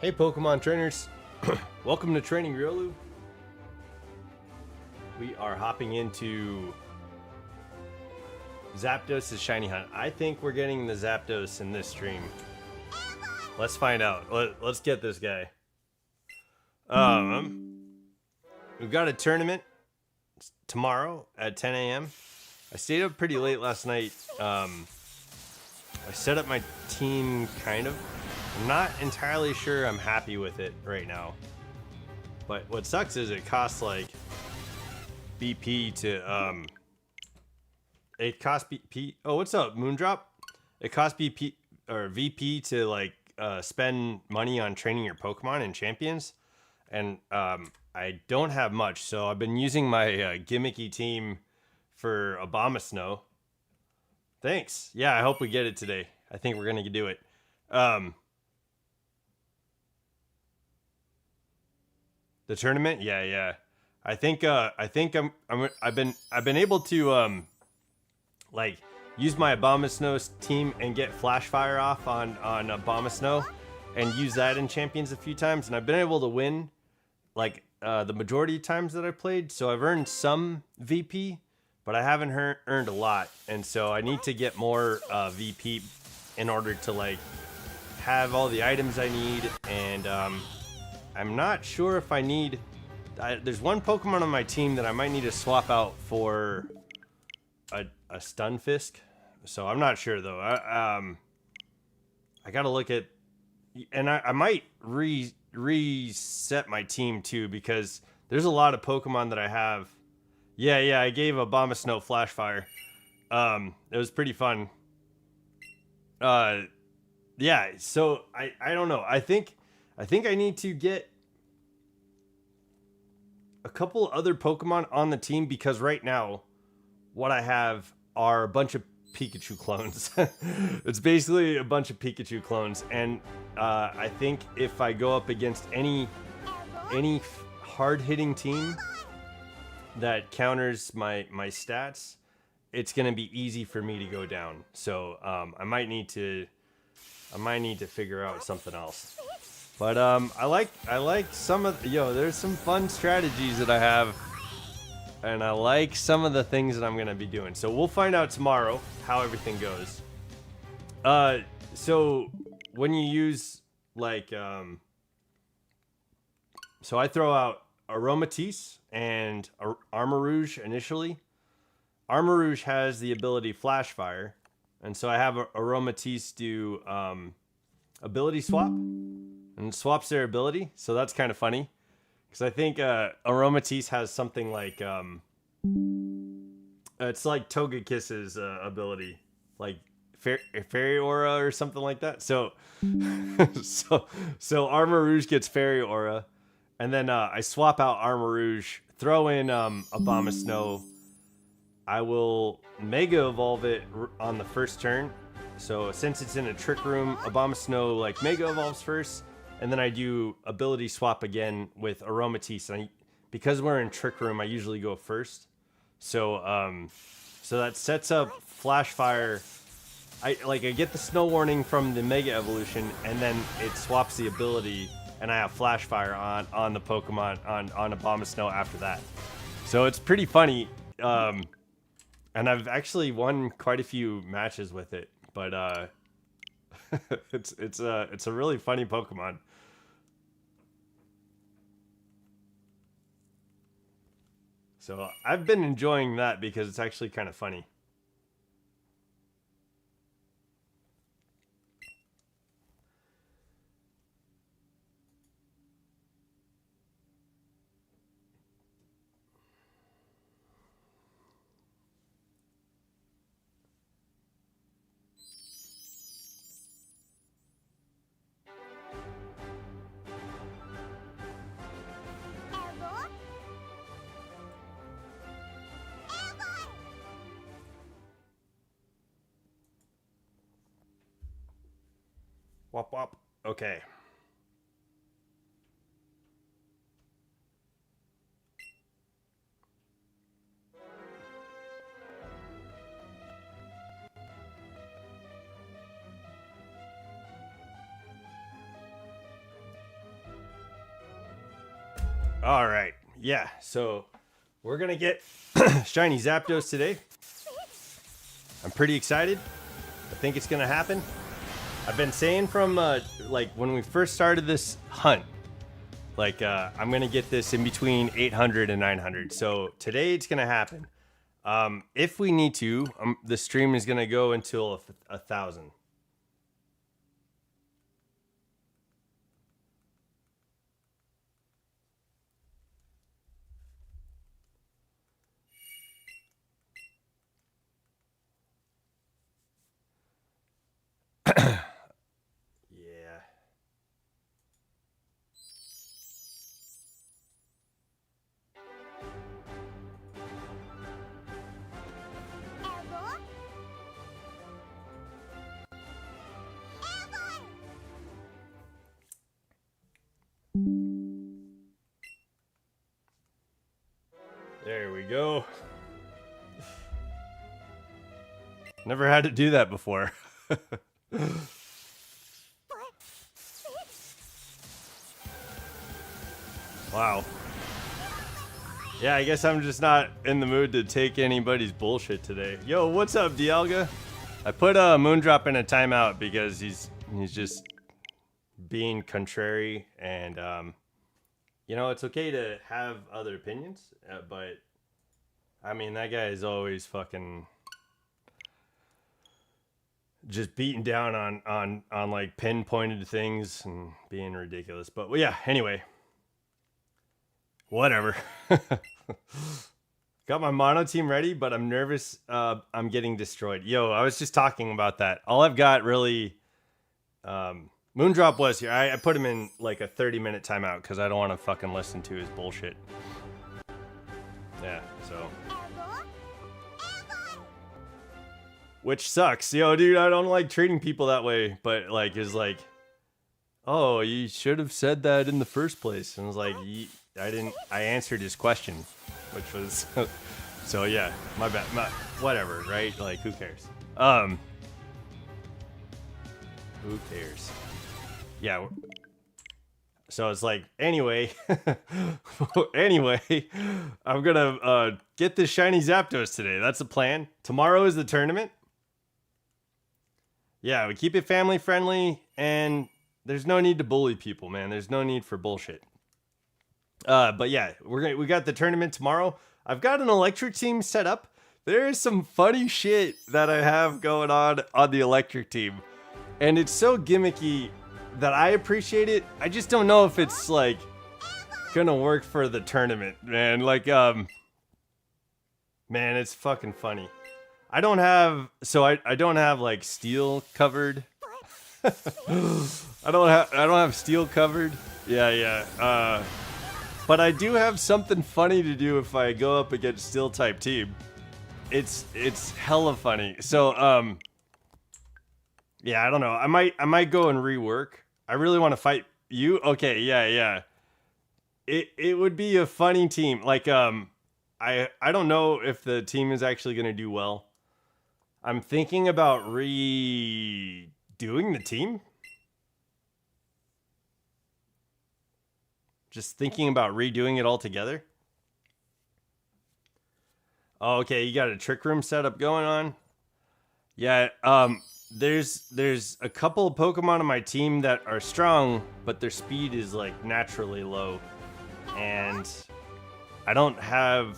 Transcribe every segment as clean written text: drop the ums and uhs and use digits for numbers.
Hey Pokemon trainers, welcome to Training Riolu. We are hopping into Zapdos' Shiny Hunt. I think we're getting the Zapdos in this stream. Let's find out. Let's get this guy. We've got a tournament tomorrow at 10 a.m. I stayed up pretty late last night. I set up my team kind of. I'm not entirely sure I'm happy with it right now. But what sucks is it costs like BP to it costs BP. Oh, what's up, Moondrop? It costs BP or VP to like spend money on training your Pokemon and champions. And I don't have much, so I've been using my gimmicky team for Abomasnow. Thanks. Yeah, I hope we get it today. I think we're gonna do it. The tournament, yeah. I think I've been able to like use my Abomasnow team and get Flash Fire off on Abomasnow and use that in champions a few times, and I've been able to win like the majority of times that I played. So I've earned some VP, but I haven't earned a lot, and so I need to get more VP in order to like have all the items I need. And I'm not sure if I need. There's one Pokemon on my team that I might need to swap out for a Stunfisk. So I'm not sure though. I gotta look at, and I might reset my team too, because there's a lot of Pokemon that I have. Yeah, I gave Abomasnow Flash Fire. It was pretty fun. Yeah, so I don't know. I think I need to get a couple other Pokemon on the team, because right now what I have are a bunch of Pikachu clones. It's basically a bunch of Pikachu clones, and I think if I go up against any hard-hitting team that counters my stats, it's gonna be easy for me to go down. So I might need to figure out something else. But I like some of there's some fun strategies that I have, and I like some of the things that I'm gonna be doing. So we'll find out tomorrow how everything goes. So when you use like so I throw out Aromatisse and Armarouge initially. Armarouge has the ability Flash Fire, and so I have Aromatisse do ability swap, and swaps their ability. So that's kind of funny, because I think Aromatisse has something like it's like Togekiss's ability, like Fairy Aura or something like that. So so Armarouge gets Fairy Aura, and then I swap out Armarouge, throw in Abomasnow. I will Mega Evolve it on the first turn. So since it's in a Trick Room, Abomasnow like Mega Evolves first, and then I do ability swap again with Aromatisse. And because we're in Trick Room, I usually go first. So so that sets up Flash Fire. I get the Snow Warning from the Mega Evolution, and then it swaps the ability, and I have Flash Fire on the Pokemon on Abomasnow after that. So it's pretty funny. And I've actually won quite a few matches with it, but it's a really funny Pokemon. So I've been enjoying that because it's actually kind of funny. Wop wop. Okay. All right. Yeah. So we're going to get shiny Zapdos today. I'm pretty excited. I think it's going to happen. I've been saying from like when we first started this hunt, like I'm going to get this in between 800 and 900. So today it's going to happen. If we need to, the stream is going to go until 1,000. Yeah. There we go. Never had to do that before. Wow. Yeah, I guess I'm just not in the mood to take anybody's bullshit today. Yo, what's up, Dialga? I put Moondrop in a timeout because he's just being contrary, and you know, it's okay to have other opinions, but I mean, that guy is always fucking just beating down on like pinpointed things and being ridiculous. But well, yeah, anyway. Whatever. Got my mono team ready, but I'm nervous I'm getting destroyed. Yo, I was just talking about that. All I've got really Moondrop was here. I put him in like a 30-minute timeout because I don't want to fucking listen to his bullshit. Yeah, so. Which sucks. Yo, dude, I don't like treating people that way, but like is like, oh, you should have said that in the first place. And I was like, I answered his question, which was, so yeah, my bad, whatever, right? Like, who cares? Who cares? Yeah. So it's like, anyway, I'm gonna get this shiny Zapdos today. That's the plan. Tomorrow is the tournament. Yeah, we keep it family friendly, and there's no need to bully people, man. There's no need for bullshit. But yeah, we got the tournament tomorrow. I've got an electric team set up. There is some funny shit that I have going on the electric team, and it's so gimmicky that I appreciate it. I just don't know if it's like gonna work for the tournament, man. Like, man, it's fucking funny. I don't have like steel covered. I don't have steel covered. Yeah. But I do have something funny to do if I go up against steel type team. It's hella funny. So yeah, I don't know. I might go and rework. I really want to fight you. Okay, yeah. It would be a funny team. Like I don't know if the team is actually gonna do well. I'm thinking about redoing the team. Just thinking about redoing it all together. Oh, okay, you got a trick room setup going on. Yeah, there's a couple of Pokemon on my team that are strong, but their speed is like naturally low, and I don't have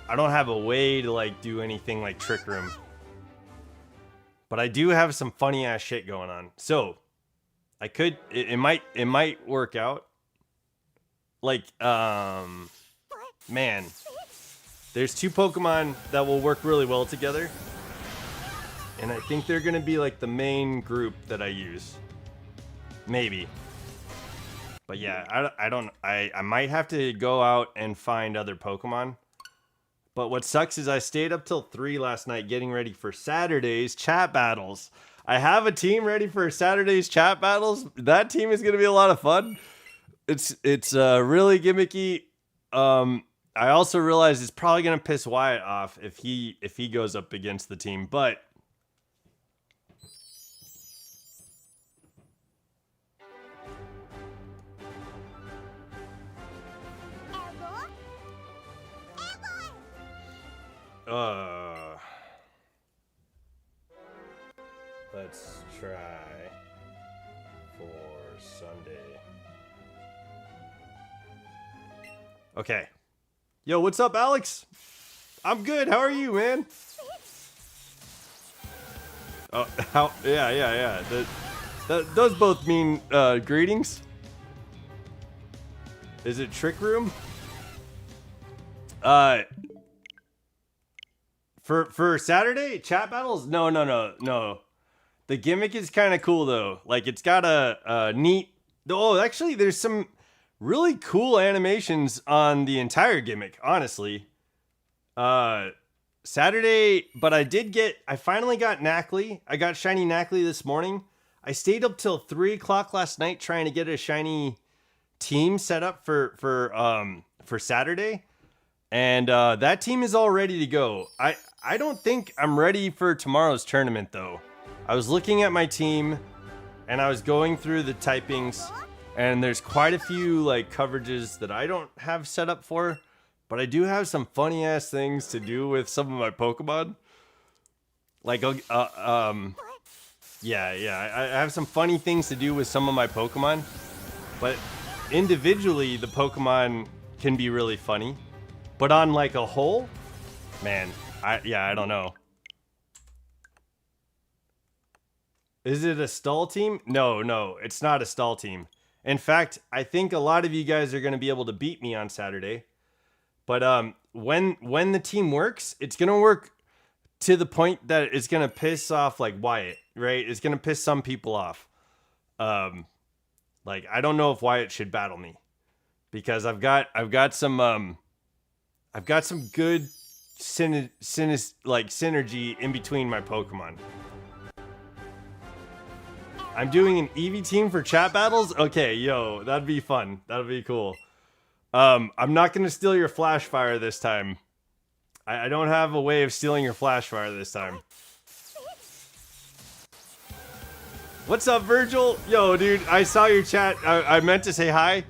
a way to like do anything like trick room. But I do have some funny ass shit going on, so I could. It might work out. Like, man, there's two Pokemon that will work really well together, and I think they're gonna be like the main group that I use, maybe. But yeah, I might have to go out and find other Pokemon. But what sucks is I stayed up till 3 last night getting ready for Saturday's chat battles. I have a team ready for Saturday's chat battles. That team is gonna be a lot of fun. It's really gimmicky. I also realize it's probably gonna piss Wyatt off if he goes up against the team, but Let's try for Sunday. Okay. Yo, what's up, Alex? I'm good. How are you, man? Oh, yeah. Those both mean greetings. Is it Trick Room? For Saturday chat battles? No. The gimmick is kind of cool though. Like it's got a neat. Oh, actually, there's some really cool animations on the entire gimmick. Honestly, Saturday, but I finally got Knackley. I got shiny Knackley this morning. I stayed up till 3 o'clock last night trying to get a shiny team set up for Saturday. And that team is all ready to go. I don't think I'm ready for tomorrow's tournament though. I was looking at my team and I was going through the typings and there's quite a few like coverages that I don't have set up for, but I do have some funny ass things to do with some of my Pokemon. Like, yeah, I have some funny things to do with some of my Pokemon, but individually the Pokemon can be really funny, but on like a whole, man, I don't know. Is it a stall team? No, it's not a stall team. In fact, I think a lot of you guys are going to be able to beat me on Saturday. But when the team works, it's going to work to the point that it's going to piss off like Wyatt, right? It's going to piss some people off. Like I don't know if Wyatt should battle me because I've got some good synergy in between my Pokemon. I'm doing an Eevee team for chat battles? Okay, yo, that'd be fun. That'd be cool. I'm not going to steal your flash fire this time. I don't have a way of stealing your flash fire this time. What's up, Virgil? Yo, dude, I saw your chat. I meant to say hi.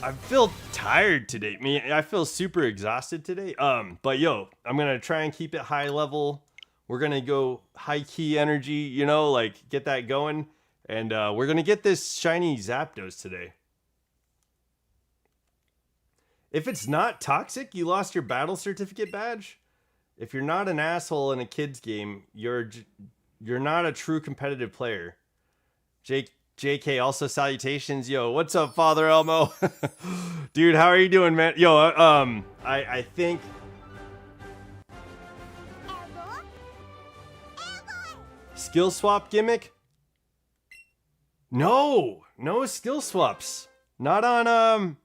I feel tired today. I feel super exhausted today. But yo, I'm going to try and keep it high level. We're going to go high key energy, you know, like get that going. And we're going to get this shiny Zapdos today. If it's not toxic, you lost your battle certificate badge. If you're not an asshole in a kid's game, you're not a true competitive player. JK, also salutations. Yo, what's up, Father Elmo? Dude, how are you doing, man? Yo, I think... Skill swap gimmick? No skill swaps. Not on,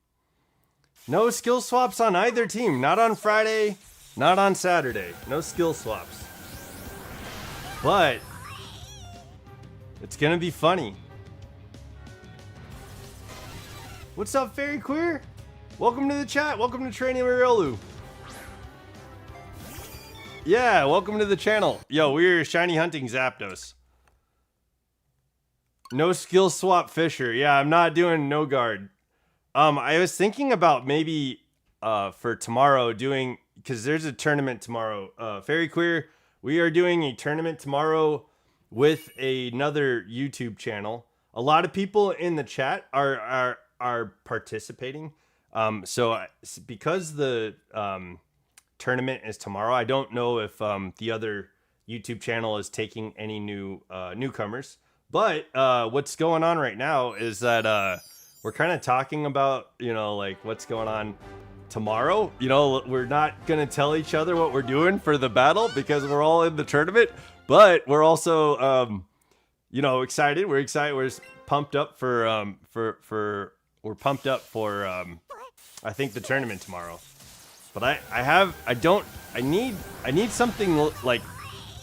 no skill swaps on either team. Not on Friday, not on Saturday. No skill swaps. But it's gonna be funny. What's up, Fairy Queer? Welcome to the chat. Welcome to Training with Riolu. Yeah, welcome to the channel. Yo, we're shiny hunting Zapdos. No skill swap Fisher. Yeah, I'm not doing no guard. I was thinking about maybe for tomorrow doing, because there's a tournament tomorrow. Fairy Queer, we are doing a tournament tomorrow with another YouTube channel. A lot of people in the chat are participating. So because the tournament is tomorrow, I don't know if the other YouTube channel is taking any new newcomers. But what's going on right now is that we're kind of talking about, you know, like what's going on tomorrow. You know, we're not going to tell each other what we're doing for the battle because we're all in the tournament. But we're also, you know, excited. We're excited. We're pumped up for we're pumped up for, I think, the tournament tomorrow. But I need something like,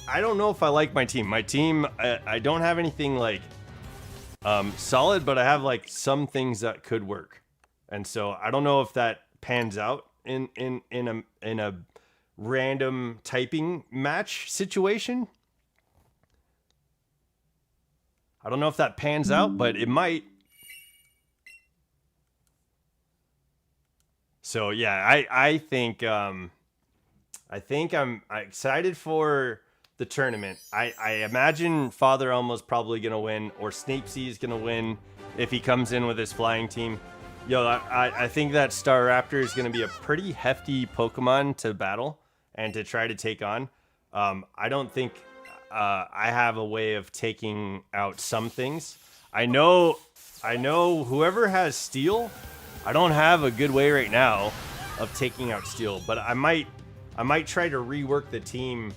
I don't know if I like my team. My team, I don't have anything like solid, but I have like some things that could work. And so I don't know if that pans out in a random typing match situation. I don't know if that pans out, but it might. So yeah, I think I'm excited for the tournament. I imagine Father Elmo's probably gonna win, or Snapesy is gonna win if he comes in with his flying team. Yo, I think that Staraptor is gonna be a pretty hefty Pokemon to battle and to try to take on. I don't think I have a way of taking out some things. I know whoever has Steel, I don't have a good way right now of taking out Steel, but I might try to rework the team.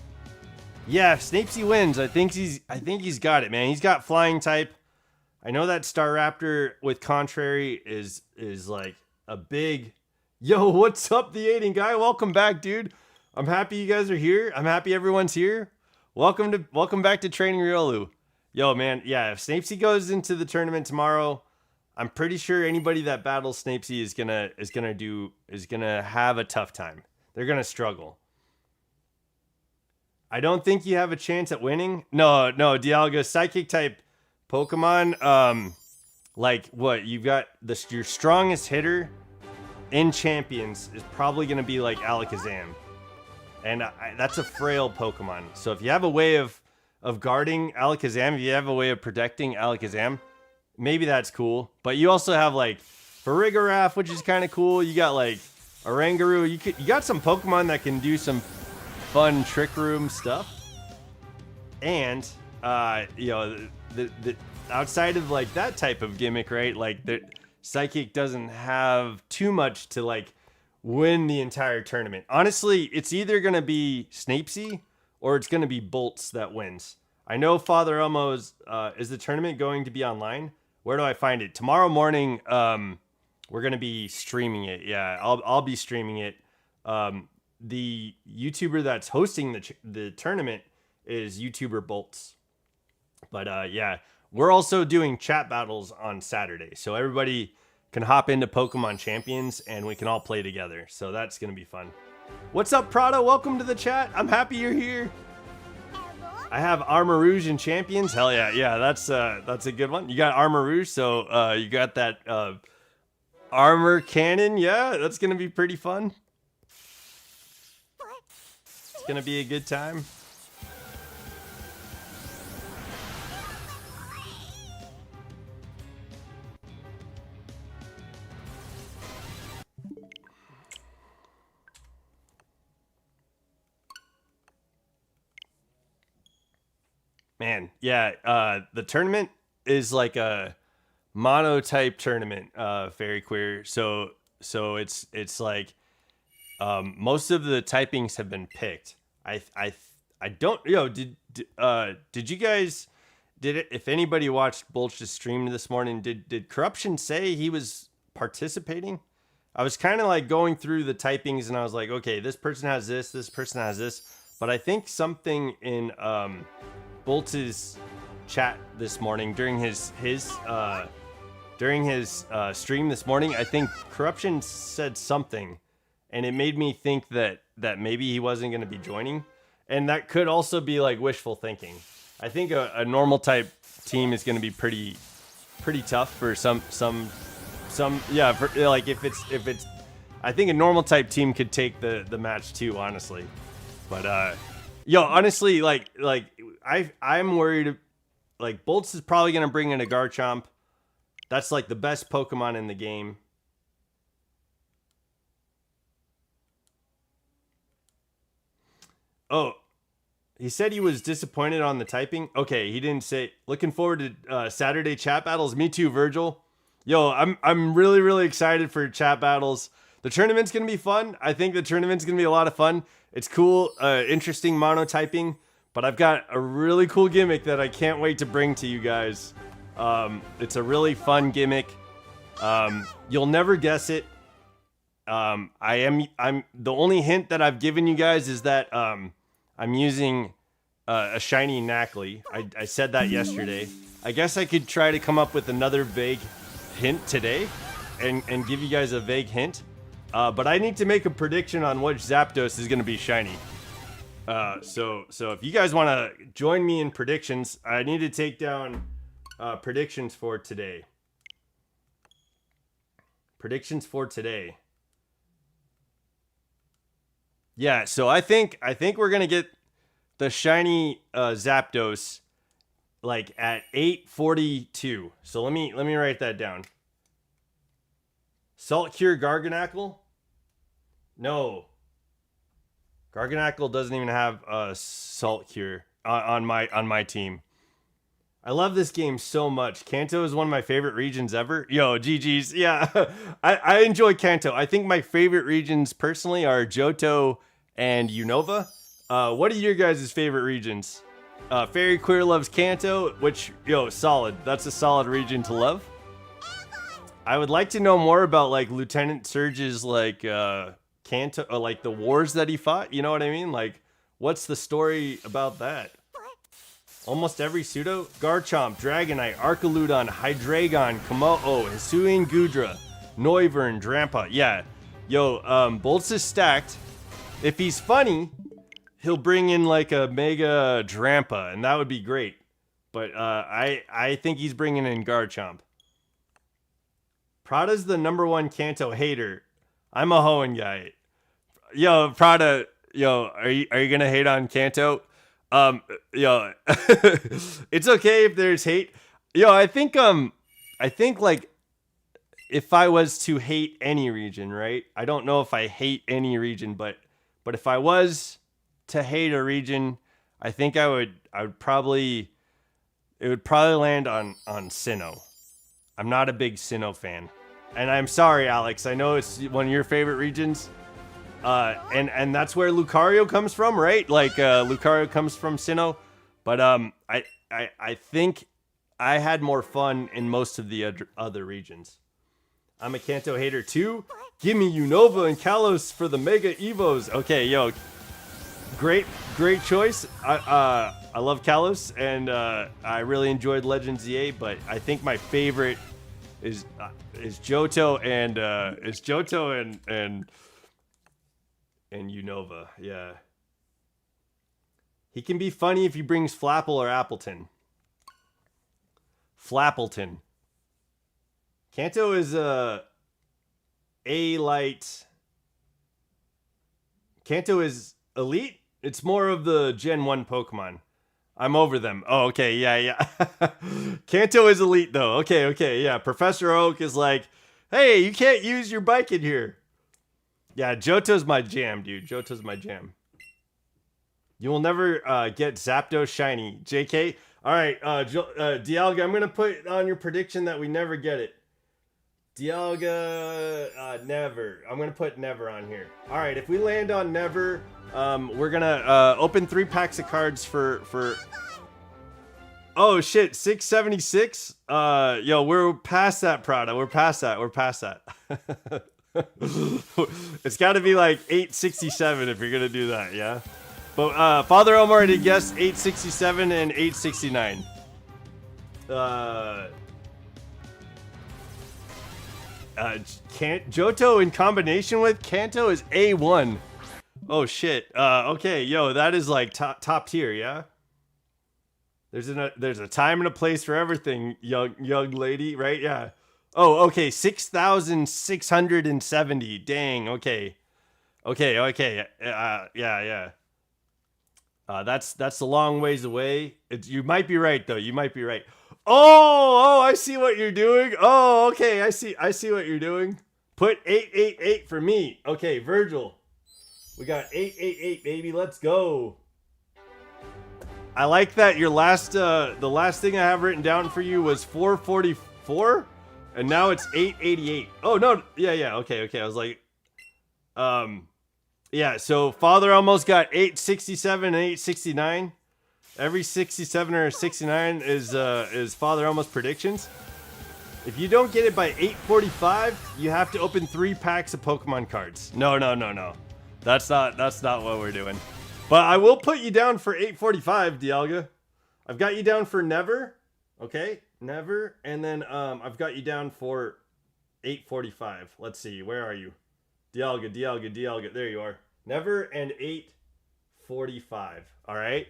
Yeah, Snapesy wins. I think he's got it, man. He's got flying type. I know that Staraptor with Contrary is like a big. Yo, what's up, the Aiden guy? Welcome back, dude. I'm happy you guys are here. I'm happy everyone's here. Welcome back to Training Riolu. Yo, man, yeah. If Snapesy goes into the tournament tomorrow, I'm pretty sure anybody that battles Snapesy is gonna have a tough time. They're gonna struggle. I don't think you have a chance at winning. No, Dialga, psychic type Pokemon. Like what you've got, your strongest hitter in Champions is probably gonna be like Alakazam, and that's a frail Pokemon. So if you have a way of guarding Alakazam, if you have a way of protecting Alakazam, maybe that's cool. But you also have like Farigiraf, which is kind of cool. You got like Oranguru. You got some Pokemon that can do some fun trick room stuff. And you know, the outside of like that type of gimmick, right? Like the Psychic doesn't have too much to like win the entire tournament. Honestly, it's either gonna be Snapesy or it's gonna be Bolts that wins. I know Father Elmo's is the tournament going to be online? Where do I find it? Tomorrow morning, we're gonna be streaming it. Yeah, I'll be streaming it. The YouTuber that's hosting the tournament is YouTuber Bolts. But yeah, we're also doing chat battles on Saturday, so everybody can hop into Pokemon Champions and we can all play together. So that's gonna be fun. What's up, Prada? Welcome to the chat. I'm happy you're here. I have Armor Rouge in Champions. Hell yeah, yeah. That's a good one. You got Armor Rouge, so you got that armor cannon. Yeah, that's gonna be pretty fun. It's gonna be a good time. Man, yeah, the tournament is like a monotype tournament, Fairy Queer. So it's like most of the typings have been picked. I don't, did you guys, if anybody watched Bulch's stream this morning, did Corruption say he was participating? I was kind of like going through the typings and I was like, okay, this person has this person has this, but I think something in Bolt's chat this morning during his stream this morning, I think Corruption said something, and it made me think that maybe he wasn't going to be joining, and that could also be like wishful thinking. I think a normal type team is going to be pretty tough for some yeah, for, like if it's I think a normal type team could take the match too, honestly. But yo, honestly, like I'm worried. Like Bolts is probably gonna bring in a Garchomp. That's like the best Pokemon in the game. Oh, he said he was disappointed on the typing. Okay, he didn't say. Looking forward to Saturday chat battles. Me too, Virgil. Yo, I'm really excited for chat battles. The tournament's gonna be fun. I think the tournament's gonna be a lot of fun. It's cool, interesting monotyping. But I've got a really cool gimmick that I can't wait to bring to you guys. It's a really fun gimmick. You'll never guess it. I'm the only hint that I've given you guys is that I'm using a shiny Knackley. I said that yesterday. I guess I could try to come up with another vague hint today and give you guys a vague hint. But I need to make a prediction on which Zapdos is going to be shiny. So if you guys want to join me in predictions, I need to take down predictions for today. Predictions for today. Yeah, so I think we're gonna get the shiny Zapdos like at 842. So let me write that down. Salt Cure Garganackle? No. Garganackle doesn't even have a Salt Cure on my team. I love this game so much. Kanto is one of my favorite regions ever. Yo, GG's. Yeah, I enjoy Kanto. I think my favorite regions personally are Johto and Unova. What are your guys' favorite regions? Fairy Queer loves Kanto, which, yo, solid. That's a solid region to love. I would like to know more about, like, Lieutenant Surge's, like, Kanto, or, like, the wars that he fought. You know what I mean? Like, what's the story about that? Almost every pseudo? Garchomp, Dragonite, Archaludon, Hydreigon, Komodo, Hisuian Gudra, Noivern, Drampa. Yeah. Yo, Bolts is stacked. If he's funny, he'll bring in like a Mega Drampa, and that would be great. But I think he's bringing in Garchomp. Prada's the #1 Kanto hater. I'm a Hoenn guy. Yo, Prada, yo, are you gonna hate on Kanto? Yo, it's okay if there's hate. Yo, I think like if I was to hate any region, right? I don't know if I hate any region, but if I was to hate a region, I think it would probably land on Sinnoh. I'm not a big Sinnoh fan. And I'm sorry, Alex. I know it's one of your favorite regions. And that's where Lucario comes from, right? Like Lucario comes from Sinnoh, but I think I had more fun in most of the other regions. I'm a Kanto hater too. Give me Unova and Kalos for the Mega Evos. Okay, yo, great choice. I love Kalos, and I really enjoyed Legends EA, but I think my favorite is Johto and Unova, yeah. He can be funny if he brings Flapple or Appleton. Flappleton. Kanto is A-Light. Kanto is elite. It's more of the Gen 1 Pokemon. I'm over them. Oh, okay, yeah. Kanto is elite, though. Okay, yeah. Professor Oak is like, hey, you can't use your bike in here. Yeah, Johto's my jam, dude. Johto's my jam. You will never get Zapdos shiny. JK? All right, Dialga, I'm going to put on your prediction that we never get it. Dialga, never. I'm going to put never on here. All right, if we land on never, we're going to open 3 packs of cards for... Oh, shit, 676? Yo, we're past that, Prada. We're past that. It's got to be like 867 if you're gonna do that, yeah. But Father Elmo already guessed 867 and 869. Johto in combination with Kanto is A1. Oh shit. Okay, yo, that is like top tier, yeah. There's a time and a place for everything, young lady, right? Yeah. Oh, okay, 6,670. Dang, okay. Yeah. That's a long ways away. You might be right though. You might be right. Oh, I see what you're doing. Oh, okay, I see what you're doing. Put 888 for me. Okay, Virgil. We got 888, baby. Let's go. I like that your last the last thing I have written down for you was 444. And now it's 888. Oh, no. Yeah. Okay. I was like, yeah, so Father almost got 867 and 869. Every 67 or 69 is Father almost predictions. If you don't get it by 845, you have to open 3 packs of Pokemon cards. No. That's not what we're doing. But I will put you down for 845, Dialga. I've got you down for never. Okay? Never, and then I've got you down for 845. Let's see, where are you? Dialga. There you are. Never and 845. All right.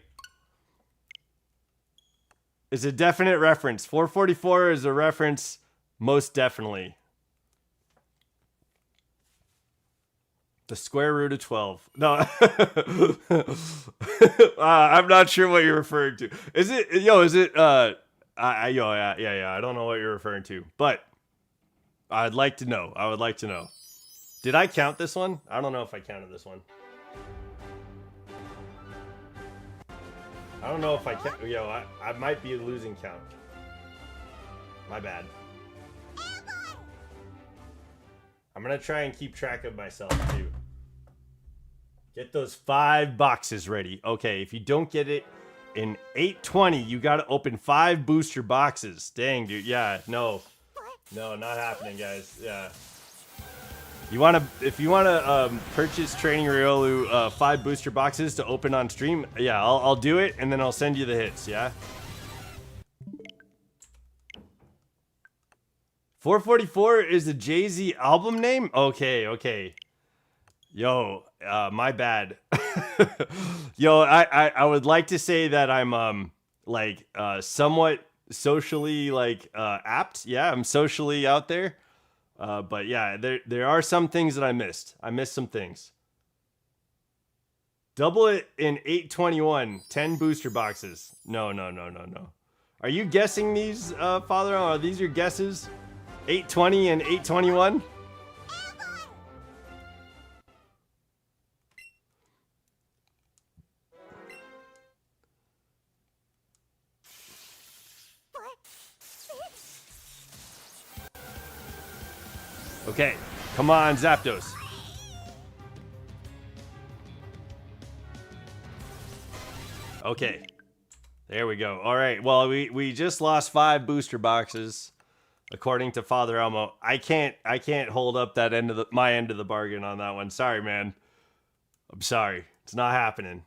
Is a definite reference. 444 is a reference, most definitely. The square root of 12. No. I'm not sure what you're referring to. Is it, yeah, I don't know what you're referring to, but I'd like to know. I would like to know. Did I count this one? I don't know if I counted this one. I don't know if I count. I might be losing count. My bad. I'm gonna try and keep track of myself too. Get those 5 boxes ready. Okay, if you don't get it in 8:20, you gotta open 5 booster boxes. Dang, dude. Yeah, no, not happening, guys. Yeah. If you wanna purchase Training Riolu 5 booster boxes to open on stream, yeah, I'll do it and then I'll send you the hits. Yeah. 444 is a Jay-Z album name? Okay. Yo, my bad. Yo, I would like to say that I'm somewhat socially apt. Yeah, I'm socially out there. But yeah, there are some things that I missed. I missed some things. Double it in 821, 10 booster boxes. No. Are you guessing these, Father? Are these your guesses? 820 and 821? Okay, come on, Zapdos. Okay, there we go. All right, well, we just lost 5 booster boxes. According to Father Elmo, I can't hold up that my end of the bargain on that one. Sorry, man. I'm sorry. It's not happening.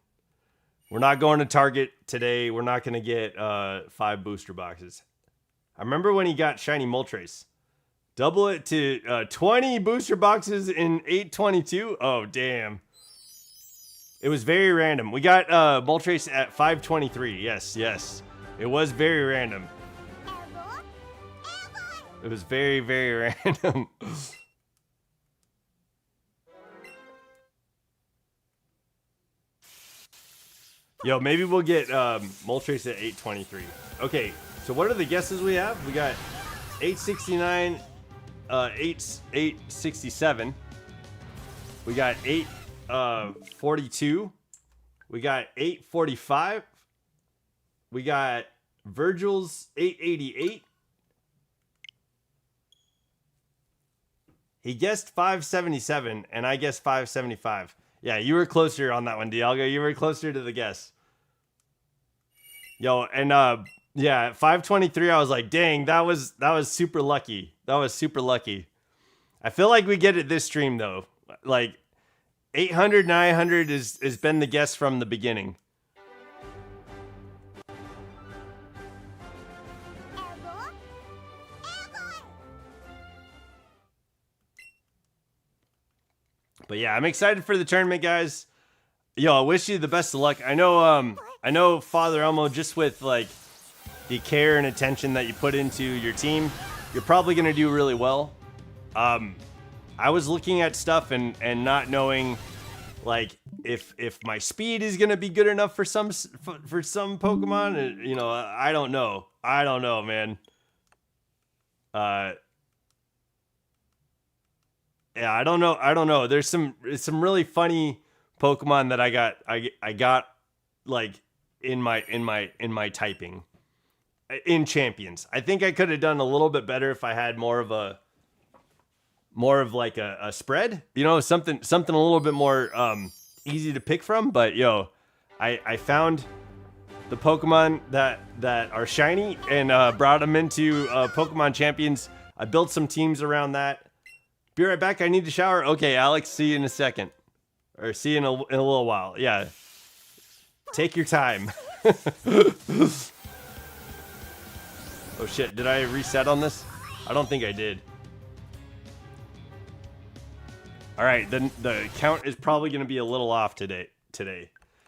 We're not going to Target today. We're not going to get 5 booster boxes. I remember when he got Shiny Moltres. Double it to 20 booster boxes in 822. Oh, damn. It was very random. We got Moltres at 523. Yes. It was very random. It was very, very random. Yo, maybe we'll get Moltres at 823. Okay, so what are the guesses we have? We got 869, 867. We got 842. We got 845. We got Virgil's 888. He guessed 577, and I guessed 575. Yeah, you were closer on that one, Dialgo. You were closer to the guess. Yo, and yeah, at 523, I was like, dang, that was super lucky. That was super lucky. I feel like we get it this stream though. Like 800, 900 has been the guess from the beginning. But yeah, I'm excited for the tournament, guys. Yo, I wish you the best of luck. I know Father Elmo, just with like the care and attention that you put into your team, you're probably gonna do really well. I was looking at stuff and not knowing like if my speed is gonna be good enough for some Pokemon. You know, I don't know, man. Yeah, I don't know. There's some really funny Pokemon that I got like in my typing in Champions. I think I could have done a little bit better if I had more of like a spread, you know, something a little bit more easy to pick from. But yo, I found the Pokemon that are shiny and brought them into Pokemon Champions. I built some teams around that. Be right back. I need to shower. Okay, Alex, see you in a second. Or see you in a little while. Yeah. Take your time. Oh shit, did I reset on this? I don't think I did. Alright, then the count is probably gonna be a little off today.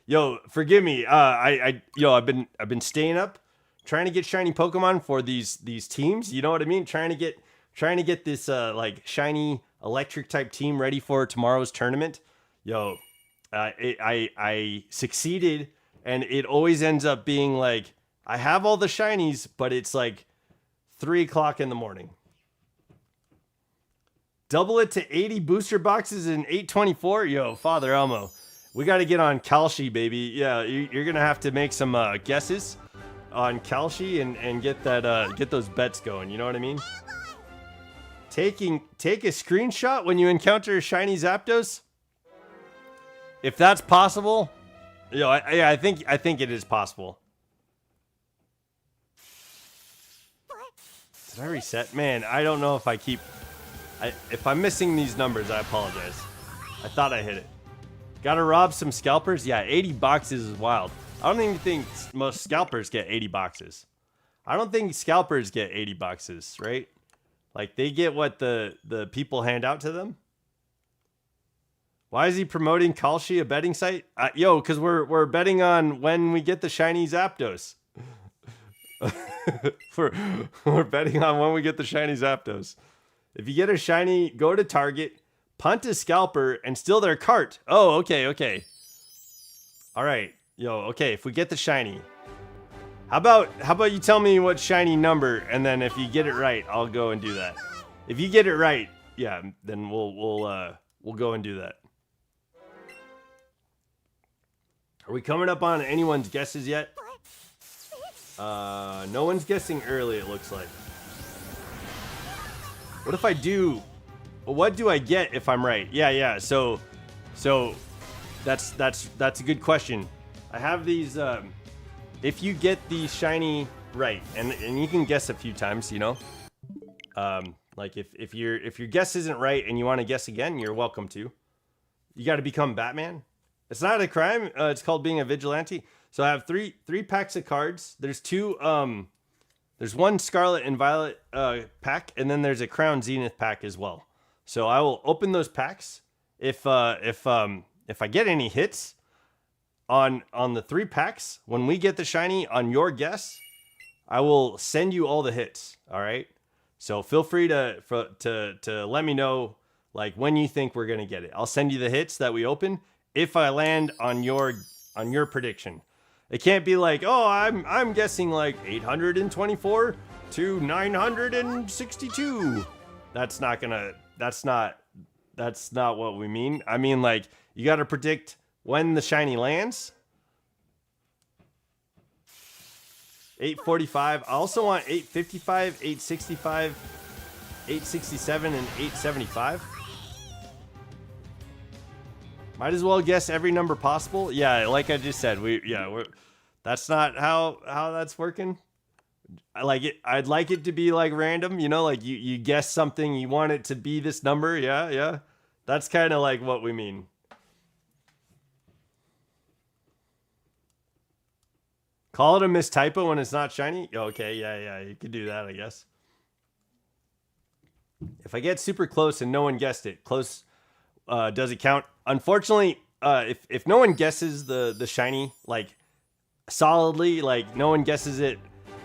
Yo, forgive me. I've been staying up trying to get shiny Pokemon for these teams. You know what I mean? Trying to get this like shiny electric type team ready for tomorrow's tournament. Yo, I succeeded, and it always ends up being like I have all the shinies, but it's like 3 o'clock in the morning. Double it to 80 booster boxes in 824. Yo, Father Elmo, we got to get on Kalshi, baby. Yeah, you're gonna have to make some guesses on Kalshi and get that get those bets going. You know what I mean? Take a screenshot when you encounter a shiny Zapdos. If that's possible, yo, I think it is possible. Did I reset? Man, I don't know if I keep. If I'm missing these numbers, I apologize. I thought I hit it. Gotta rob some scalpers? Yeah, 80 boxes is wild. I don't even think most scalpers get 80 boxes. I don't think scalpers get 80 boxes, right? Like, they get what the people hand out to them. Why is he promoting Kalshi, a betting site? Yo, because we're betting on when we get the shiny Zapdos. we're betting on when we get the shiny Zapdos. If you get a shiny, go to Target, punt a scalper, and steal their cart. Oh, okay. All right. Yo, okay, if we get the shiny. How about you tell me what shiny number, and then if you get it right, I'll go and do that. If you get it right, yeah, then we'll go and do that. Are we coming up on anyone's guesses yet? No one's guessing early, it looks like. What if I do? What do I get if I'm right? Yeah. So that's a good question. I have these. If you get the shiny right, and you can guess a few times, you know. Like if your guess isn't right and you want to guess again, you're welcome to. You got to become Batman. It's not a crime. It's called being a vigilante. So I have three packs of cards. There's two. There's one Scarlet and Violet pack, and then there's a Crown Zenith pack as well. So I will open those packs. If I get any hits on the 3 packs, when we get the shiny on your guess, I will send you all the hits. All right. So feel free to let me know like when you think we're gonna get it. I'll send you the hits that we open if I land on your prediction. It can't be like, oh, I'm guessing like 824 to 962. That's not what we mean. I mean, like, you got to predict when the shiny lands. 845. I also want 855, 865, 867, and 875. Might as well guess every number possible. Yeah, like I just said, that's not how that's working. I'd like it to be like random, you know, like you guess something, you want it to be this number. Yeah. That's kind of like what we mean. Call it a mistypo when it's not shiny. Okay, yeah, you could do that, I guess. If I get super close and no one guessed it, close does it count? Unfortunately, if no one guesses the shiny like solidly, like no one guesses it,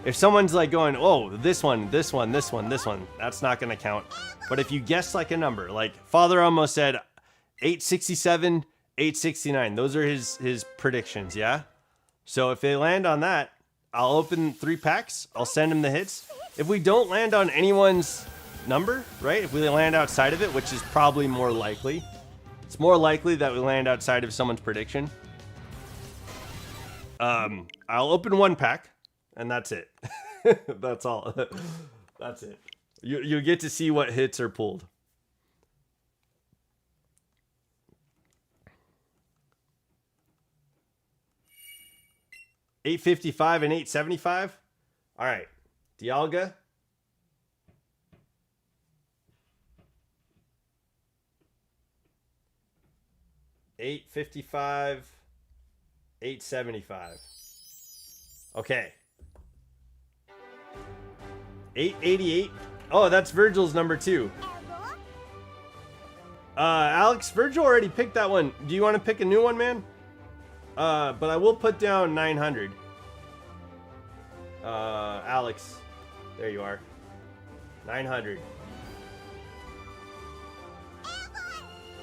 if someone's like going, oh, this one, that's not gonna count. But if you guess like a number, like Father almost said 867, 869, those are his predictions, yeah? So if they land on that, I'll open 3 packs, I'll send him the hits. If we don't land on anyone's number, right? If we land outside of it, which is probably more likely, it's more likely that we land outside of someone's prediction. I'll open 1 pack, and that's it. That's all. That's it. You get to see what hits are pulled. $855 and $875. All right, Dialga. $855, $875. Okay. $888. Oh, that's Virgil's number 2. Alex, Virgil already picked that one. Do you want to pick a new one, man? But I will put down 900. Alex, there you are. 900.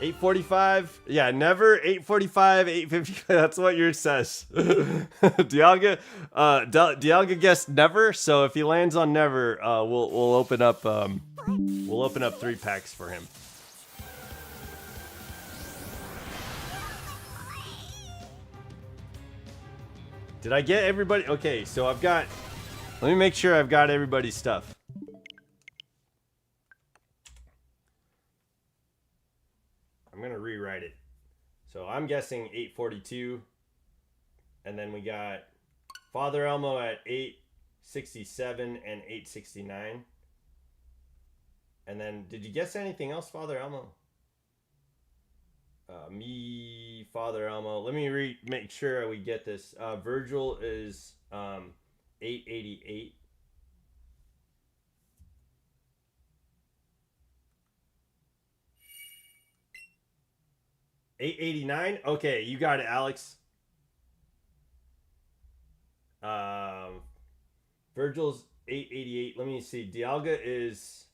8:45. Yeah, never. 8:45. 8:50. That's what yours says. Dialga. Dialga guessed never. So if he lands on never, we'll open up. We'll open up 3 packs for him. Did I get everybody? Okay, so I've got. Let me make sure I've got everybody's stuff. I'm gonna rewrite it. So I'm guessing 8:42, and then we got Father Elmo at 8:67 and 8:69. And then, did you guess anything else, Father Elmo? Me, Father Elmo. Let me make sure we get this. Virgil is 888. $889. Okay, you got it, Alex. Virgil's 888. Let me see. Dialga is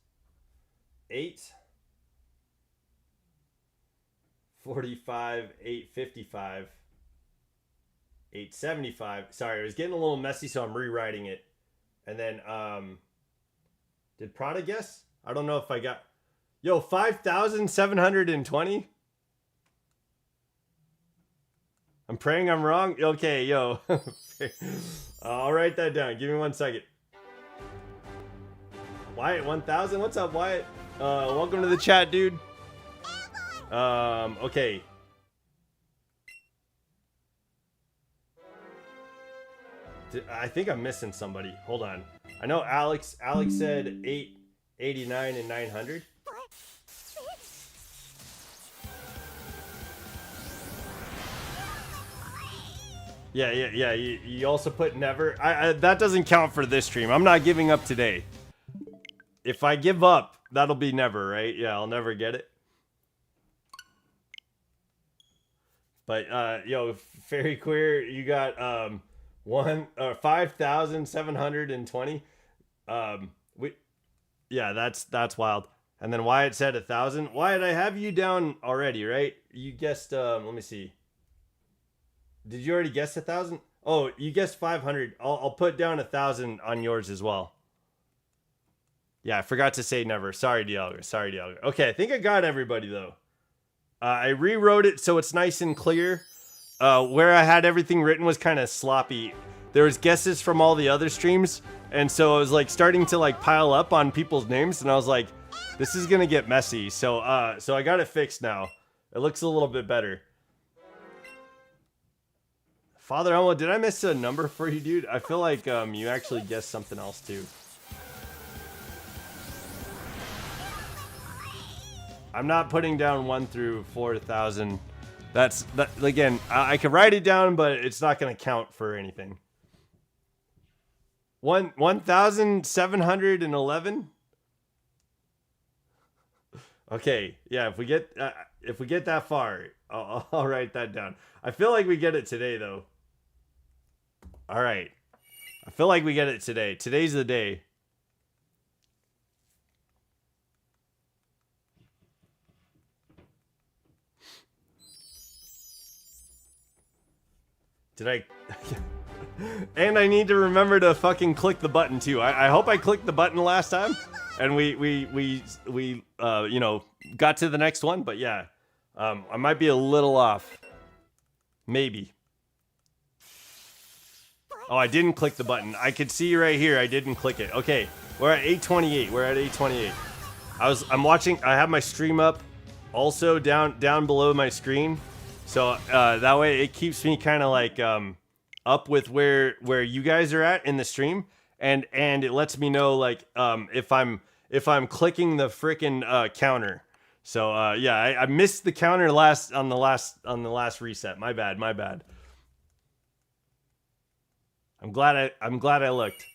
845, 855, 875. Sorry, it was getting a little messy, so I'm rewriting it. And then, did Prada guess? I don't know if I got. Yo, 5,720. I'm praying I'm wrong. Okay, yo. I'll write that down. Give me 1 second. Wyatt 1000. What's up, Wyatt? Welcome to the chat, dude. Okay. I think I'm missing somebody. Hold on. I know Alex said 889 and 900. Yeah. You also put never. That doesn't count for this stream. I'm not giving up today. If I give up, that'll be never, right? Yeah, I'll never get it. But yo, Fairy Queer, you got 5,720. Yeah, that's wild. And then Wyatt said 1,000. Wyatt, I have you down already, right? You guessed. Let me see. Did you already guess 1,000? Oh, you guessed 500. I'll put down 1,000 on yours as well. Yeah, I forgot to say never. Sorry, Dialga. Okay, I think I got everybody though. I rewrote it so it's nice and clear. Where I had everything written was kind of sloppy. There was guesses from all the other streams, and so I was like starting to like pile up on people's names, and I was like, this is gonna get messy. So I got it fixed now. It looks a little bit better. Father Elmo, did I miss a number for you, dude? I feel like you actually guessed something else too. I'm not putting down 1 through 4,000. That again. I could write it down, but it's not going to count for anything. 1,711. Okay, yeah. If we get that far, I'll write that down. I feel like we get it today, though. All right. I feel like we get it today. Today's the day. Did I? And I need to remember to fucking click the button too. I hope I clicked the button last time, and we you know, got to the next one. But yeah, I might be a little off. Maybe. Oh, I didn't click the button. I could see right here. I didn't click it. Okay, we're at 828. We're at 828. I'm watching. I have my stream up, also down below my screen. So that way it keeps me kind of like up with where you guys are at in the stream, and it lets me know like if I'm clicking the frickin' counter. So yeah, I missed the counter on the last reset. My bad. I'm glad I looked.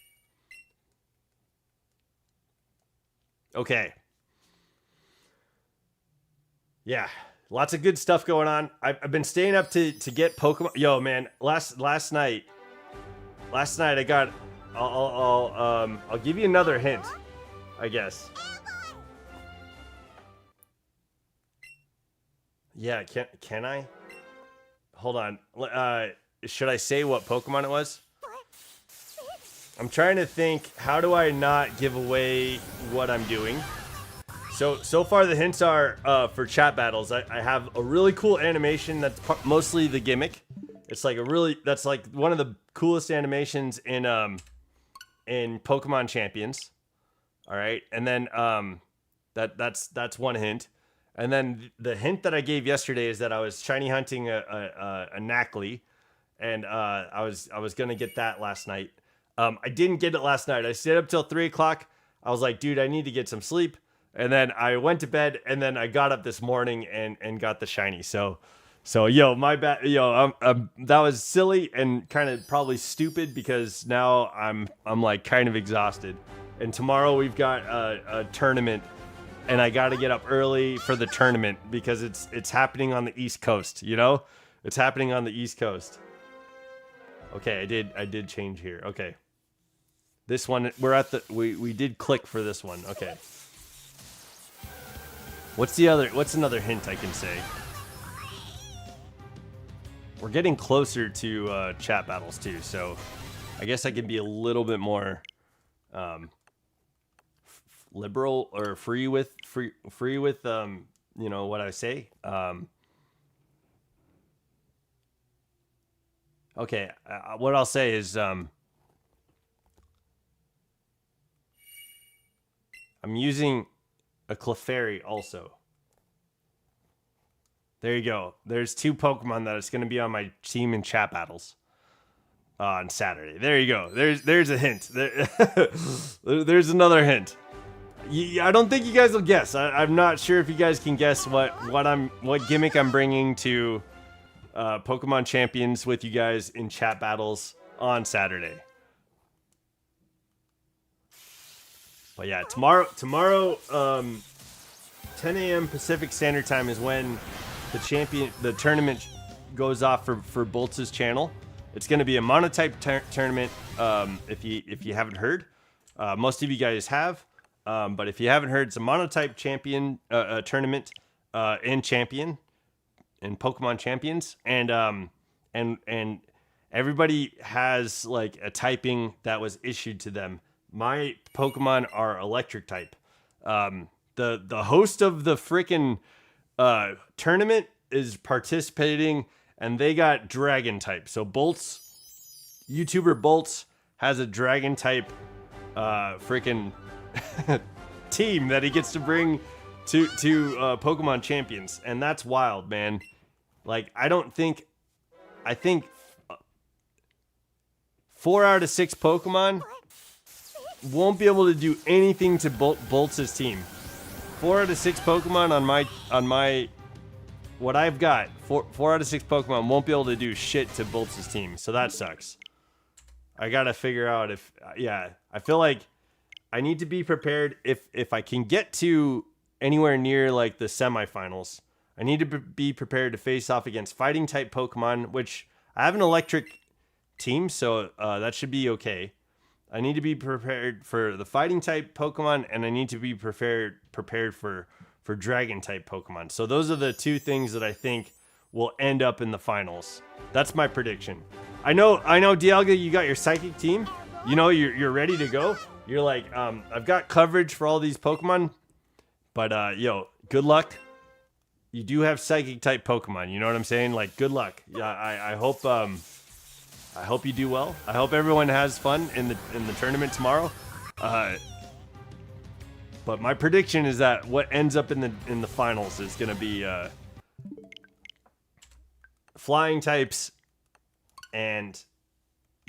Okay. Yeah. Lots of good stuff going on. I've been staying up to get Pokemon. Yo, man, last night I got. I'll give you another hint, I guess. Yeah, can I? Hold on. Should I say what Pokemon it was? I'm trying to think, how do I not give away what I'm doing? So far the hints are for chat battles. I have a really cool animation that's mostly the gimmick. It's like that's like one of the coolest animations in Pokemon Champions. All right, and then that's one hint. And then the hint that I gave yesterday is that I was shiny hunting a Knackley, and I was gonna get that last night. I didn't get it last night. I stayed up till 3 o'clock. I was like, dude, I need to get some sleep. And then I went to bed, and then I got up this morning and got the shiny. So yo, my bad. Yo, that was silly and kind of probably stupid because now I'm like kind of exhausted. And tomorrow we've got a tournament, and I got to get up early for the tournament because it's happening on the East Coast. You know, it's happening on the East Coast. Okay, I did change here. Okay, this one we did click for this one. Okay. What's another hint I can say? We're getting closer to chat battles too, so I guess I can be a little bit more liberal or free with you know what I say. Okay, what I'll say is I'm using a Clefairy also. There you go. There's 2 Pokemon that is going to be on my team in chat battles on Saturday. There you go. There's a hint. There's another hint. I don't think you guys will guess. I'm not sure if you guys can guess what gimmick I'm bringing to Pokemon Champions with you guys in chat battles on Saturday. But yeah, tomorrow, 10 a.m. Pacific Standard Time is when the tournament goes off for Boltz's channel. It's going to be a monotype tournament. If you haven't heard, most of you guys have, but if you haven't heard, it's a monotype champion tournament in Pokemon Champions, and everybody has like a typing that was issued to them. My Pokemon are electric type. The host of the freaking tournament is participating, and they got dragon type. So YouTuber Boltz has a dragon type freaking team that he gets to bring to Pokemon Champions, and that's wild, man. Like I think 4 out of 6 Pokemon won't be able to do anything to Boltz's team. 4 out of 6 Pokemon on my what I've got. 4 out of 6 Pokemon won't be able to do shit to Boltz's team. So that sucks. I gotta figure out if I feel like I need to be prepared if I can get to anywhere near like the semifinals. I need to be prepared to face off against fighting type Pokemon, which I have an electric team, so that should be okay. I need to be prepared for the fighting type Pokemon, and I need to be prepared for dragon type Pokemon. So those are the 2 things that I think will end up in the finals. That's my prediction. I know, Dialga, you got your psychic team. You know, you're ready to go. You're like, I've got coverage for all these Pokemon, but yo, good luck. You do have psychic type Pokemon. You know what I'm saying? Like, good luck. Yeah, I hope you do well. I hope everyone has fun in the tournament tomorrow. But my prediction is that what ends up in the finals is going to be flying types and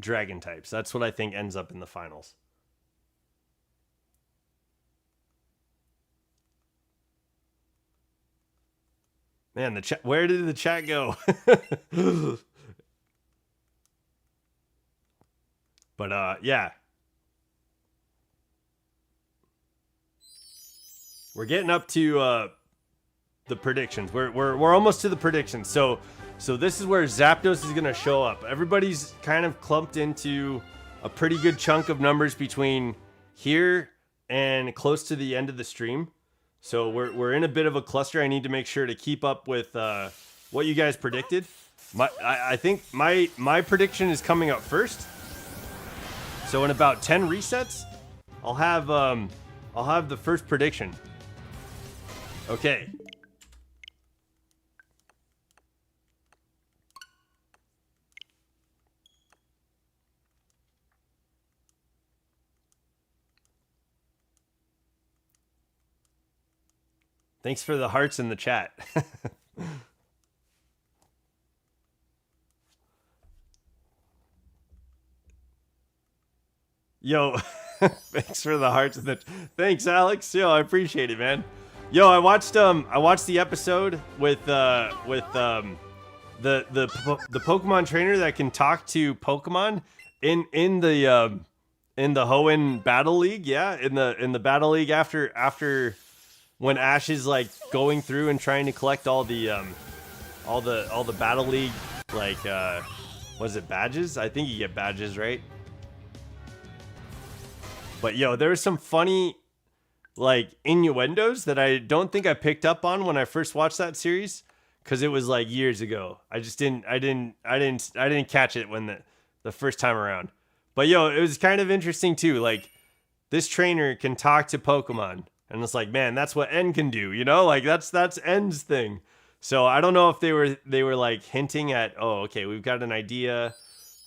dragon types. That's what I think ends up in the finals. Man, the chat. Where did the chat go? But yeah, we're getting up to the predictions. We're almost to the predictions. So this is where Zapdos is gonna show up. Everybody's kind of clumped into a pretty good chunk of numbers between here and close to the end of the stream. So we're in a bit of a cluster. I need to make sure to keep up with what you guys predicted. I think my prediction is coming up first. So in about 10 resets, I'll have the first prediction. Okay. Thanks for the hearts in the chat. Yo, thanks for the hearts in the. Thanks, Alex. Yo, I appreciate it, man. Yo, I watched the episode with the Pokemon trainer that can talk to Pokemon in the Hoenn Battle League. Yeah, in the Battle League after when Ash is like going through and trying to collect all the Battle League, like was it badges? I think you get badges, right? But yo, there was some funny like innuendos that I don't think I picked up on when I first watched that series, because it was like years ago. I didn't catch it when the first time around. But yo, it was kind of interesting too. Like, this trainer can talk to Pokemon, and it's like, man, that's what N can do, you know? Like that's N's thing. So I don't know if they were like hinting at, oh, okay, we've got an idea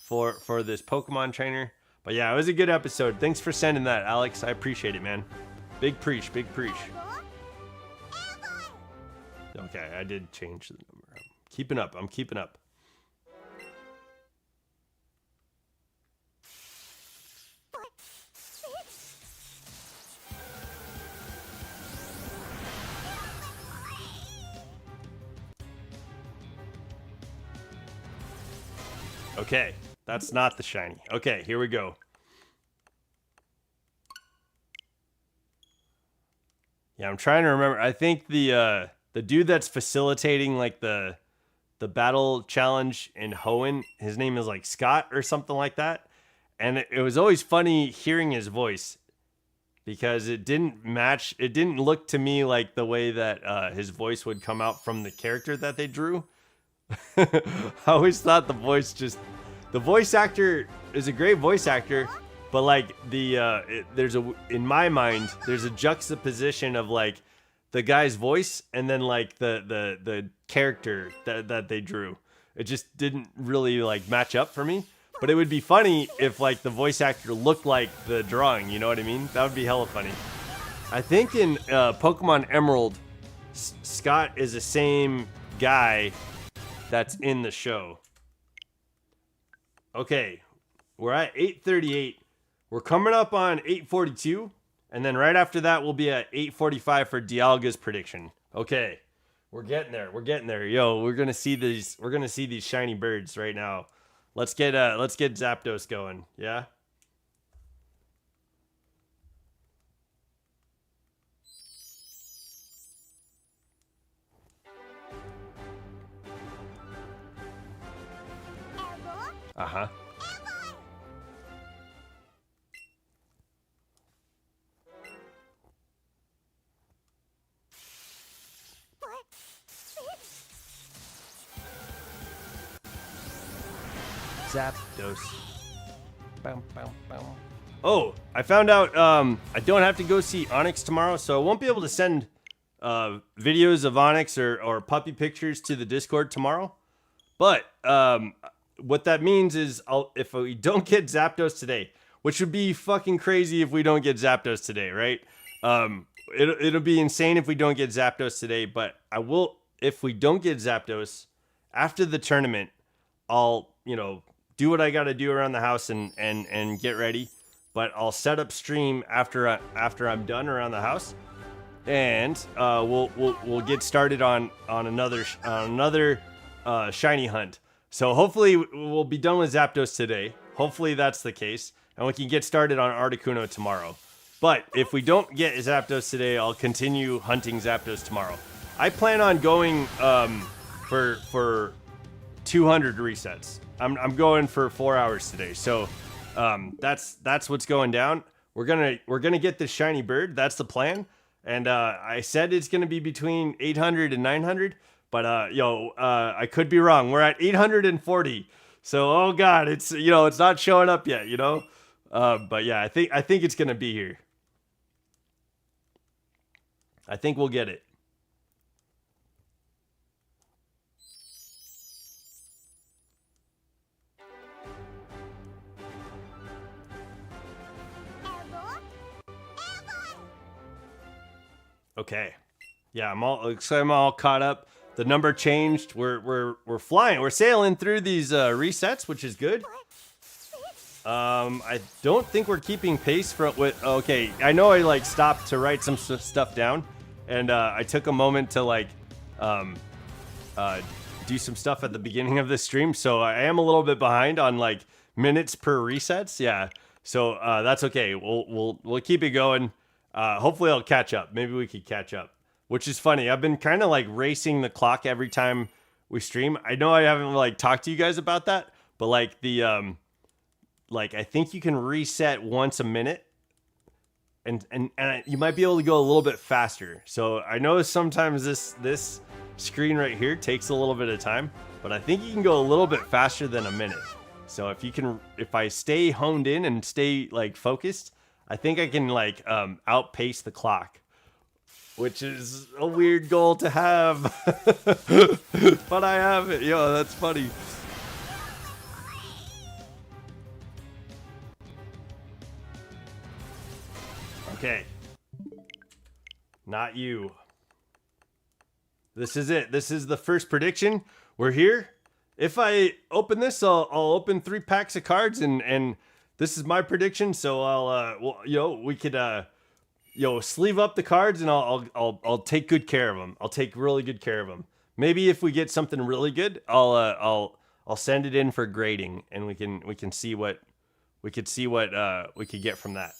for this Pokemon trainer. But yeah, it was a good episode. Thanks for sending that, Alex. I appreciate it, man. Big preach, big preach. Okay, I did change the number. I'm keeping up. Okay, that's not the shiny. Okay, here we go. Yeah, I'm trying to remember. I think the dude that's facilitating like the battle challenge in Hoenn, his name is like Scott or something like that. And it was always funny hearing his voice, because it didn't match. It didn't look to me like the way that his voice would come out from the character that they drew. I always thought the voice actor is a great voice actor, but like in my mind, there's a juxtaposition of like the guy's voice and then like the character that they drew. It just didn't really like match up for me. But it would be funny if like the voice actor looked like the drawing, you know what I mean? That would be hella funny. I think in Pokemon Emerald, Scott is the same guy that's in the show. Okay, we're at 8:38. We're coming up on 8:42, and then right after that we'll be at 8:45 for Dialga's prediction. Okay, we're getting there. We're getting there. Yo, we're gonna see these shiny birds right now. Let's get Zapdos going. Yeah. Uh-huh. Zapdos. Bow, bow, bow. Oh, I found out I don't have to go see Onyx tomorrow, so I won't be able to send videos of Onyx or puppy pictures to the Discord tomorrow. But what that means is if we don't get Zapdos today, which would be fucking crazy if we don't get Zapdos today, right? It'll be insane if we don't get Zapdos today, but I will, if we don't get Zapdos after the tournament, I'll, do what I got to do around the house and get ready, but I'll set up stream after I'm done around the house, and we'll get started on another shiny hunt. So hopefully we'll be done with Zapdos today. Hopefully that's the case, and we can get started on Articuno tomorrow. But if we don't get Zapdos today, I'll continue hunting Zapdos tomorrow. I plan on going for 200 resets. I'm going for 4 hours today. So that's what's going down. We're gonna get this shiny bird. That's the plan. and I said it's gonna be between 800 and 900, but I could be wrong. We're at 840. So oh god, it's it's not showing up yet. But yeah, I think it's gonna be here. I think we'll get it. Okay. Yeah, I'm all caught up. The number changed. We're flying. We're sailing through these resets, which is good. I don't think we're keeping pace with. Okay, I know I like stopped to write some stuff down, and I took a moment to do some stuff at the beginning of this stream, so I am a little bit behind on like minutes per resets. Yeah, so that's okay. We'll keep it going. Hopefully I'll catch up. Maybe we could catch up, which is funny. I've been kind of like racing the clock every time we stream. I know I haven't like talked to you guys about that, but like the I think you can reset once a minute, and you might be able to go a little bit faster. So I know sometimes this screen right here takes a little bit of time, but I think you can go a little bit faster than a minute. So if I stay honed in and stay like focused, I think I can like outpace the clock, which is a weird goal to have, but I have it. That's funny. Okay. Not you. This is it. This is the first prediction. We're here. If I open this, I'll open 3 packs of cards, and this is my prediction. So we could sleeve up the cards, and I'll take good care of them. I'll take really good care of them. Maybe if we get something really good, I'll send it in for grading, and we can see what we could get from that.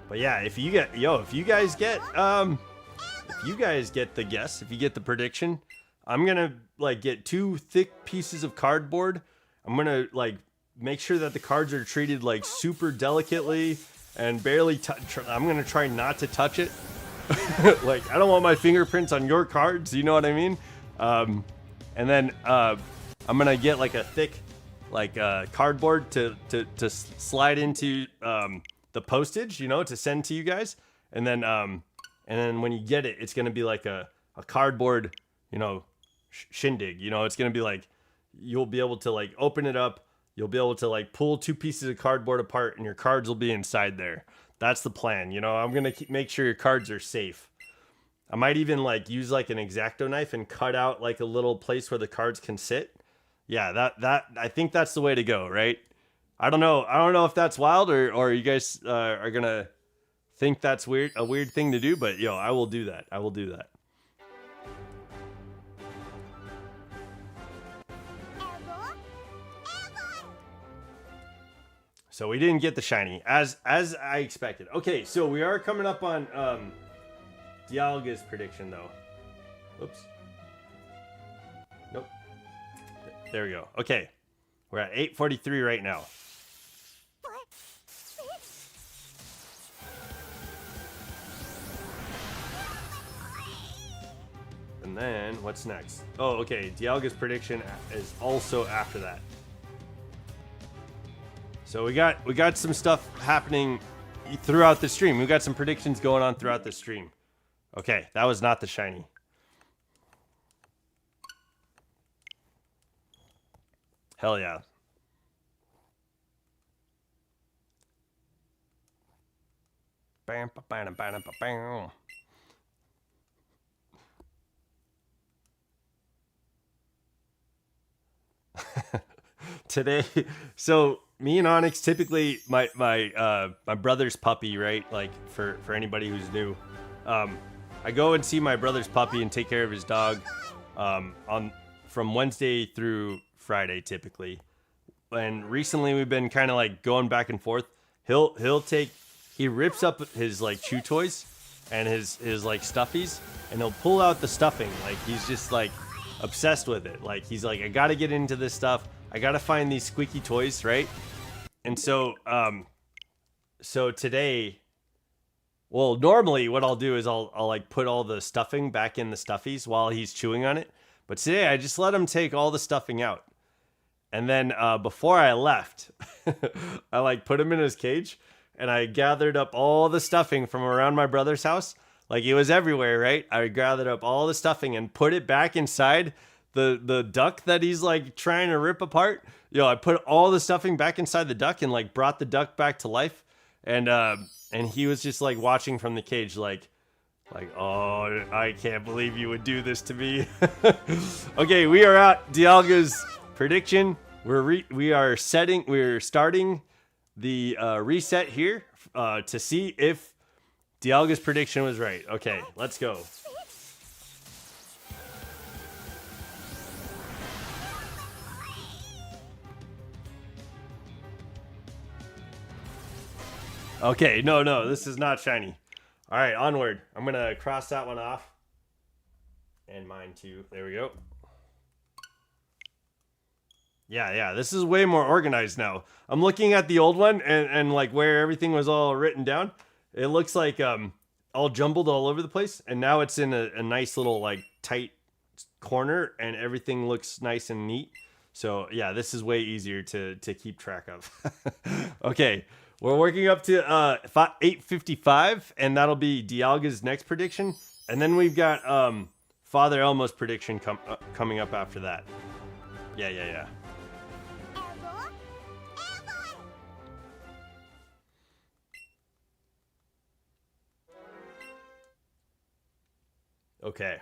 But yeah, if you guys get the guess, if you get the prediction, I'm gonna like get 2 thick pieces of cardboard. I'm gonna like make sure that the cards are treated like super delicately and barely I'm gonna try not to touch it. Like I don't want my fingerprints on your cards, you know what I mean? And then I'm gonna get like a thick cardboard to slide into the postage, to send to you guys, and then when you get it, it's gonna be like a cardboard, shindig. It's gonna be like you'll be able to like open it up, you'll be able to like pull 2 pieces of cardboard apart, and your cards will be inside there. That's the plan. I'm gonna make sure your cards are safe. I might even like use like an X-Acto knife and cut out like a little place where the cards can sit. Yeah, that I think that's the way to go, right? I don't know if that's wild or you guys are gonna think that's a weird thing to do, but I will do that. I will do that. So we didn't get the shiny as I expected. Okay, so we are coming up on Dialga's prediction though. Oops. Nope. There we go. Okay. We're at 843 right now. And then what's next? Oh, okay. Dialga's prediction is also after that. So we got some stuff happening throughout the stream. We got some predictions going on throughout the stream. Okay, that was not the shiny. Hell yeah. Bam, bam, bam, bam, bam. Today, so me and Onyx typically my brother's puppy, right? Like for anybody who's new, I go and see my brother's puppy and take care of his dog from Wednesday through Friday typically. And recently we've been kind of like going back and forth. He rips up his like chew toys and his like stuffies, and he'll pull out the stuffing. Like he's just like obsessed with it. Like he's like, I gotta get into this stuff. I gotta find these squeaky toys, right? And so so today, well, normally what I'll do is I'll like put all the stuffing back in the stuffies while he's chewing on it. But today I just let him take all the stuffing out. And then before I left, I like put him in his cage and I gathered up all the stuffing from around my brother's house. Like it was everywhere, right? I gathered up all the stuffing and put it back inside the duck that he's like trying to rip apart. I put all the stuffing back inside the duck and like brought the duck back to life. And he was just like watching from the cage like, oh, I can't believe you would do this to me. Okay, we are at Dialga's prediction. We're starting the reset here to see if Dialga's prediction was right. Okay, let's go. Okay, no, this is not shiny. All right, onward. I'm gonna cross that one off. And mine too. There we go. Yeah, this is way more organized now. I'm looking at the old one and like where everything was all written down. It looks like all jumbled all over the place. And now it's in a nice little like tight corner and everything looks nice and neat. So yeah, this is way easier to keep track of. Okay, we're working up to 8:55 and that'll be Dialga's next prediction. And then we've got Father Elmo's prediction coming up after that. Yeah. Okay.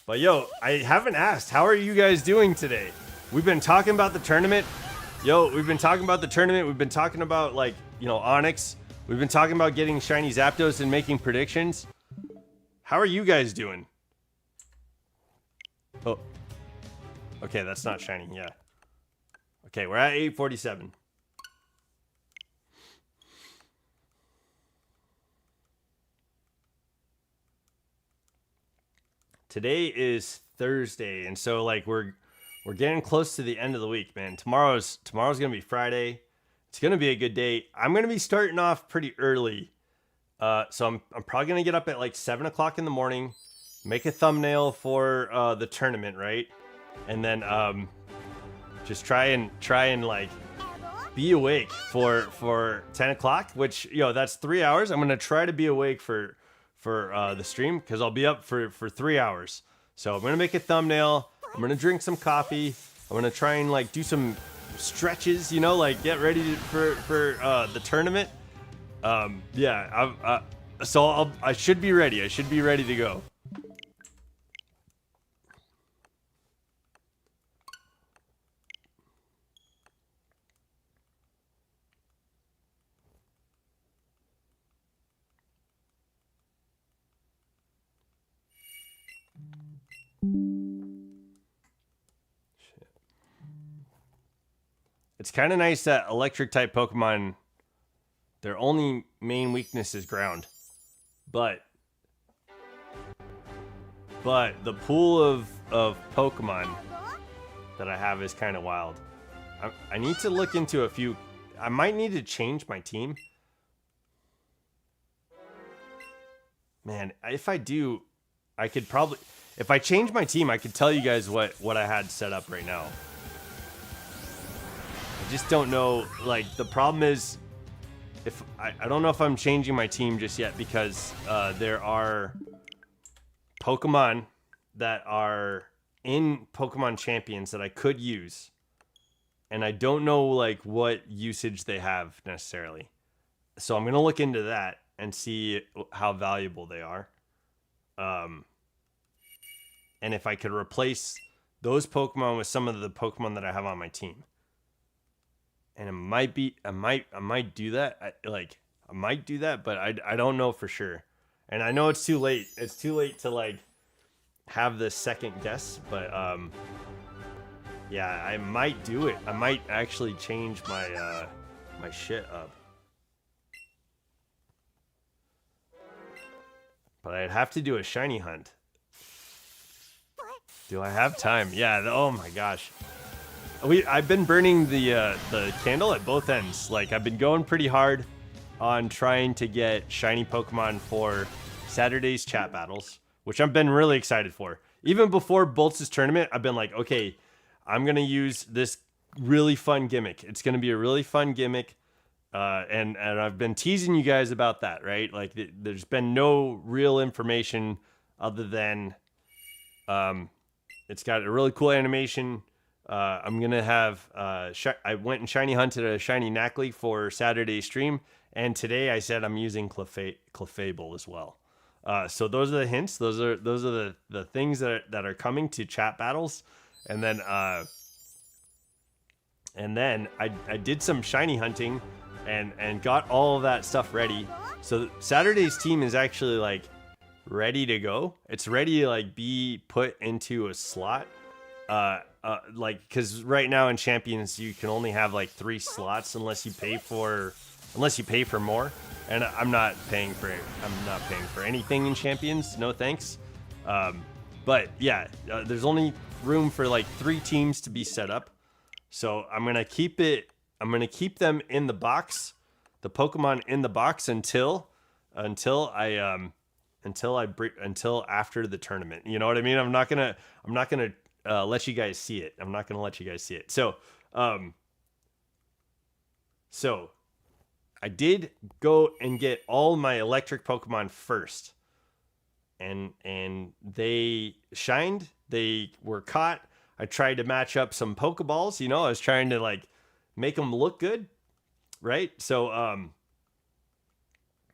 But yo, I haven't asked, how are you guys doing today? We've been talking about the tournament. We've been talking about the tournament. We've been talking about like, Onyx. We've been talking about getting shiny Zapdos and making predictions. How are you guys doing? Oh. Okay, that's not shiny, yeah. Okay, we're at 8:47. Today is Thursday, and so like we're getting close to the end of the week, man. Tomorrow's gonna be Friday. It's gonna be a good day. I'm gonna be starting off pretty early, so I'm probably gonna get up at like 7 o'clock in the morning, make a thumbnail for the tournament, right? And then just try and like be awake for 10 o'clock, which that's 3 hours. I'm gonna try to be awake for the stream because I'll be up for 3 hours. So I'm gonna make a thumbnail. I'm gonna drink some coffee. I'm gonna try and like do some stretches, like get ready for the tournament. Yeah, I should be ready. I should be ready to go. It's kind of nice that electric type Pokemon, their only main weakness is ground. But the pool of Pokemon that I have is kind of wild. I need to look into a few. I might need to change my team. Man, if I do, I could probably... If I change my team, I could tell you guys what I had set up right now. I just don't know. Like, the problem is, if I don't know if I'm changing my team just yet because there are Pokemon that are in Pokemon Champions that I could use, and I don't know like what usage they have necessarily. So I'm gonna look into that and see how valuable they are, and if I could replace those Pokemon with some of the Pokemon that I have on my team. And I might do that. I might do that, but I don't know for sure. And I know it's too late. It's too late to like have the second guess, but yeah, I might do it. I might actually change my my shit up. But I'd have to do a shiny hunt. Do I have time? Yeah, oh my gosh. I've been burning the candle at both ends. Like I've been going pretty hard on trying to get shiny Pokemon for Saturday's chat battles, which I've been really excited for. Even before Bolts' tournament, I've been like, okay, I'm gonna use this really fun gimmick. It's gonna be a really fun gimmick, and I've been teasing you guys about that, right? Like there's been no real information other than it's got a really cool animation. I'm gonna have I went and shiny hunted a shiny Knackley for Saturday's stream, and today I said I'm using Clefable as well. So those are the hints. Those are the things that are coming to chat battles, and then I did some shiny hunting, and got all of that stuff ready. So Saturday's team is actually like ready to go. It's ready to like be put into a slot. Like because right now in Champions you can only have like 3 slots unless you pay for more, and I'm not paying for anything in Champions, no thanks. But yeah, there's only room for like 3 teams to be set up, so I'm gonna keep them in the box, the Pokemon in the box until after the tournament. You know what I mean? I'm not gonna let you guys see it. I'm not gonna let you guys see it. So I did go and get all my electric Pokemon first, and they shined. They were caught. I tried to match up some Pokeballs. You know, I was trying to like make them look good, right? So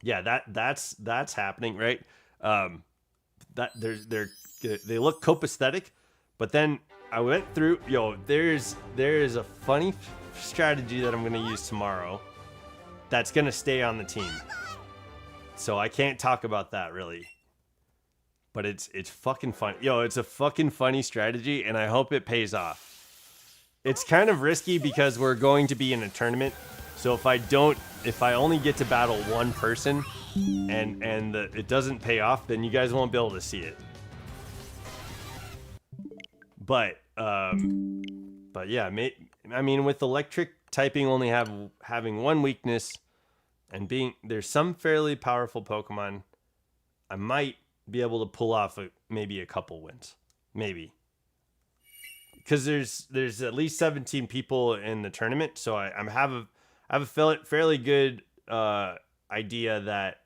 yeah, that's happening, right? That they look copacetic. But then I went through, there is a funny strategy that I'm going to use tomorrow that's going to stay on the team. So I can't talk about that really. But it's fucking fun. It's a fucking funny strategy, and I hope it pays off. It's kind of risky because we're going to be in a tournament. So if I only get to battle one person and it doesn't pay off, then you guys won't be able to see it. But yeah, I mean, with electric typing only having one weakness and there's some fairly powerful Pokemon, I might be able to pull off maybe a couple wins, maybe, because there's at least 17 people in the tournament, so I have a fairly good idea that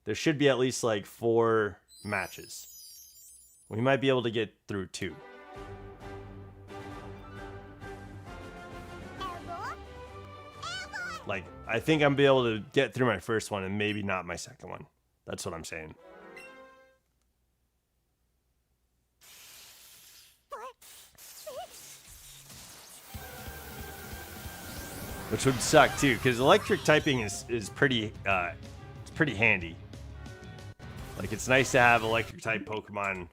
there should be at least like 4 matches. We might be able to get through 2. Like, I think I'm be able to get through my first one and maybe not my second one. That's what I'm saying. Which would suck too, because electric typing is pretty it's pretty handy. Like, it's nice to have electric type Pokemon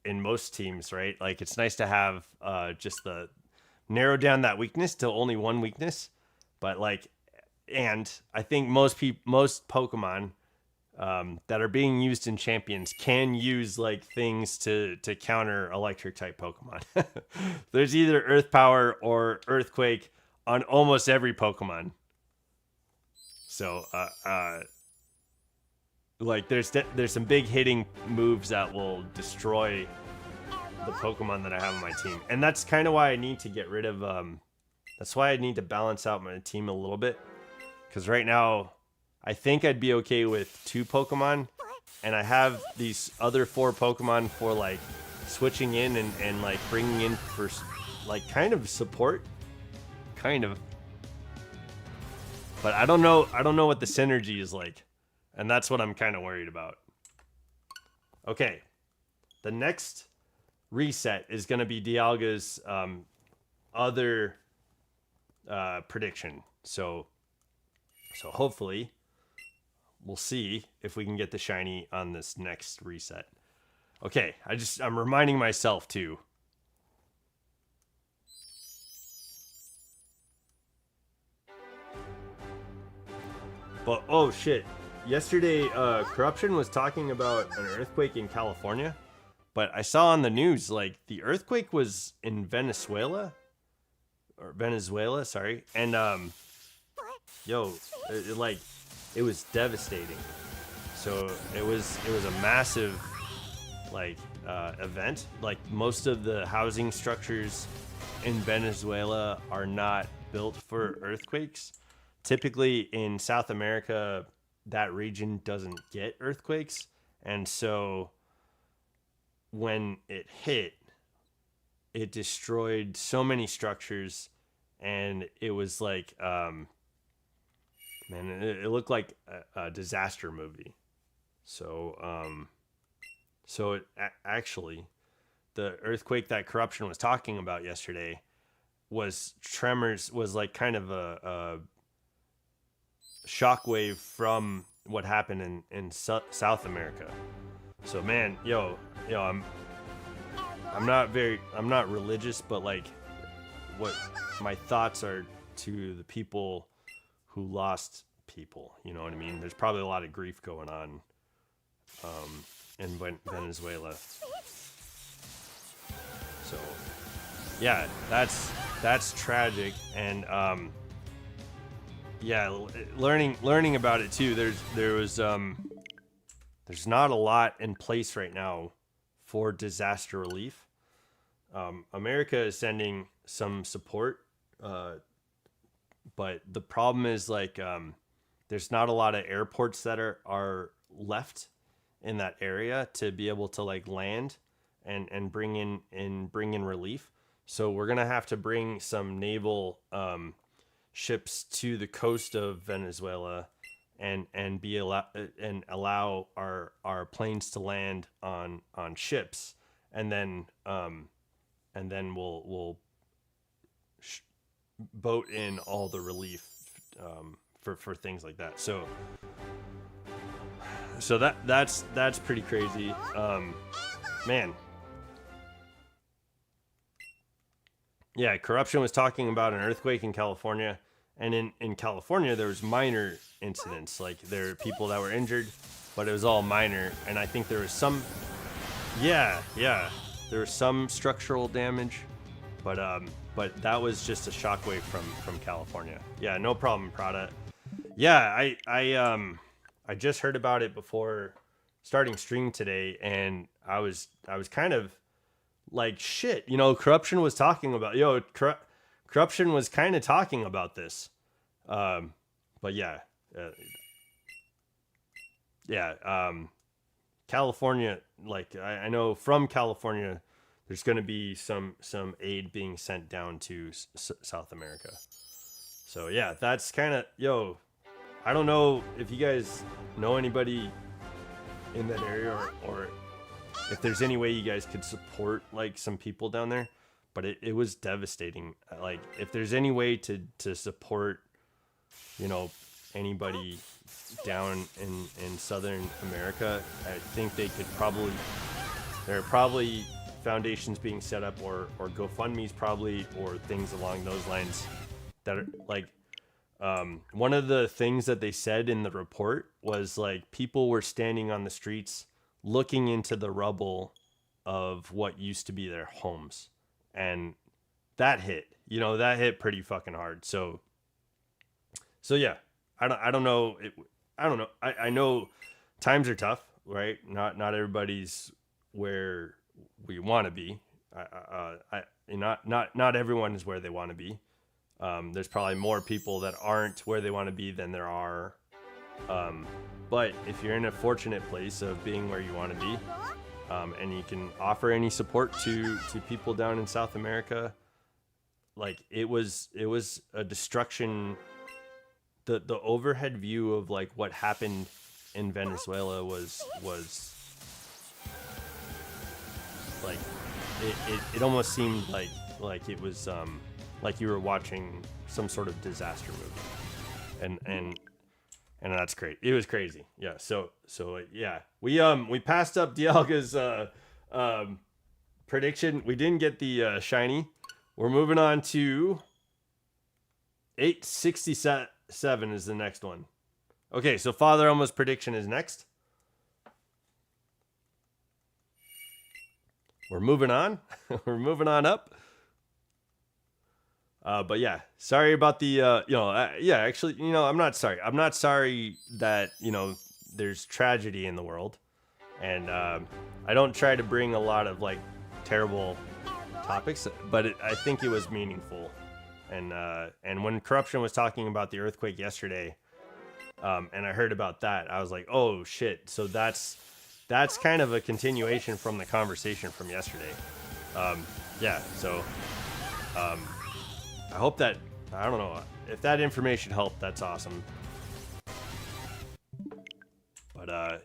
in most teams, right? Like, it's nice to have just narrow down that weakness to only one weakness. But like, and I think most Pokemon that are being used in Champions can use like things to counter electric type Pokemon. There's either Earth Power or Earthquake on almost every Pokemon. So like there's some big hitting moves that will destroy the Pokemon that I have on my team, and that's kind of why I need to get rid of that's why I need to balance out my team a little bit, because right now I think I'd be okay with 2 Pokemon, and I have these other 4 Pokemon for like switching in and like bringing in for like kind of support, kind of. But I don't know what the synergy is like, and that's what I'm kind of worried about. Okay, the next reset is going to be Dialga's other prediction. So hopefully we'll see if we can get the shiny on this next reset. Okay, I'm reminding myself too. But oh shit. Yesterday Corruption was talking about an earthquake in California, but I saw on the news like the earthquake was in Venezuela. or Venezuela, sorry. And yo, it was devastating. So it was a massive event. Like most of the housing structures in Venezuela are not built for earthquakes. Typically in South America, that region doesn't get earthquakes, and so when it hit, it destroyed so many structures, and it was like man, it looked like a disaster movie. So actually, the earthquake that Corruption was talking about yesterday was tremors, was like kind of a shockwave from what happened in South America. So man, I'm not religious, but like what my thoughts are to the people who lost people. You know what I mean? There's probably a lot of grief going on in Venezuela. So yeah, that's tragic. And yeah, learning about it too. There's not a lot in place right now for disaster relief. America is sending some support, but the problem is like there's not a lot of airports that are left in that area to be able to like land and bring in relief. So we're gonna have to bring some naval ships to the coast of Venezuela and allow our planes to land on ships, and then we'll boat in all the relief for things like that. So that's pretty crazy, man. Yeah, Corruption was talking about an earthquake in California, and in California there was minor incidents. Like there are people that were injured, but it was all minor. And I think there was some, yeah, there was some structural damage, but that was just a shockwave from California. Yeah, no problem, Prada. Yeah, I just heard about it before starting stream today, and I was kind of like, shit, you know, Corruption was talking about, Corruption was kind of talking about this. But yeah, California, like I know from California, there's going to be some aid being sent down to South America. So yeah, that's kind of, I don't know if you guys know anybody in that area or if there's any way you guys could support like some people down there, but it was devastating. Like if there's any way to support, anybody down in Southern America, I think they could probably, there are probably foundations being set up or GoFundMe's probably, or things along those lines that are like, one of the things that they said in the report was like people were standing on the streets looking into the rubble of what used to be their homes, and that hit pretty fucking hard. So yeah, I don't know. I know times are tough, right? Not everybody's where we want to be. Not everyone is where they want to be. There's probably more people that aren't where they want to be than there are. But if you're in a fortunate place of being where you want to be, and you can offer any support to people down in South America, like it was a destruction. The overhead view of like what happened in Venezuela was like it almost seemed like it was like you were watching some sort of disaster movie, and that's great. It was crazy. Yeah. So yeah, we passed up Dialga's prediction. We didn't get the shiny. We're moving on to 867 is the next one. Okay, so Father Elmo's prediction is next. We're moving on. We're moving on up. But yeah, sorry about the yeah, actually, I'm not sorry. I'm not sorry that there's tragedy in the world, and I don't try to bring a lot of like terrible topics, but I think it was meaningful. And when Corruption was talking about the earthquake yesterday, and I heard about that, I was like, oh shit. So that's kind of a continuation from the conversation from yesterday. Yeah. So I hope that, I don't know, if that information helped, that's awesome. But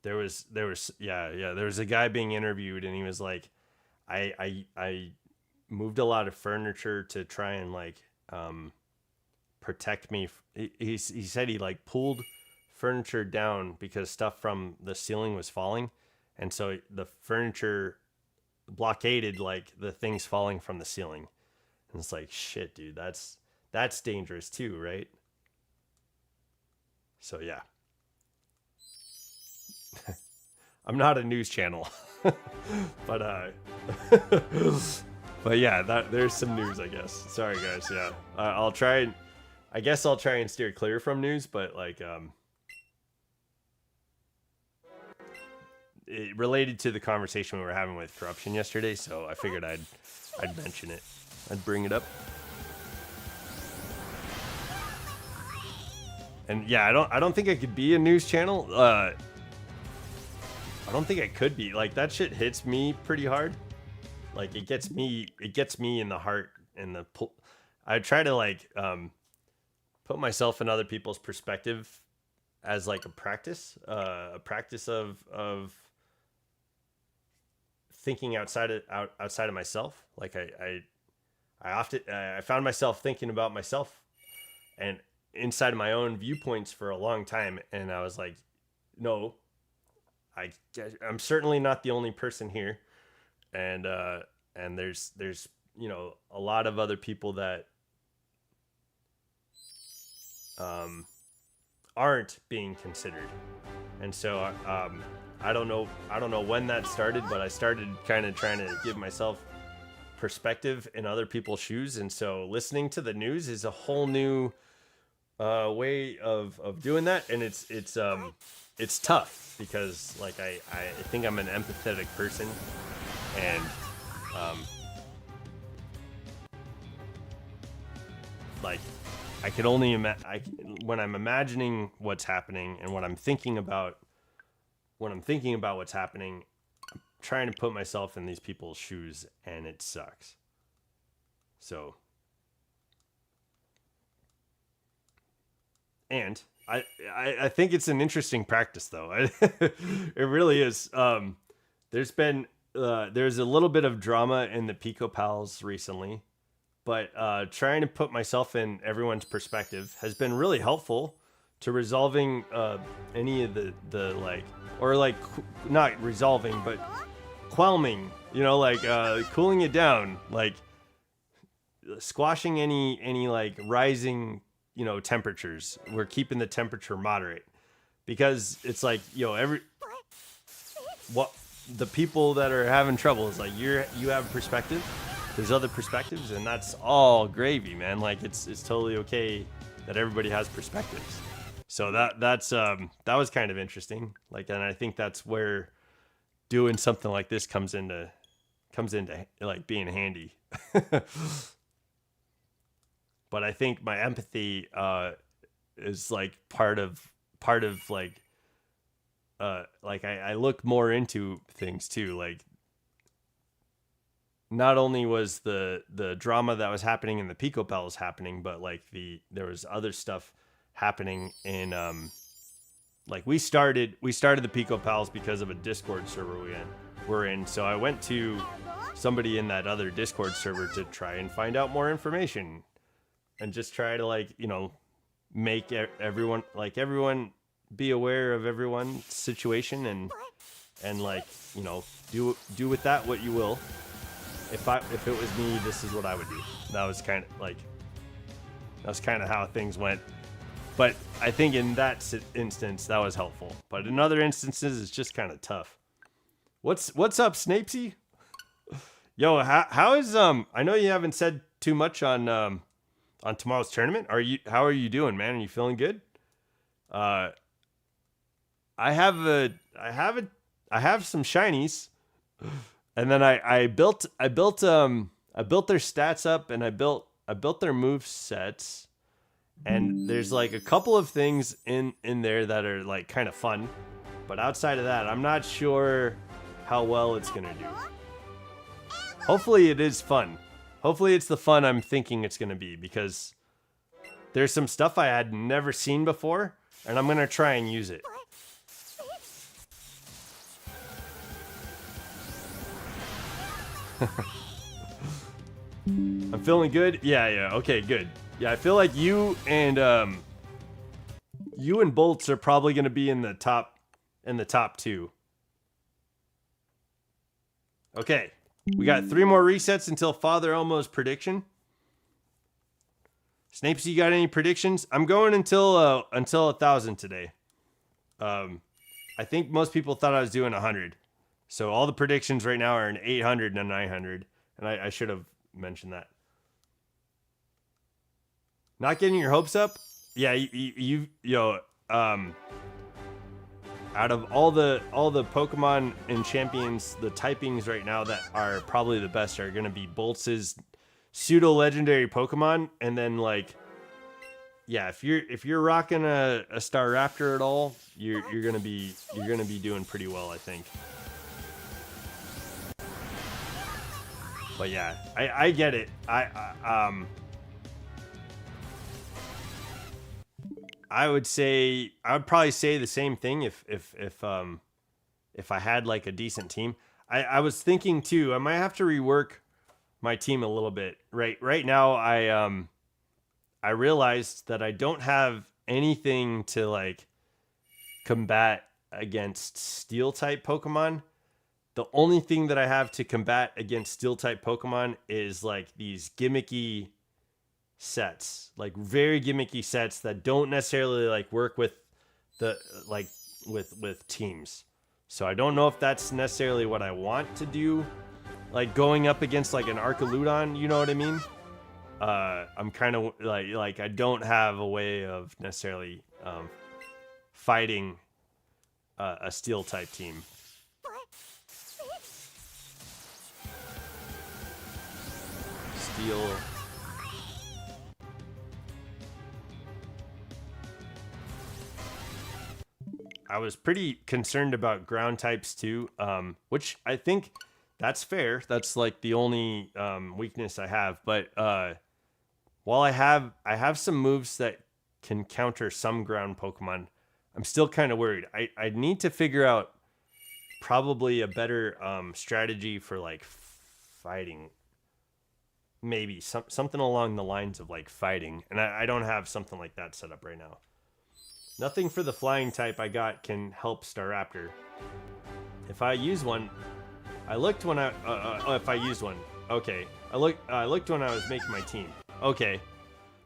there was there was a guy being interviewed, and he was like, I moved a lot of furniture to try and like protect me. He said he like pulled furniture down because stuff from the ceiling was falling, and so the furniture blockaded like the things falling from the ceiling. And it's like, shit, dude, that's dangerous too, right? So yeah. I'm not a news channel. but but yeah, there's some news, I guess. Sorry guys, yeah. I'll try and steer clear from news, but like it related to the conversation we were having with Corruption yesterday, so I figured I'd mention it. I'd bring it up. And yeah, I don't think I could be a news channel. I don't think I could be. Like, that shit hits me pretty hard. Like, it gets me in the heart and the I try to like put myself in other people's perspective as like a practice of thinking outside of myself. Like I often I found myself thinking about myself and inside of my own viewpoints for a long time, and I was like, no, I'm certainly not the only person here, and there's a lot of other people that aren't being considered, and so I don't know when that started, but I started kind of trying to give myself perspective in other people's shoes, and so listening to the news is a whole new way of doing that, and it's tough because like I think I'm an empathetic person, and like I could only when I'm imagining what's happening and when I'm thinking about what's happening, I'm trying to put myself in these people's shoes, and it sucks. So, and I think it's an interesting practice, though. It really is. There's a little bit of drama in the Pico Pals recently, but trying to put myself in everyone's perspective has been really helpful to resolving any of the like, or like not resolving, but quelling, like cooling it down, like squashing any like rising temperatures. We're keeping the temperature moderate because it's like the people that are having trouble is like you have a perspective, there's other perspectives, and that's all gravy, man. Like it's totally okay that everybody has perspectives. So that was kind of interesting. Like, and I think that's where doing something like this comes into like being handy. But I think my empathy is like part of like I look more into things too. Like, not only was the drama that was happening in the Pico Pals happening, but like there was other stuff happening in like we started the Pico Pals because of a Discord server we're in. So I went to somebody in that other Discord server to try and find out more information and just try to like make everyone be aware of everyone's situation and like do with that what you will. If it was me, this is what I would do. That was kind of how things went. But I think in that instance, that was helpful. But in other instances, it's just kind of tough. What's up, Snapesy? Yo, how is I know you haven't said too much on tomorrow's tournament. How are you doing, man? Are you feeling good? Uh I have some shinies, and then I built their stats up, and I built their move sets, and there's like a couple of things in there that are like kind of fun, but outside of that, I'm not sure how well it's gonna do. Hopefully it is fun. Hopefully it's the fun I'm thinking it's gonna be, because there's some stuff I had never seen before, and I'm gonna try and use it. I'm feeling good. Yeah. Okay, good. Yeah, I feel like you and Bolts are probably gonna be in the top two. Okay, we got 3 more resets until Father Elmo's prediction. Snapes, you got any predictions? I'm going until 1,000 today. I think most people thought I was doing 100. So all the predictions right now are in 800 and 900. And I should have mentioned that. Not getting your hopes up? Yeah, out of all the Pokemon and champions, the typings right now that are probably the best are going to be Boltz's pseudo legendary Pokemon, and then like, yeah, if you're rocking a Staraptor at all, you're gonna be doing pretty well, I think. But yeah, I get it. I would probably say the same thing if I had like a decent team. I was thinking too, I might have to rework my team a little bit. Right now I realized that I don't have anything to like combat against steel type Pokemon. The only thing that I have to combat against steel type Pokemon is like these gimmicky sets, like very gimmicky sets that don't necessarily like work with the like with teams. So I don't know if that's necessarily what I want to do, like going up against like an Archaludon, you know what I mean? I'm kind of like I don't have a way of necessarily fighting a steel type team. Steel. I was pretty concerned about ground types too, which I think that's fair. That's like the only weakness I have. But while I have some moves that can counter some ground Pokemon, I'm still kind of worried. I need to figure out probably a better strategy for like fighting. Maybe something along the lines of like fighting, and I don't have something like that set up right now. Nothing for the flying type I got can help Staraptor. If I use one, I looked when if I used one, okay. I looked when I was making my team, okay.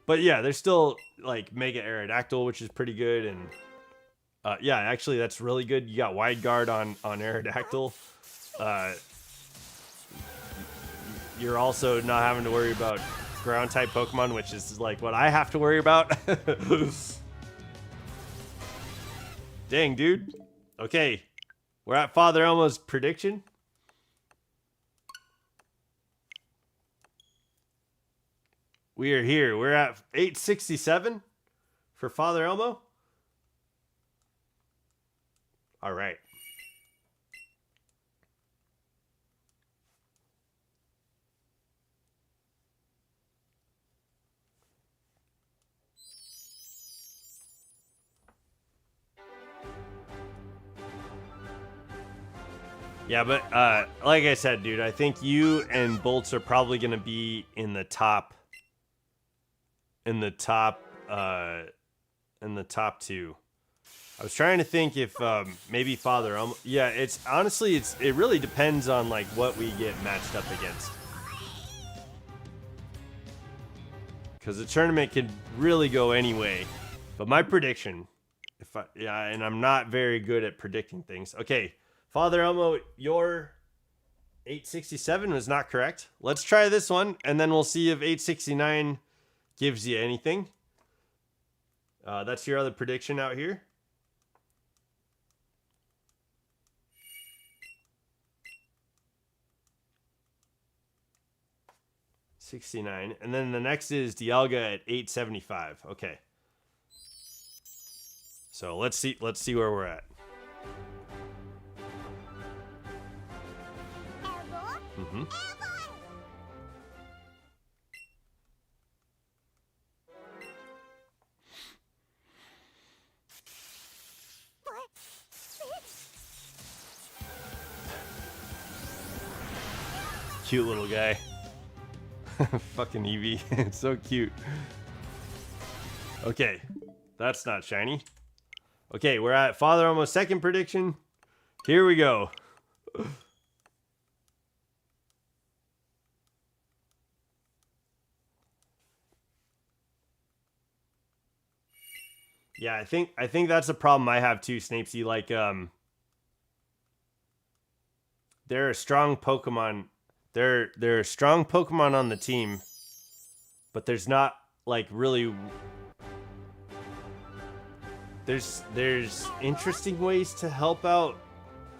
But yeah, there's still like Mega Aerodactyl, which is pretty good, and yeah, actually that's really good. You got Wide Guard on Aerodactyl. You're also not having to worry about ground type Pokemon, which is like what I have to worry about. Dang, dude. Okay, we're at Father Elmo's prediction. We are here. We're at 867 for Father Elmo. All right. Yeah, but like I said, dude, I think you and Bolts are probably going to be in the top two. I was trying to think if maybe Father Elmo. Yeah, it really depends on like what we get matched up against. Because the tournament could really go any way. But my prediction, and I'm not very good at predicting things. Okay, Father Elmo, your 867 was not correct. Let's try this one, and then we'll see if 869 gives you anything. That's your other prediction out here. $69, and then the next is Dialga at 875. Okay. So let's see where we're at. Mm-hmm. Cute little guy. Fucking Eevee. It's so cute. Okay. That's not shiny. Okay, we're at Father Elmo's second prediction. Here we go. Yeah, I think that's a problem I have too, Snapesy. Like, there are strong Pokemon. There are strong Pokemon on the team, but there's not like really. There's interesting ways to help out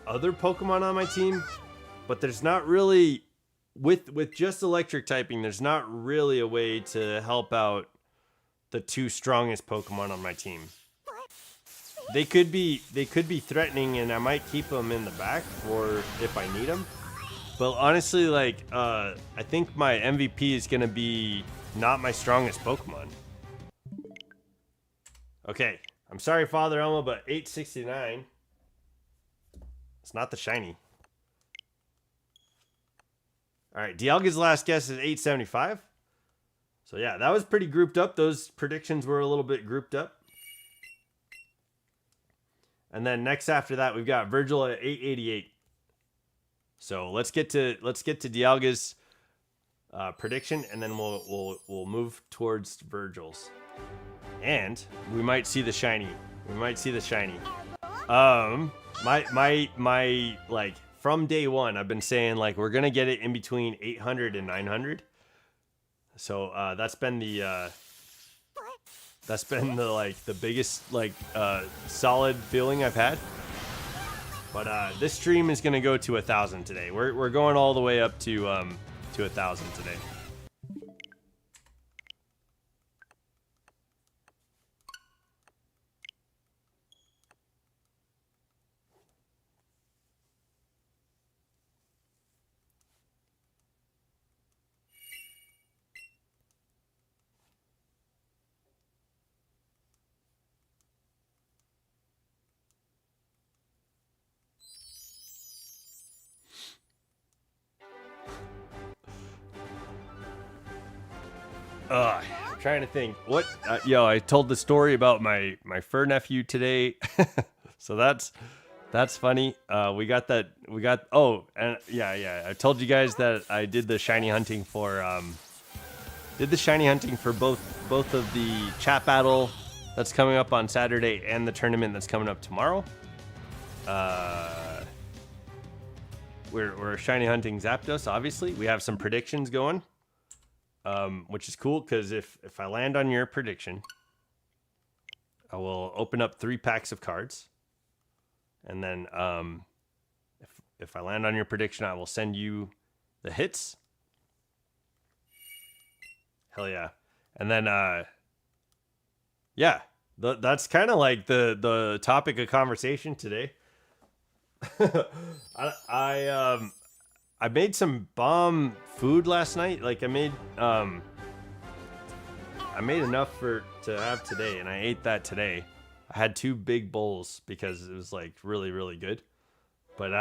other Pokemon on my team, but there's not really with just electric typing. There's not really a way to help out the two strongest Pokemon on my team. They could be threatening, and I might keep them in the back for if I need them. But honestly, like I think my MVP is gonna be not my strongest Pokemon. Okay, I'm sorry, Father Elmo, but 869. It's not the shiny. All right, Dialga's last guess is 875. So yeah, that was pretty grouped up. Those predictions were a little bit grouped up. And then next after that, we've got Virgil at 888. So let's get to Dialga's prediction, and then we'll move towards Virgil's. And we might see the shiny. We might see the shiny. My like from day one, I've been saying like we're gonna get it in between 800 and 900. So that's been the like the biggest like solid feeling I've had. But this stream is gonna go to 1,000 today. We're going all the way up to 1,000 today. I'm trying to think. What? Yo, I told the story about my fur nephew today, so that's funny. We got. Oh, and yeah. I told you guys that I did the shiny hunting for both of the chat battle that's coming up on Saturday and the tournament that's coming up tomorrow. We're shiny hunting Zapdos. Obviously, we have some predictions going. Which is cool because if I land on your prediction, I will open up 3 packs of cards, and then if I land on your prediction, I will send you the hits. Hell yeah! And then yeah, that's kind of like the topic of conversation today. I made some bomb food last night. Like I made enough to have today, and I ate that today. I had 2 big bowls because it was like really, really good. But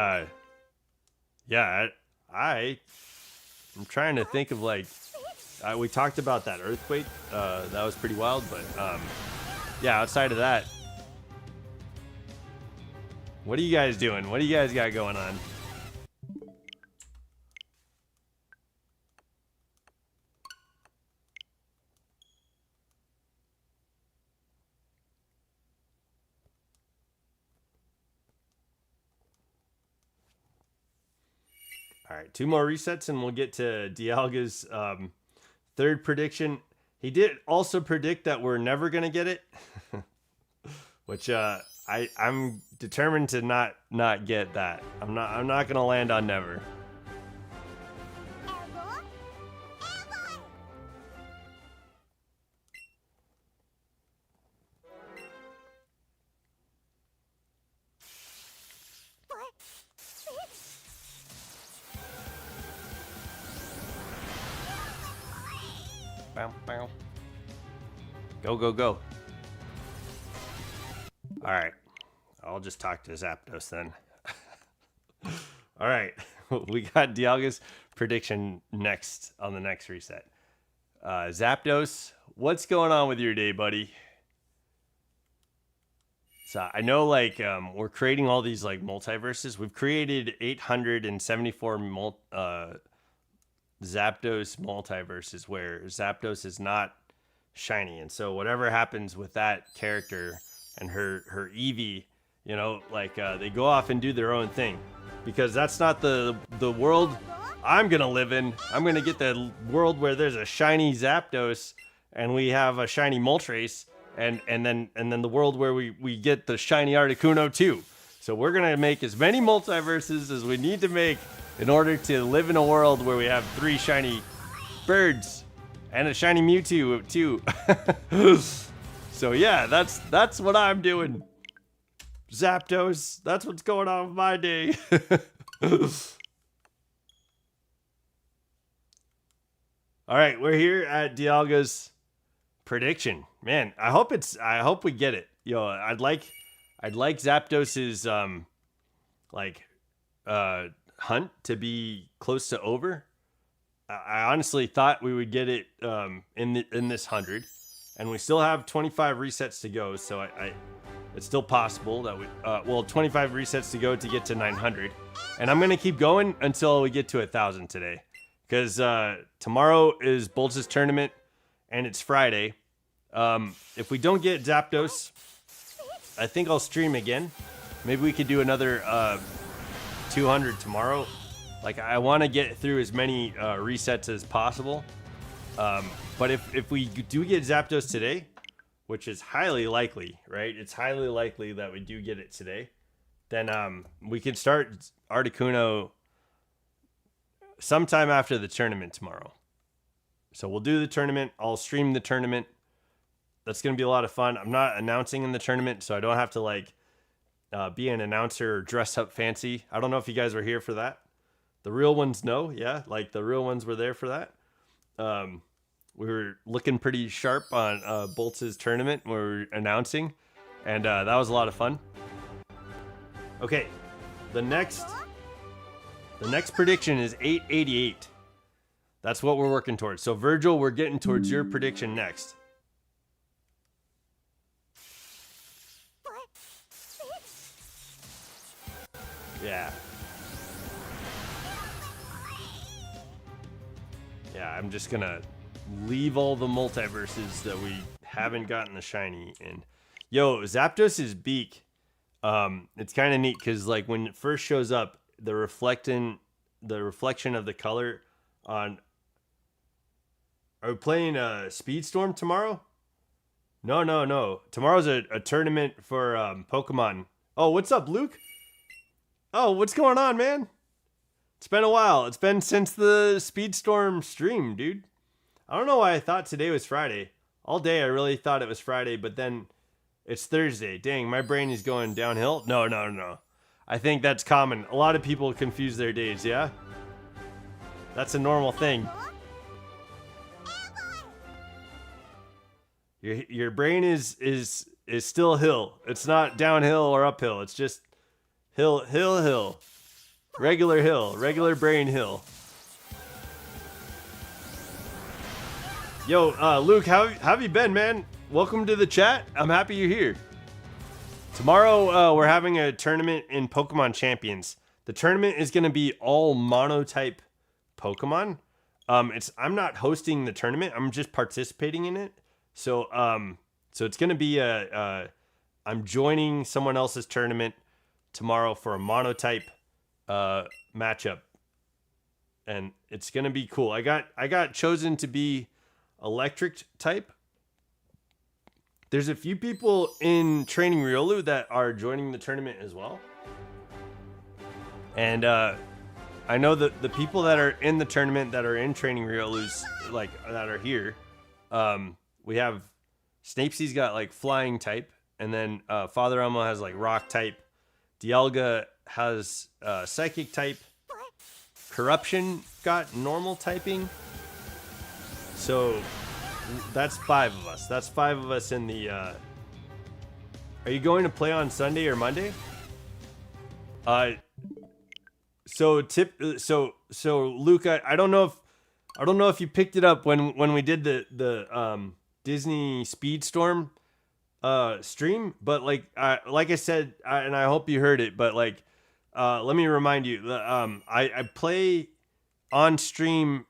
yeah, I'm trying to think of like we talked about that earthquake. That was pretty wild. But yeah, outside of that, what are you guys doing? What do you guys got going on? All right, 2 more resets and we'll get to Dialga's third prediction. He did also predict that we're never gonna get it, which I'm determined to not get that. I'm not gonna land on never. Bow, bow. Go, go, go. All right. I'll just talk to Zapdos then. All right. We got Dialga's prediction next on the next reset. Zapdos, what's going on with your day, buddy? So I know like we're creating all these like multiverses. We've created 874 Zapdos multiverses where Zapdos is not shiny, and so whatever happens with that character and her Eevee, you know, like they go off and do their own thing, because that's not the world I'm gonna live in. I'm gonna get the world where there's a shiny Zapdos and we have a shiny Moltres, and then the world where we get the shiny Articuno too. So we're gonna make as many multiverses as we need to make in order to live in a world where we have 3 shiny birds and a shiny Mewtwo too. So yeah, that's what I'm doing. Zapdos, that's what's going on with my day. All right, we're here at Dialga's prediction. Man, I hope we get it. Yo, I'd like Zapdos's hunt to be close to over. I honestly thought we would get it in this 100, and we still have 25 resets to go, so it's still possible that we 25 resets to go to get to 900, and I'm gonna keep going until we get to 1,000 today, because tomorrow is Bolts' tournament and it's Friday. If we don't get Zapdos, I think I'll stream again. Maybe we could do another 200 tomorrow. Like, I want to get through as many resets as possible. But if we do get Zapdos today, which is highly likely, right? It's highly likely that we do get it today. Then we can start Articuno sometime after the tournament tomorrow. So we'll do the tournament. I'll stream the tournament. That's going to be a lot of fun. I'm not announcing in the tournament, so I don't have to like be an announcer or dress up fancy. I don't know if you guys were here for that. The real ones know, yeah, like the real ones were there for that. We were looking pretty sharp on Bolts' tournament when we were announcing, and that was a lot of fun. Okay, the next prediction is 888. That's what we're working towards. So Virgil, we're getting towards your prediction next. Yeah. Yeah, I'm just gonna leave all the multiverses that we haven't gotten the shiny in. Yo, Zapdos' beak. It's kind of neat because like when it first shows up, the reflection of the color on. Are we playing Speedstorm tomorrow? No. Tomorrow's a tournament for Pokemon. Oh, what's up, Luke? Oh, what's going on, man? It's been a while. It's been since the Speedstorm stream, dude. I don't know why I thought today was Friday. All day I really thought it was Friday, but then it's Thursday. Dang, my brain is going downhill. No. I think that's common. A lot of people confuse their days, yeah? That's a normal thing. Your brain is still hill. It's not downhill or uphill. It's just hill. Regular brain hill. Yo, Luke, how have you been, man? Welcome to the chat. I'm happy you're here. Tomorrow, we're having a tournament in Pokemon Champions. The tournament is going to be all monotype Pokemon. I'm not hosting the tournament. I'm just participating in it. So it's going to be I'm joining someone else's tournament tomorrow for a monotype matchup. and it's gonna be cool. I got chosen to be electric type. There's a few people in training Riolu that are joining the tournament as well. And I know that the people that are in the tournament that are in training Riolus, like that are here, we have Snapesy's got like flying type, and then Father Elmo has like rock type. Dialga has psychic type. Corruption got normal typing. So that's 5 of us. That's 5 of us in the. Are you going to play on Sunday or Monday? So Luke, I don't know if you picked it up when we did the Disney Speedstorm stream, but like I said, and I hope you heard it, but like let me remind you, I play on stream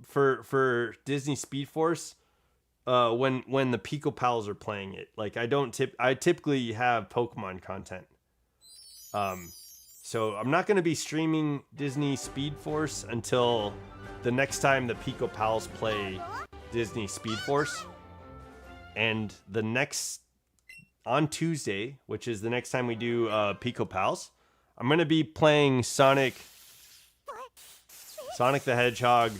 for Disney Speed Force when the Pico Pals are playing it. Like I typically have Pokemon content. So I'm not going to be streaming Disney Speed Force until the next time the Pico Pals play Disney Speed Force. And on Tuesday, which is the next time we do Pico Pals, I'm going to be playing Sonic the Hedgehog.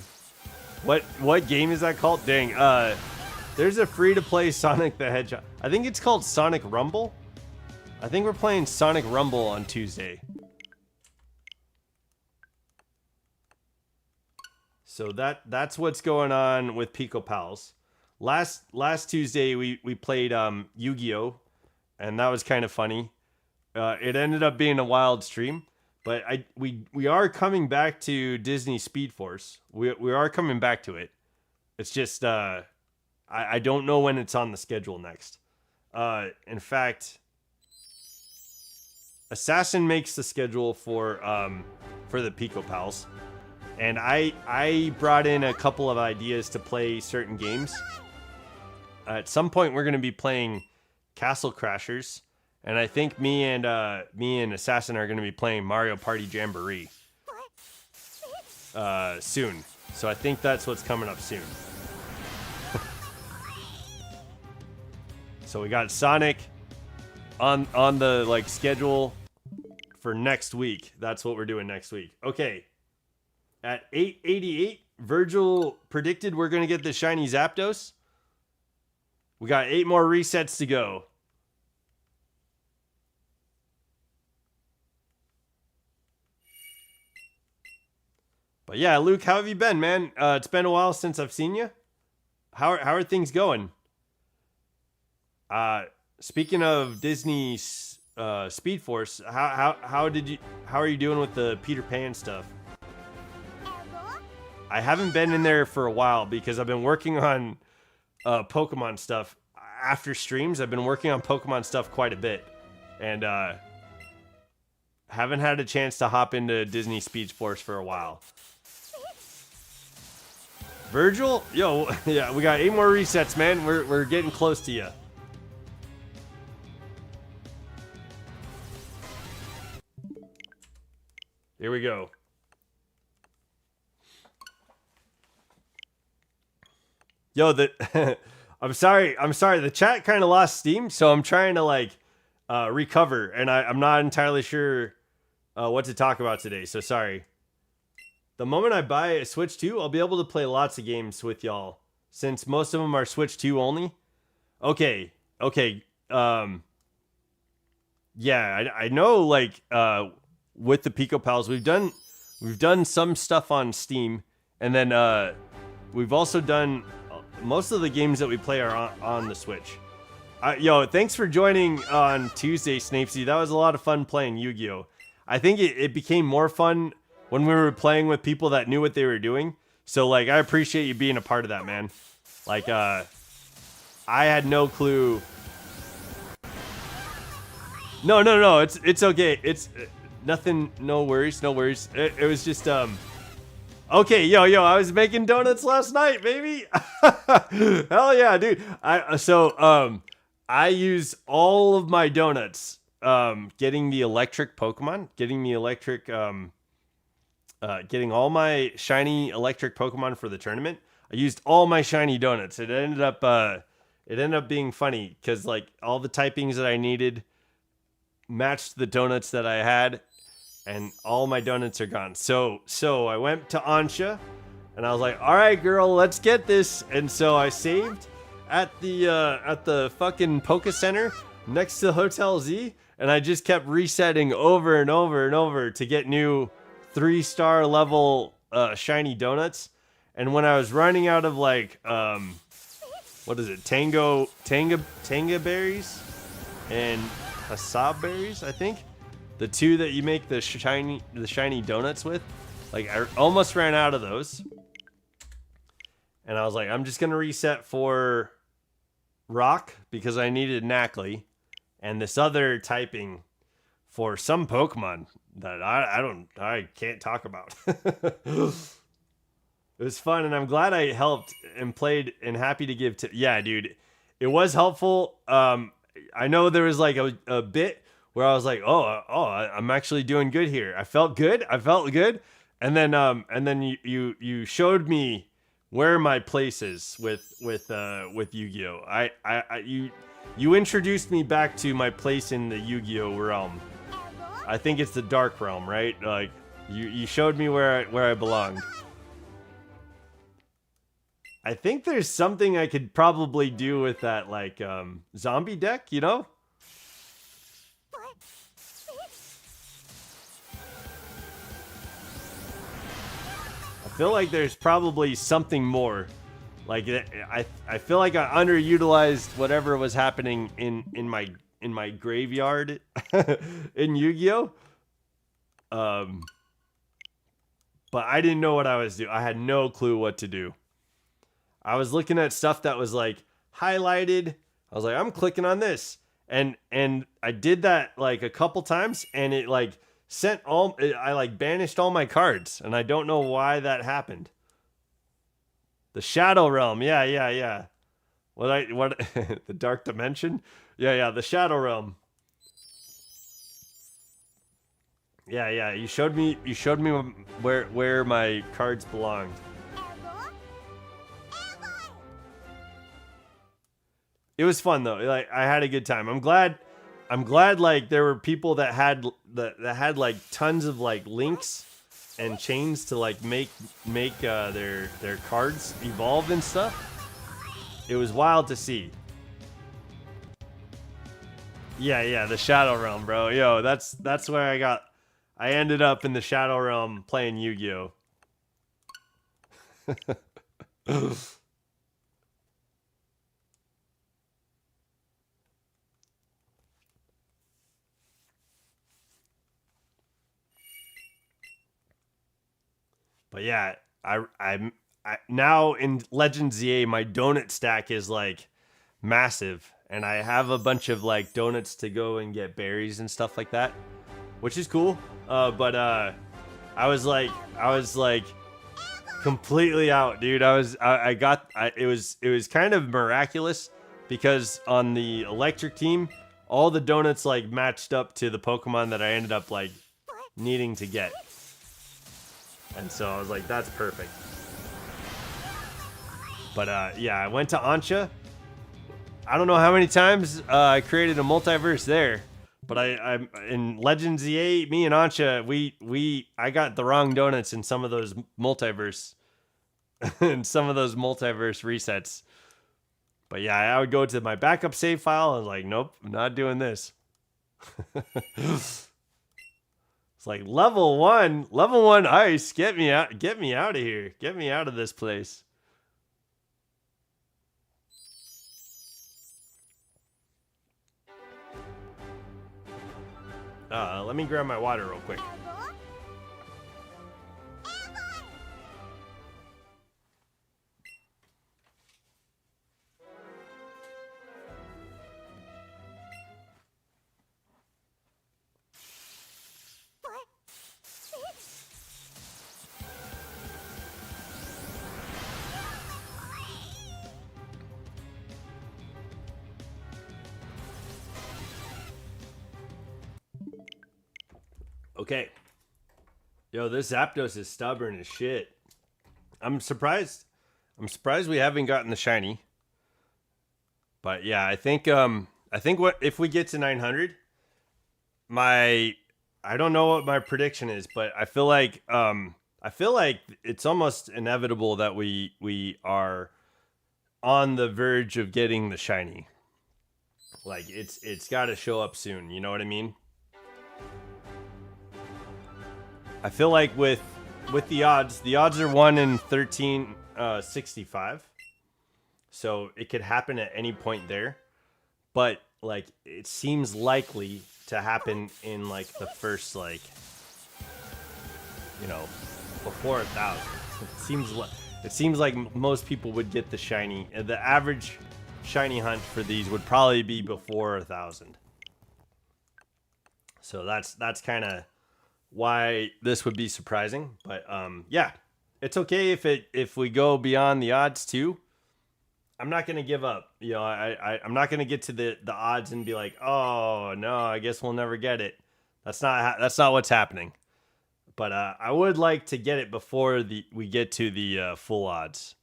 What game is that called? Dang, there's a free-to-play Sonic the Hedgehog. I think it's called Sonic Rumble. I think we're playing Sonic Rumble on Tuesday. So that's what's going on with Pico Pals. Last Tuesday we played Yu-Gi-Oh, and that was kind of funny. It ended up being a wild stream, but we are coming back to Disney Speed Force. We are coming back to it. It's just I don't know when it's on the schedule next. In fact, Assassin makes the schedule for the Pico Pals. And I brought in a couple of ideas to play certain games. At some point, we're going to be playing Castle Crashers, and I think me and Assassin are going to be playing Mario Party Jamboree soon. So I think that's what's coming up soon. So we got Sonic on the like schedule for next week. That's what we're doing next week. Okay. At 888, Virgil predicted we're going to get the shiny Zapdos. We got 8 more resets to go. But yeah, Luke, how have you been, man? It's been a while since I've seen you. How are things going? Speaking of Disney's Speed Force, how are you doing with the Peter Pan stuff? I haven't been in there for a while because I've been working on Pokemon stuff after streams. I've been working on Pokemon stuff quite a bit, and haven't had a chance to hop into Disney Speed Force for a while. Virgil, yo, yeah, we got 8 more resets, man. We're getting close to you. Here we go. Yo, I'm sorry. The chat kind of lost steam, so I'm trying to like recover, and I'm not entirely sure what to talk about today. So sorry. The moment I buy a Switch 2, I'll be able to play lots of games with y'all, since most of them are Switch 2 only. Okay. Yeah, I know. Like with the Pico Pals, we've done some stuff on Steam, and then we've also done. Most of the games that we play are on the Switch. Yo, thanks for joining on Tuesday, Snapesy. That was a lot of fun playing Yu-Gi-Oh! I think it became more fun when we were playing with people that knew what they were doing. So, like, I appreciate you being a part of that, man. Like, I had no clue. No. It's okay. It's nothing. No worries. It was just, okay, yo, I was making donuts last night, baby. Hell yeah, dude. I use all of my donuts getting the electric Pokemon, getting the electric getting all my shiny electric Pokemon for the tournament. I used all my shiny donuts. It ended up being funny because like all the typings that I needed matched the donuts that I had, and all my donuts are gone. So I went to Ansha, and I was like, "All right, girl, let's get this." And so I saved at the fucking Poke Center next to Hotel Z, and I just kept resetting over and over and over to get new 3-star level shiny donuts. And when I was running out of like what is it, Tanga berries and Hasab berries, I think, the two that you make the shiny donuts with, like I almost ran out of those. And I was like, I'm just gonna reset for Rock because I needed Knackley, and this other typing for some Pokemon that I can't talk about. It was fun, and I'm glad I helped and played, and happy to give yeah, dude, it was helpful. I know there was like a bit where I was like, I'm actually doing good here. I felt good. And then you showed me where my place is with Yu-Gi-Oh. You introduced me back to my place in the Yu-Gi-Oh realm. I think it's the Dark Realm, right? Like you showed me where I belonged. I think there's something I could probably do with that, like zombie deck, you know? I feel like there's probably something more. Like I feel like I underutilized whatever was happening in my graveyard in Yu-Gi-Oh. But I didn't know what I was doing. I had no clue what to do. I was looking at stuff that was like highlighted. I was like, I'm clicking on this. And I did that like a couple times, and it like I like banished all my cards, and I don't know why that happened. The Shadow Realm. Yeah. What the Dark Dimension? Yeah, the Shadow Realm. Yeah, you showed me where my cards belonged. It was fun though. Like I had a good time. I'm glad like there were people that had like tons of like links and chains to like make their cards evolve and stuff. It was wild to see. Yeah, the Shadow Realm, bro. Yo, that's where I ended up in the Shadow Realm playing Yu-Gi-Oh. But yeah, I now in Legends ZA, my donut stack is like massive, and I have a bunch of like donuts to go and get berries and stuff like that, which is cool. But I was like completely out, dude. It was kind of miraculous because on the electric team, all the donuts like matched up to the Pokemon that I ended up like needing to get. And so I was like, that's perfect. But yeah, I went to Ansha. I don't know how many times I created a multiverse there, but I'm in Legends ZA. Me and Ansha, I got the wrong donuts in some of those multiverse, in some of those multiverse resets. But yeah, I would go to my backup save file. I was like, nope, I'm not doing this. It's like level one ice. Get me out of here. Get me out of this place. Let me grab my water real quick. Okay. Yo, this Zapdos is stubborn as shit. I'm surprised. I'm surprised we haven't gotten the shiny. But yeah, I think what if we get to 900, I don't know what my prediction is, but I feel like it's almost inevitable that we are on the verge of getting the shiny. Like it's got to show up soon, you know what I mean? I feel like with the odds are 1 in 1365. So it could happen at any point there. But like it seems likely to happen in like the first, like, you know, before 1,000. It seems like most people would get the shiny. The average shiny hunt for these would probably be before 1,000. So that's kind of why this would be surprising. But yeah, it's okay if we go beyond the odds too. I'm not gonna give up. You know, I'm not gonna get to the odds and be like, oh no, I guess we'll never get it. That's not what's happening. But I would like to get it before we get to the full odds.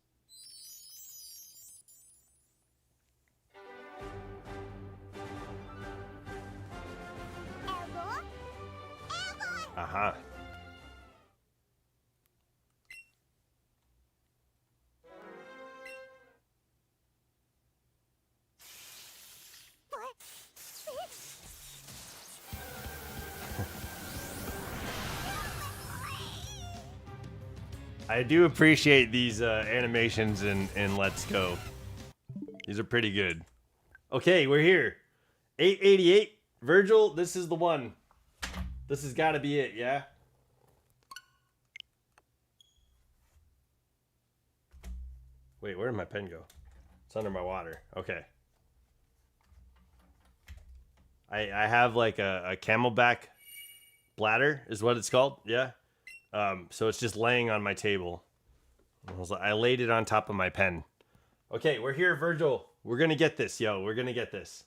Uh-huh. I do appreciate these animations in Let's Go. These are pretty good. Okay, we're here. 888. Virgil, this is the one. This has got to be it, yeah? Wait, where did my pen go? It's under my water. Okay. I have like a camelback bladder is what it's called. Yeah. So it's just laying on my table. I laid it on top of my pen. Okay, we're here, Virgil. We're going to get this, yo. We're going to get this.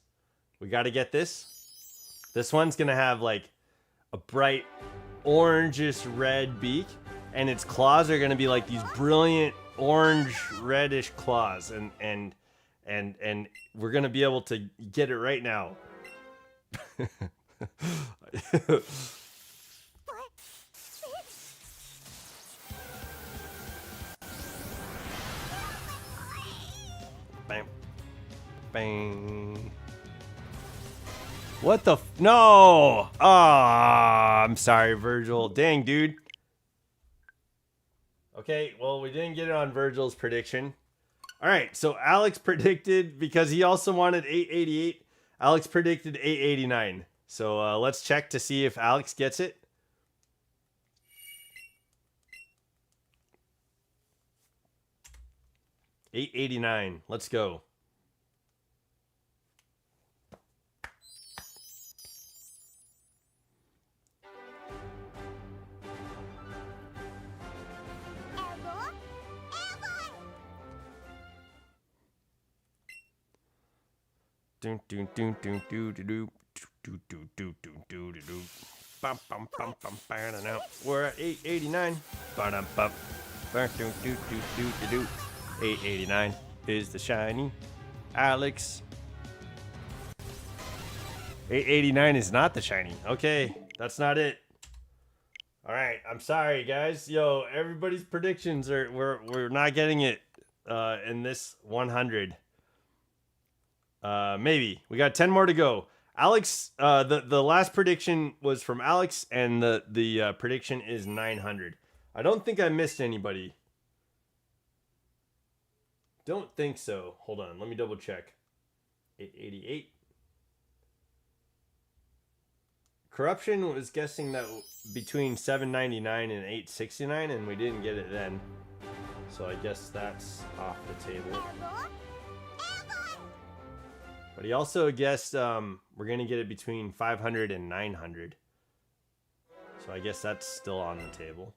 We got to get this. This one's going to have like a bright orangish red beak, and its claws are going to be like these brilliant orange reddish claws, and we're going to be able to get it right now. Bam. Bang. What the no! I'm sorry, Virgil. Dang, dude. Okay, well, we didn't get it on Virgil's prediction. All right, so Alex predicted, because he also wanted 888, Alex predicted 889. So let's check to see if Alex gets it. $889. Let's go. Do do do do do do do do do do do do do. Bum bum bum bum bum. Now we're at 889. Bum bum. Do do do do do do. 889 is the shiny Alex. 889 is not the shiny. Okay, that's not it. All right, I'm sorry, guys. Yo, everybody's predictions are we're not getting it in this 100. Maybe we got 10 more to go. Alex, the last prediction was from Alex, and the prediction is 900. I don't think I missed anybody. Don't think so. Hold on, let me double check. 888. Corruption was guessing that between 799 and 869, and we didn't get it then. So I guess that's off the table. But he also guessed we're going to get it between 500 and 900. So I guess that's still on the table.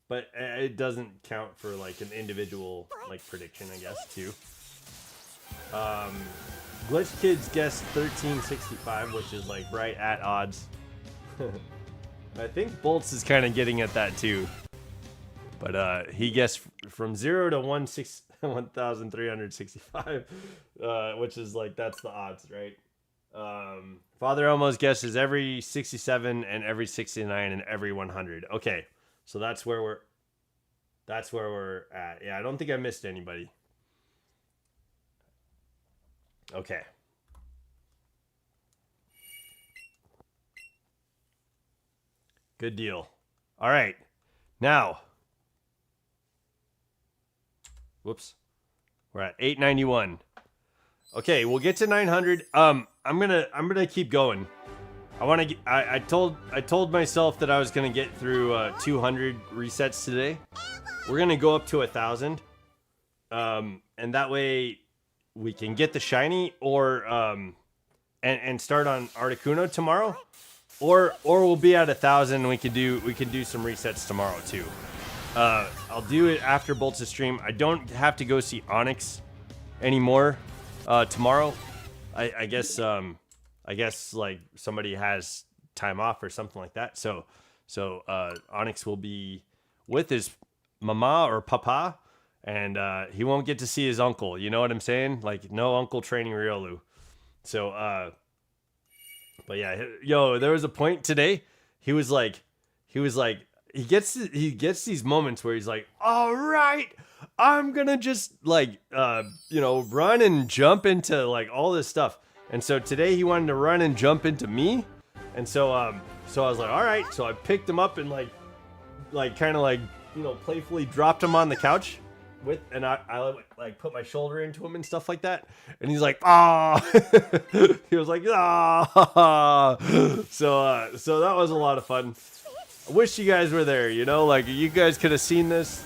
But it doesn't count for like an individual like prediction, I guess, too. Glitch Kids guessed 1365, which is like right at odds. I think Bolts is kind of getting at that too. But he guessed from 0 to 1,365, which is like, that's the odds, right? Father Elmo's guess is every 67 and every 69 and every 100. Okay, so that's where we're at. Yeah, I don't think I missed anybody. Okay. Good deal. All right. Now, whoops. We're at 891. Okay, we'll get to 900. I'm gonna keep going. I told myself that I was gonna get through 200 resets today. We're gonna go up to 1,000. And that way we can get the shiny, or and start on Articuno tomorrow, or we'll be at 1,000 and we can do some resets tomorrow too. I'll do it after Bolts' stream. I don't have to go see Onyx anymore tomorrow. I guess like somebody has time off or something like that. So Onyx will be with his mama or papa, and he won't get to see his uncle. You know what I'm saying? Like, no uncle training Riolu. So but yeah, yo, there was a point today. He gets these moments where he's like, all right, I'm gonna just like run and jump into like all this stuff. And so today he wanted to run and jump into me, and so I was like, all right. So I picked him up and like kind of like playfully dropped him on the couch and I like put my shoulder into him and stuff like that, and he's like, ah. He was like, ah. So that was a lot of fun. I wish you guys were there, like you guys could have seen this.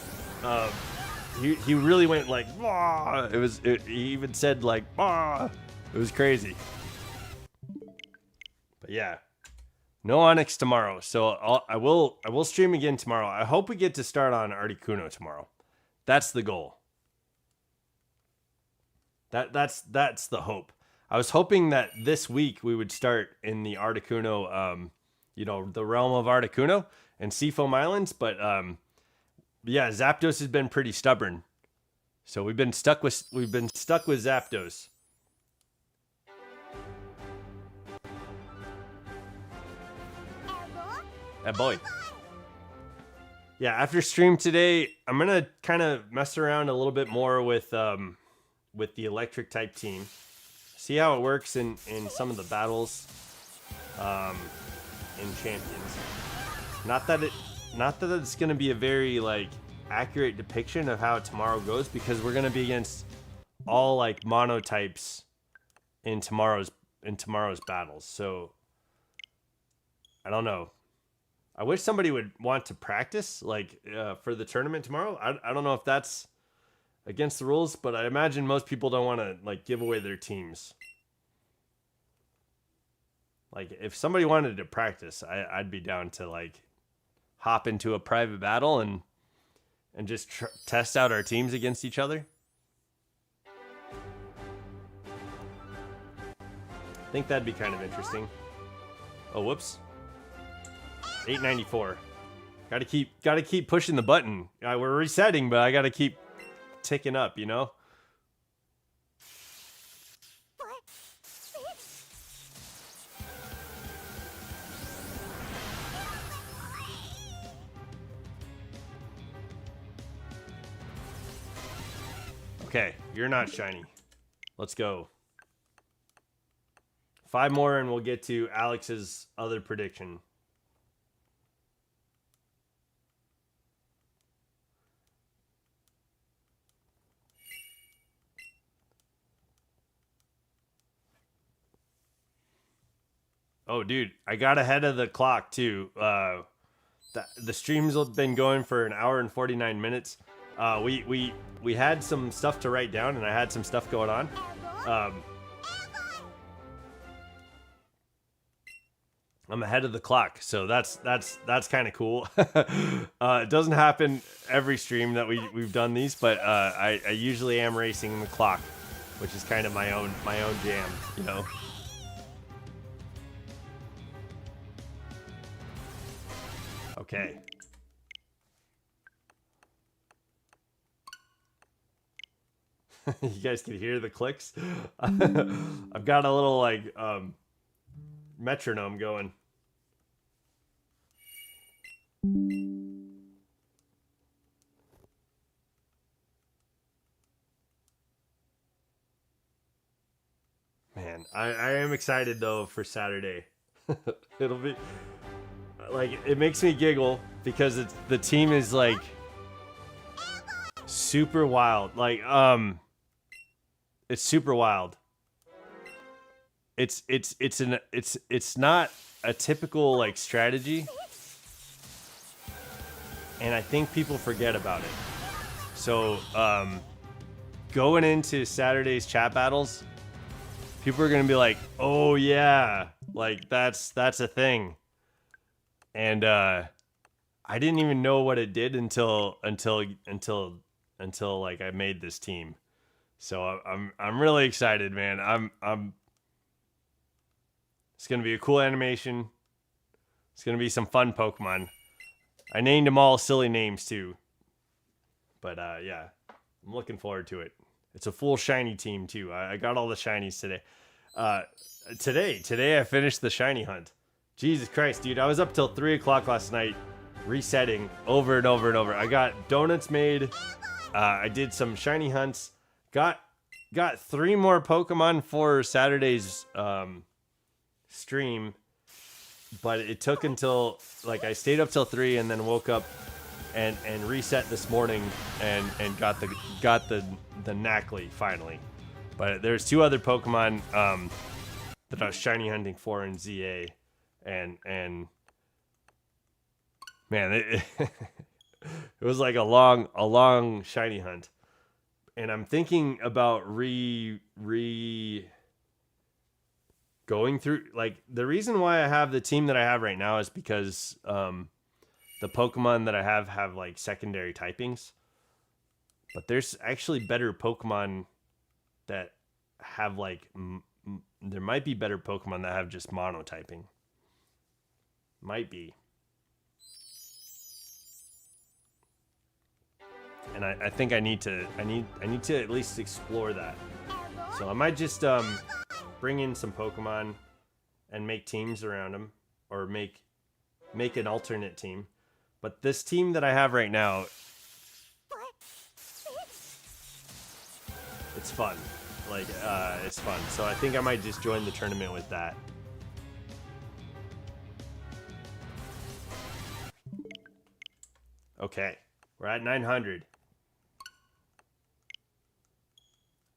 He really went like, ah. He even said like, ah. It was crazy. But yeah, no Onyx tomorrow. So I will stream again tomorrow. I hope we get to start on Articuno tomorrow. That's the goal. That's the hope. I was hoping that this week we would start in the Articuno, the realm of Articuno and Seafoam Islands, but yeah, Zapdos has been pretty stubborn. So we've been stuck with Zapdos. That boy. Yeah, after stream today, I'm gonna kind of mess around a little bit more with the electric type team. See how it works in some of the battles in Champions. Not that it's gonna be a very like accurate depiction of how tomorrow goes, because we're gonna be against all like mono types in tomorrow's battles. So I don't know. I wish somebody would want to practice like for the tournament tomorrow. I don't know if that's against the rules, but I imagine most people don't want to like give away their teams. Like if somebody wanted to practice, I'd be down to like hop into a private battle and just test out our teams against each other. I think that'd be kind of interesting. Oh, whoops. 894. Gotta keep pushing the button. We're resetting, but I gotta keep ticking up, Okay, you're not shiny. Let's go. 5 more and we'll get to Alex's other prediction. Oh, dude, I got ahead of the clock too. The streams have been going for an hour and 49 minutes. We had some stuff to write down, and I had some stuff going on. I'm ahead of the clock, so that's kind of cool. It doesn't happen every stream that we've done these, but I usually am racing the clock, which is kind of my own jam, Okay. You guys can hear the clicks. I've got a little like metronome going. Man, I am excited though for Saturday. It'll be like, it makes me giggle because the team is like super wild. Like it's super wild. It's not a typical like strategy, and I think people forget about it. So going into Saturday's chat battles, people are gonna be like, "Oh yeah, like that's a thing," and I didn't even know what it did until like I made this team. So I'm really excited, man. It's gonna be a cool animation. It's gonna be some fun Pokemon. I named them all silly names too. But yeah, I'm looking forward to it. It's a full shiny team too. I got all the shinies today. Today I finished the shiny hunt. Jesus Christ, dude! I was up till 3 o'clock last night, resetting over and over and over. I got donuts made. I did some shiny hunts. Got 3 more Pokemon for Saturday's stream, but it took until like I stayed up till 3 and then woke up and reset this morning and got the Knackley finally. But there's 2 other Pokemon that I was shiny hunting for in ZA, and man, it was like a long shiny hunt. And I'm thinking about going through, like, the reason why I have the team that I have right now is because the Pokemon that I have like secondary typings, but there's actually better Pokemon that have like there might be better Pokemon that have just monotyping. Might be. And I think I need to at least explore that. So I might just bring in some Pokemon and make teams around them, or make an alternate team. But this team that I have right now, it's fun. Like it's fun. So I think I might just join the tournament with that. Okay, we're at 900.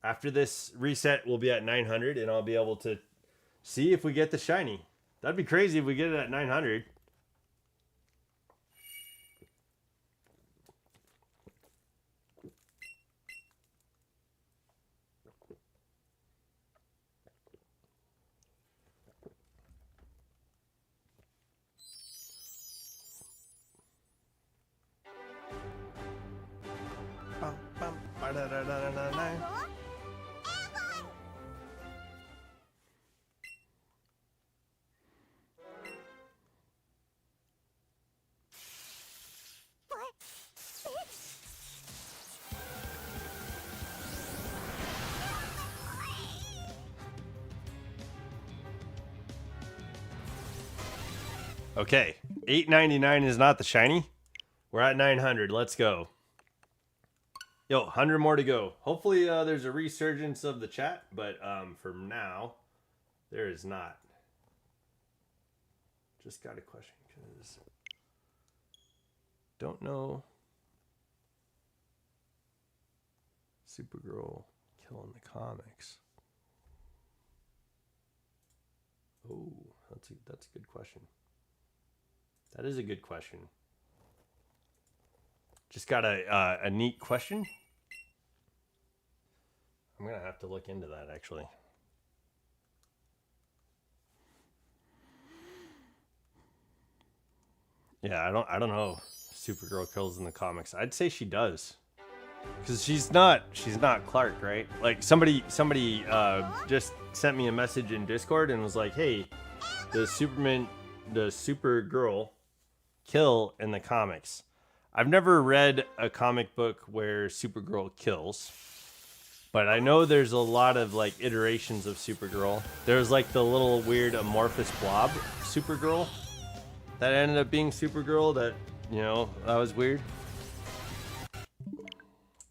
After this reset, we'll be at 900, and I'll be able to see if we get the shiny. That'd be crazy if we get it at 900. Okay, 899 is not the shiny. We're at 900. Let's go. Yo, 100 more to go. Hopefully there's a resurgence of the chat, but for now, there is not. Just got a question because don't know. Supergirl killing the comics. Oh, that's a good question. That is a good question. Just got a neat question. I'm gonna have to look into that actually. Yeah, I don't know. Supergirl kills in the comics. I'd say she does, because she's not Clark, right? Like somebody just sent me a message in Discord and was like, "Hey, the Supergirl kill in the comics. I've never read a comic book where Supergirl kills, but I know there's a lot of like iterations of Supergirl. There's like the little weird amorphous blob Supergirl that ended up being Supergirl that, you know, that was weird.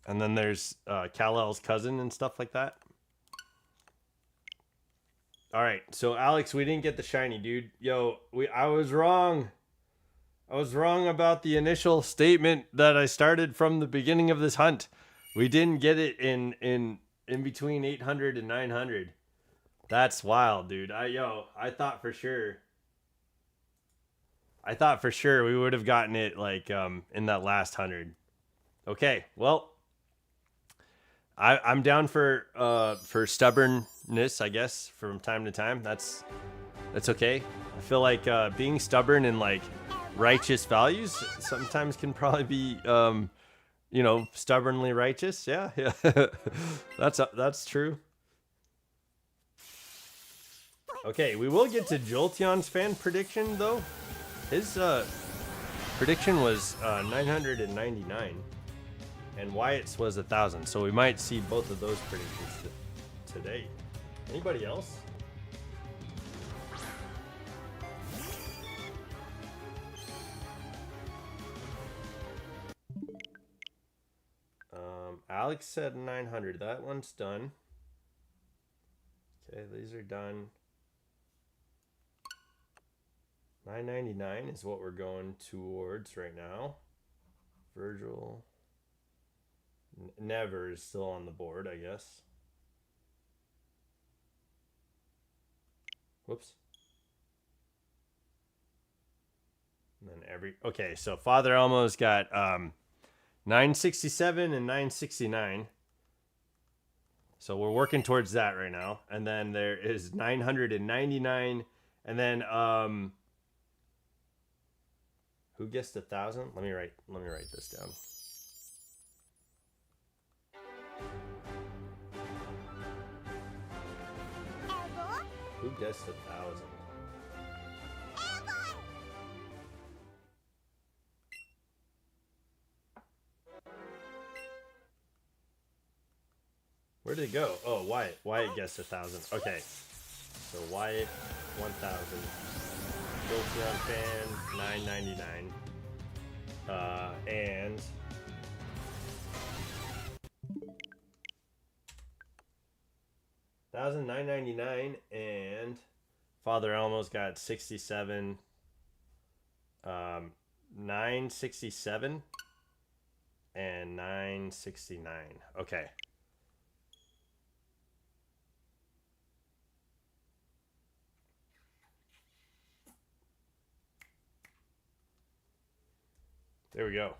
And then there's Kal-El's cousin and stuff like that. All right, so Alex, we didn't get the shiny, dude. Yo, I was wrong. I was wrong about the initial statement that I started from the beginning of this hunt. We didn't get it in between 800 and 900. That's wild, dude. I thought for sure. I thought for sure we would have gotten it like in that last 100. Okay, well, I'm down for stubbornness, I guess, from time to time. That's okay. I feel like being stubborn and like righteous values sometimes can probably be you know, stubbornly righteous. Yeah. That's true. Okay, we will get to Jolteon's fan prediction though. His prediction was 999 and Wyatt's was 1,000, so we might see both of those predictions today. Anybody else? Alex said 900. That one's done. Okay, these are done. 999 is what we're going towards right now. Virgil. Never is still on the board, I guess. Whoops. And then okay, so Father Elmo's got 967 and 969. So we're working towards that right now. And then there is 999. And then who guessed 1,000? Let me write this down. Who guessed 1,000? Where did it go? Oh, Wyatt. Wyatt guessed 1,000. Okay. So Wyatt, 1,000. Jolteon fan, 999. And 1,999, and Father Elmo's got 67. 967 and 969. Okay. There we go.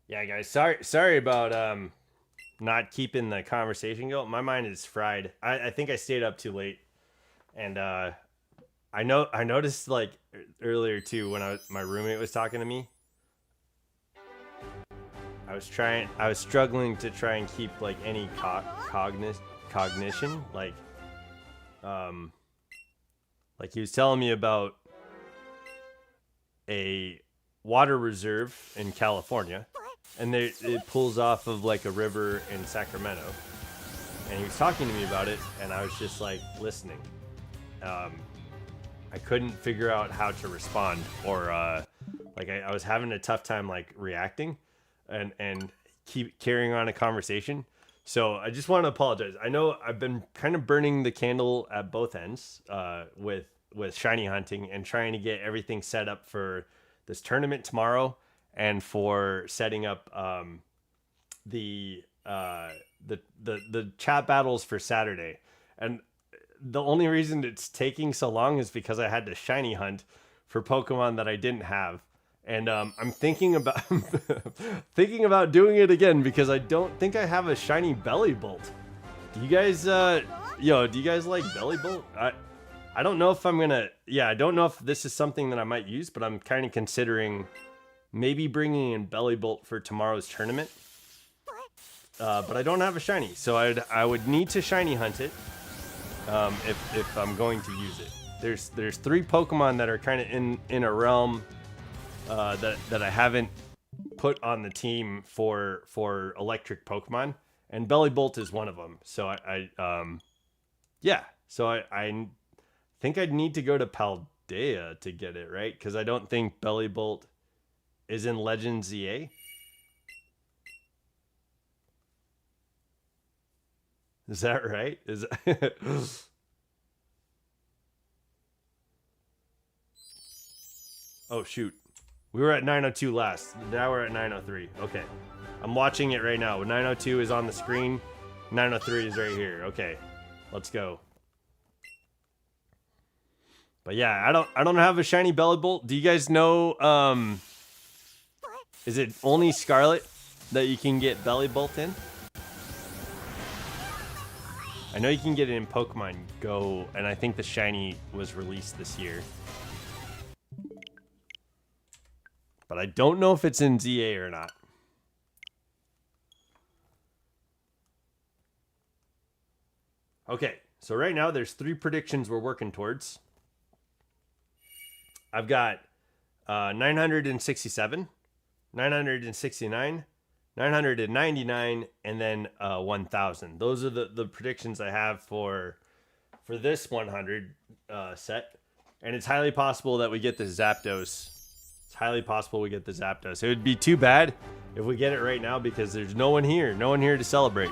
Yeah, guys, sorry about not keeping the conversation going. My mind is fried. I think I stayed up too late, and I noticed like earlier too when my roommate was talking to me. I was struggling to try and keep like any cognition, like he was telling me about a water reserve in California, and it pulls off of like a river in Sacramento, and he was talking to me about it, and I was just like listening. I couldn't figure out how to respond, or like I was having a tough time like reacting and keep carrying on a conversation. So I just want to apologize. I know I've been kind of burning the candle at both ends with shiny hunting and trying to get everything set up for this tournament tomorrow, and for setting up the chat battles for Saturday. And the only reason it's taking so long is because I had to shiny hunt for Pokemon that I didn't have. And I'm thinking about doing it again because I don't think I have a shiny Bellybolt. Do you guys do you guys like Bellybolt? I don't know if I'm gonna. Yeah, I don't know if this is something that I might use, but I'm kind of considering maybe bringing in Bellybolt for tomorrow's tournament. But I don't have a shiny, so I would need to shiny hunt it if I'm going to use it. there's 3 Pokemon that are kind of in a realm that I haven't put on the team for electric Pokemon, and Bellibolt is one of them. So I think I'd need to go to Paldea to get it, right? Because I don't think Bellibolt is in Legends EA. Is that right? Is that Oh shoot. We were at 902 last. Now we're at 903. Okay. I'm watching it right now. 902 is on the screen. 903 is right here. Okay. Let's go. But yeah, I don't have a shiny Bellibolt. Do you guys know is it only Scarlet that you can get Bellibolt in? I know you can get it in Pokemon Go, and I think the shiny was released this year. But I don't know if it's in ZA or not. Okay, so right now there's 3 predictions we're working towards. I've got 967, 969, 999, and then 1,000. Those are the predictions I have for this 100 set. And it's highly possible that we get the Zapdos. It's highly possible we get the Zapdos. It would be too bad if we get it right now because there's no one here to celebrate.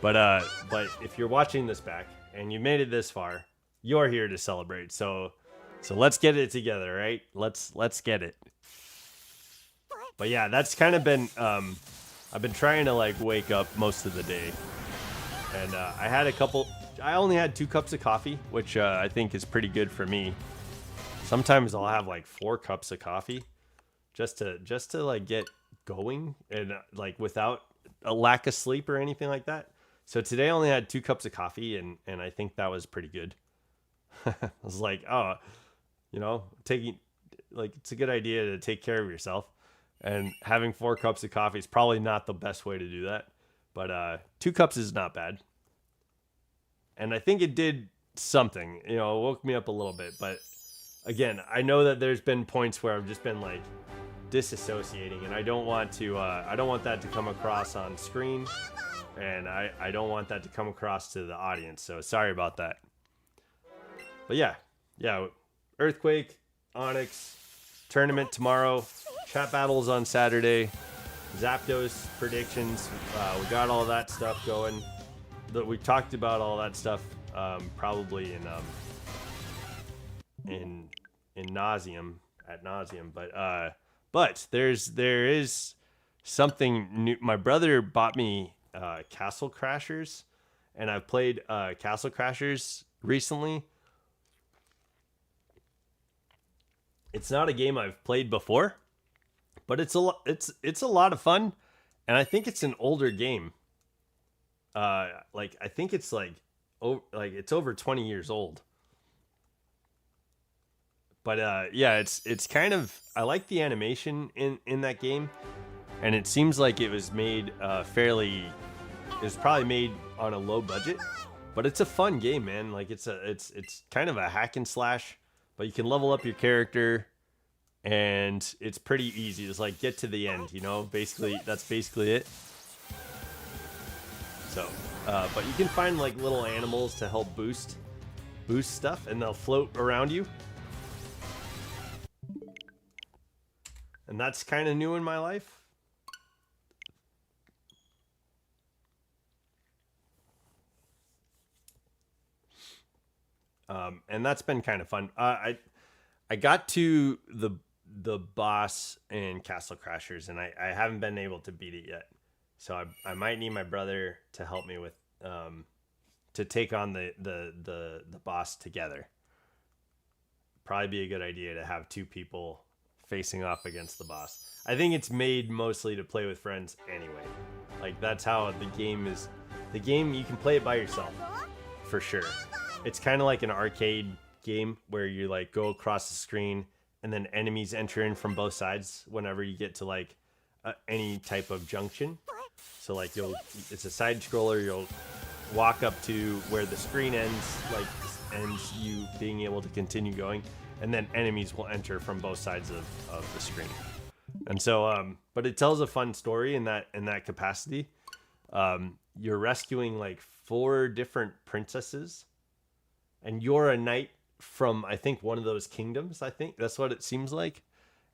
But if you're watching this back and you made it this far, you're here to celebrate. So let's get it together, right? Let's get it. But yeah, that's kind of been I've been trying to like wake up most of the day, and I only had 2 cups of coffee, which I think is pretty good for me. Sometimes I'll have like 4 cups of coffee just to like get going and like without a lack of sleep or anything like that. So today I only had 2 cups of coffee, and I think that was pretty good. I was like, oh, you know, it's a good idea to take care of yourself, and having 4 cups of coffee is probably not the best way to do that. But 2 cups is not bad. And I think it did something, you know, it woke me up a little bit. But again, I know that there's been points where I've just been like disassociating, and I don't want that to come across on screen, and I don't want that to come across to the audience. So sorry about that. But yeah, Earthquake, Onyx, tournament tomorrow, chat battles on Saturday, Zapdos predictions. We got all that stuff going. We talked about all that stuff probably in nauseum, ad nauseum. But there is something new. My brother bought me Castle Crashers, and I've played Castle Crashers recently. It's not a game I've played before, but it's a lot of fun, and I think it's an older game. Like I think it's it's over 20 years old. But yeah, it's kind of, I like the animation in that game, and it seems like it was made it was probably made on a low budget, but it's a fun game, man. Like it's kind of a hack and slash. But you can level up your character, and it's pretty easy. Just like get to the end, you know. Basically, that's basically it. So, but you can find like little animals to help boost stuff, and they'll float around you. And that's kind of new in my life. And that's been kind of fun. I got to the boss in Castle Crashers, and I haven't been able to beat it yet. So I might need my brother to help me with to take on the boss together. Probably be a good idea to have 2 people facing off against the boss. I think it's made mostly to play with friends anyway. Like that's how the game is. The game, you can play it by yourself for sure. It's kind of like an arcade game where you like go across the screen, and then enemies enter in from both sides whenever you get to like any type of junction. So like it's a side scroller. You'll walk up to where the screen ends, like ends you being able to continue going, and then enemies will enter from both sides of the screen. And so, but it tells a fun story in that capacity. You're rescuing like 4 different princesses, and you're a knight from, I think, one of those kingdoms. I think that's what it seems like.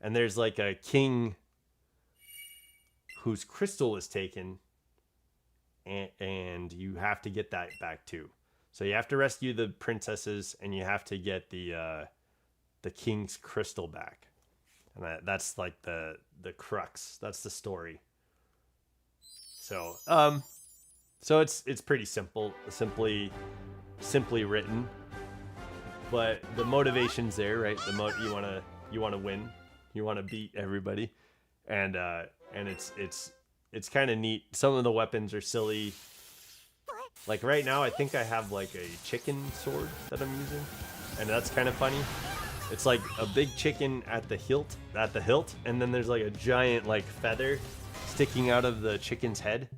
And there's like a king whose crystal is taken, and you have to get that back too. So you have to rescue the princesses, and you have to get the king's crystal back. And that's like the crux. That's the story. So so it's pretty simple, simply written, but the motivation's there, right? You want to win, you want to beat everybody, and it's kind of neat. Some of the weapons are silly. Like right now, I think I have like a chicken sword that I'm using, and that's kind of funny. It's like a big chicken at the hilt, and then there's like a giant like feather sticking out of the chicken's head,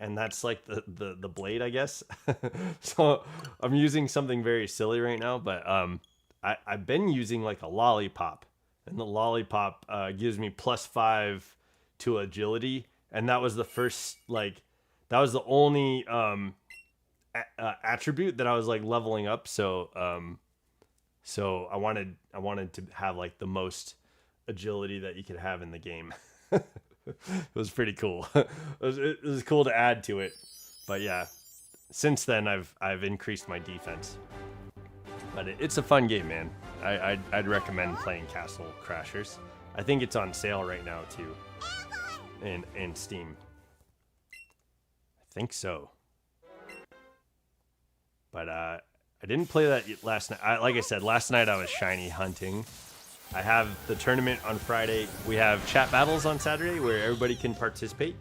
and that's like the blade, I guess. So I'm using something very silly right now, but I've been using like a lollipop, and the lollipop gives me +5 to agility, and that was the first, like, that was the only attribute that I was like leveling up. So I wanted to have like the most agility that you could have in the game. It was pretty cool. It was cool to add to it. But yeah, since then I've increased my defense. But it's a fun game, man. I'd recommend playing Castle Crashers. I think it's on sale right now too, in Steam. I think so. But I didn't play that last night. Like I said, last night I was shiny hunting. I have the tournament on Friday. We have chat battles on Saturday where everybody can participate.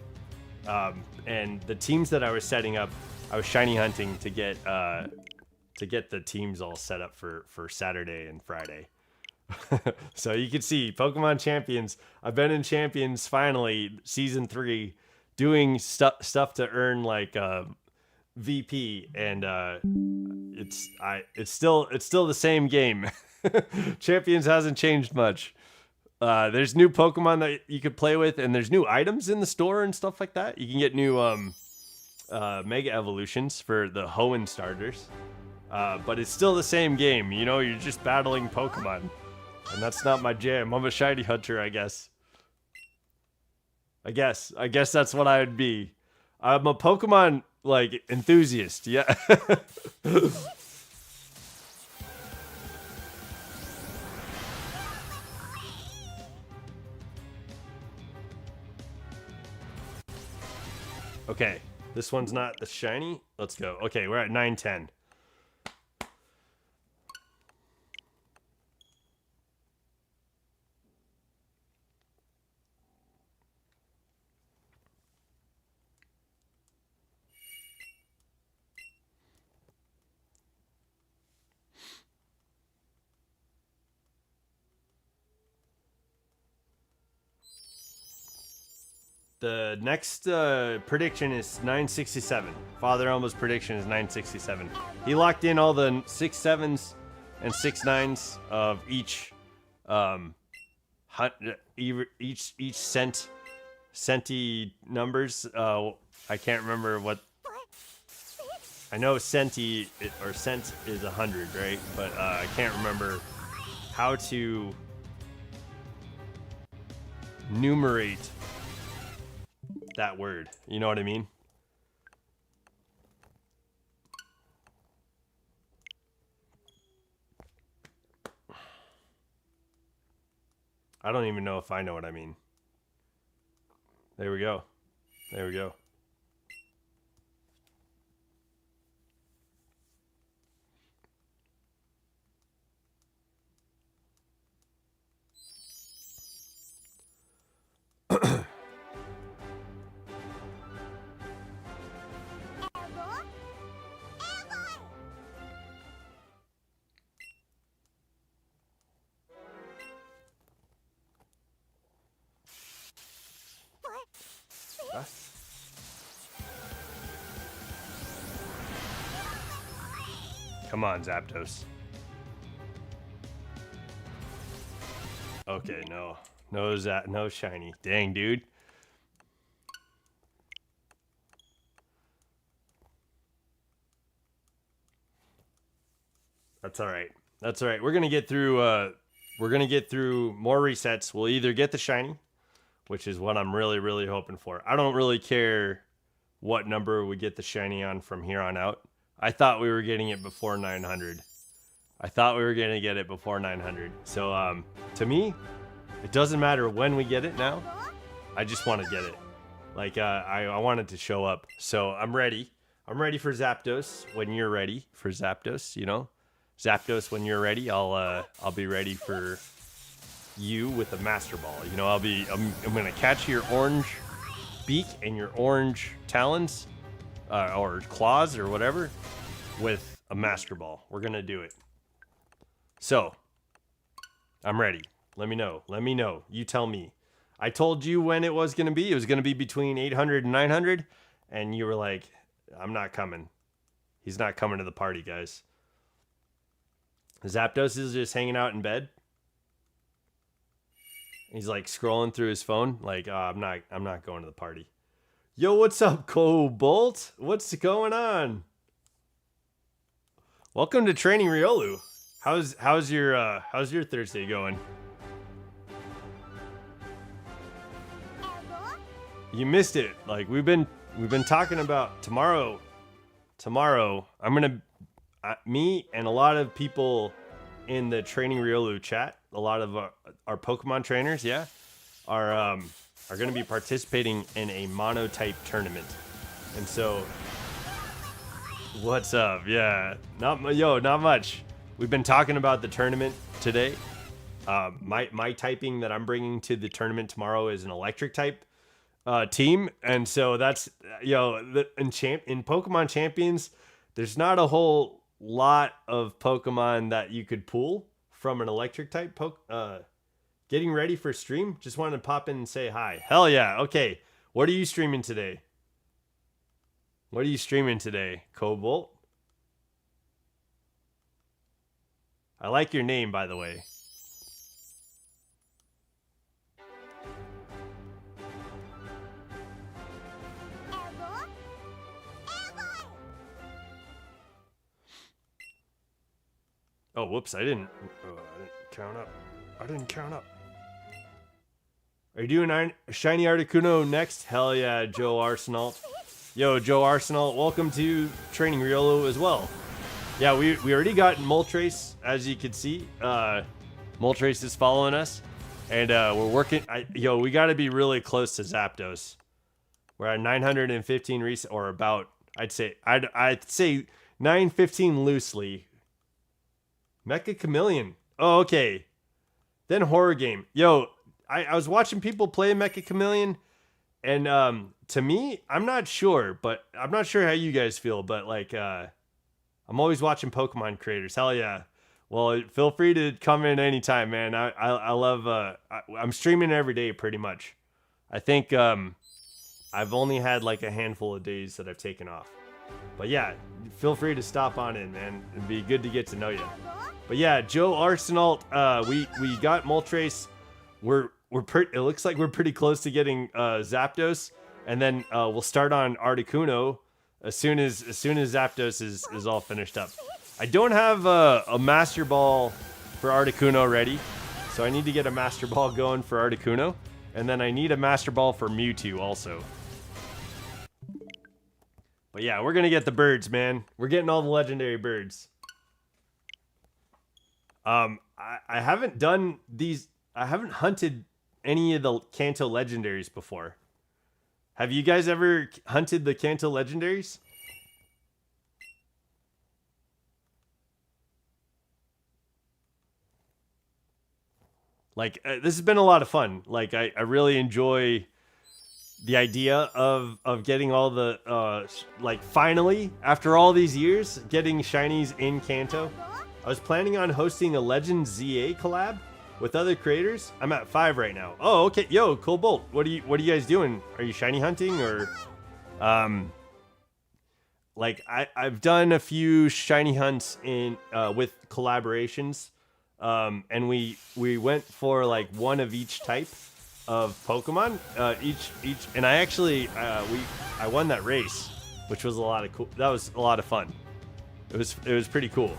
And the teams that I was setting up, I was shiny hunting to get the teams all set up for Saturday and Friday. So you can see Pokemon Champions. I've been in Champions finally, season 3, doing stuff to earn like VP, and it's still the same game. Champions hasn't changed much. There's new Pokemon that you could play with, and there's new items in the store and stuff like that. You can get new Mega Evolutions for the Hoenn starters. But it's still the same game, you know, you're just battling Pokemon. And that's not my jam. I'm a shiny hunter, I guess. I guess that's what I would be. I'm a Pokemon, like, enthusiast, yeah. Okay, this one's not the shiny. Let's go. Okay, we're at 9-10. The next prediction is 967. Father Elmo's prediction is 967. He locked in all the 6 7s and 6 9s of each centi numbers. I can't remember what. I know centi or cent is 100, right? But I can't remember how to numerate that word. You know what I mean? I don't even know if I know what I mean. There we go. There we go. Come on, Zapdos. Okay, no. No shiny. Dang, dude. That's all right. That's all right. We're gonna get through more resets. We'll either get the shiny, which is what I'm really hoping for. I don't really care what number we get the shiny on from here on out. I thought we were getting it before 900. I thought we were gonna get it before 900. So to me, it doesn't matter when we get it now. I just want to get it. Like I want it to show up. So I'm ready. I'm ready for Zapdos when you're ready for Zapdos, you know? Zapdos, when you're ready, I'll be ready for you with a Master Ball. You know, I'm gonna catch your orange beak and your orange talons, or claws or whatever, with a Master Ball. We're gonna do it. So, I'm ready. Let me know. Let me know. You tell me. I told you when it was gonna be. It was gonna be between 800 and 900, and you were like, "I'm not coming. He's not coming to the party, guys." Zapdos is just hanging out in bed. He's like scrolling through his phone, like, I'm not going to the party. Yo, what's up, Cobalt? What's going on? Welcome to Training Riolu. How's your Thursday going? You missed it. Like we've been talking about tomorrow. Tomorrow, I'm gonna. Me and a lot of people in the Training Riolu chat, a lot of our Pokemon trainers, yeah, are going to be participating in a monotype tournament. And so, what's up? Yeah, not much. We've been talking about the tournament today. My typing that I'm bringing to the tournament tomorrow is an electric type team, and so that's in Pokemon Champions, there's not a whole lot of Pokemon that you could pull from an electric type. Getting ready for stream. Just wanted to pop in and say hi. Hell yeah. Okay. What are you streaming today? What are you streaming today, Cobalt? I like your name, by the way. Oh, whoops, I didn't count up. I didn't count up. Are you doing Shiny Articuno next? Hell yeah, Joe Arsenal. Yo, Joe Arsenal, welcome to Training Riolu as well. Yeah, we already got Moltres, as you can see. Moltres is following us. And we're working... we got to be really close to Zapdos. We're at 915 recent, or about... I'd say 915 loosely. Mecha Chameleon. Oh, okay. Then horror game. Yo, I was watching people play Mecha Chameleon, and to me, I'm not sure, but I'm not sure how you guys feel, but like I'm always watching Pokemon creators. Hell yeah. Well, feel free to come in anytime, man. I love I'm streaming every day pretty much. I think I've only had like a handful of days that I've taken off. But yeah, feel free to stop on in, man. It'd be good to get to know you. But yeah, Joe Arsenal, we got Moltres. It looks like we're pretty close to getting Zapdos, and then we'll start on Articuno as soon as Zapdos is all finished up. I don't have a Master Ball for Articuno ready, so I need to get a Master Ball going for Articuno, and then I need a Master Ball for Mewtwo also. But yeah, we're gonna get the birds, man. We're getting all the legendary birds. I haven't done these. I haven't hunted any of the Kanto legendaries before. Have you guys ever hunted the Kanto legendaries? Like, this has been a lot of fun. Like, I really enjoy the idea of getting all the, like, finally, after all these years, getting shinies in Kanto. I was planning on hosting a Legend ZA collab with other creators. I'm at 5 right now. Oh, okay. Yo, Cobalt, what are you guys doing? Are you shiny hunting or like I've done a few shiny hunts in with collaborations, and we went for like one of each type of Pokemon, each, and I actually I won that race, which was a lot of cool. That was a lot of fun. It was pretty cool.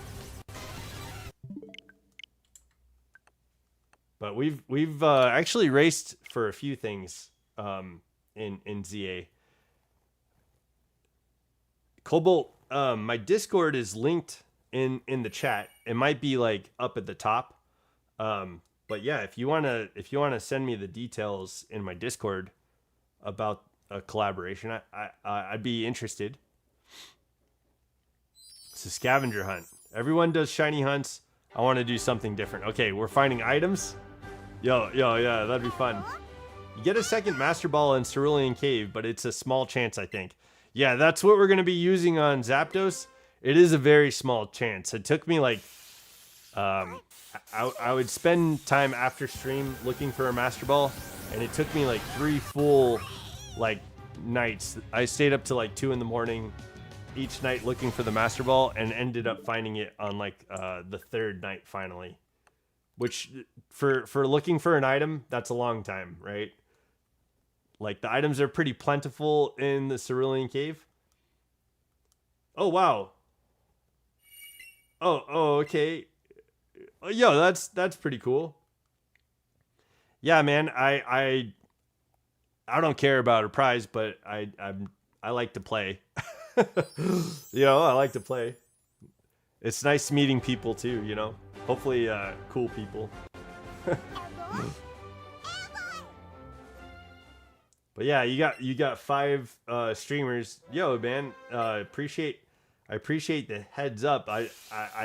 But we've actually raced for a few things in ZA. Cobalt, my Discord is linked in the chat. It might be like up at the top. But yeah, if you wanna send me the details in my Discord about a collaboration, I'd be interested. It's a scavenger hunt. Everyone does shiny hunts. I want to do something different. Okay, we're finding items. Yo, yeah, that'd be fun. You get a second Master Ball in Cerulean Cave, but it's a small chance, I think. Yeah, that's what we're going to be using on Zapdos. It is a very small chance. It took me like... I would spend time after stream looking for a Master Ball, and it took me like 3 full like nights. I stayed up to like 2 in the morning each night looking for the Master Ball, and ended up finding it on like the 3rd night finally. Which, for looking for an item, that's a long time, right? Like, the items are pretty plentiful in the Cerulean Cave. Oh, wow. Oh, okay. Yo, that's pretty cool. Yeah, man, I don't care about a prize, but I like to play. You know, I like to play. It's nice meeting people too, you know. Hopefully, cool people. But yeah, you got 5 streamers. Yo, man, I appreciate the heads up. I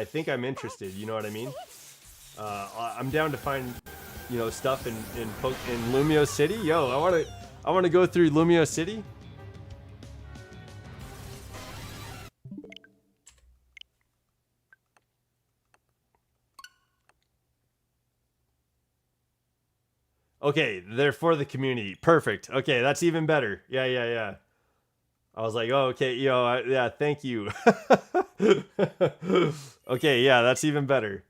think I'm interested. You know what I mean? I'm down to find, you know, stuff in Lumio City. Yo, I wanna go through Lumio City. Okay, they're for the community. Perfect. Okay, that's even better. Yeah. I was like, oh, okay, yo, yeah, thank you. Okay, yeah, that's even better.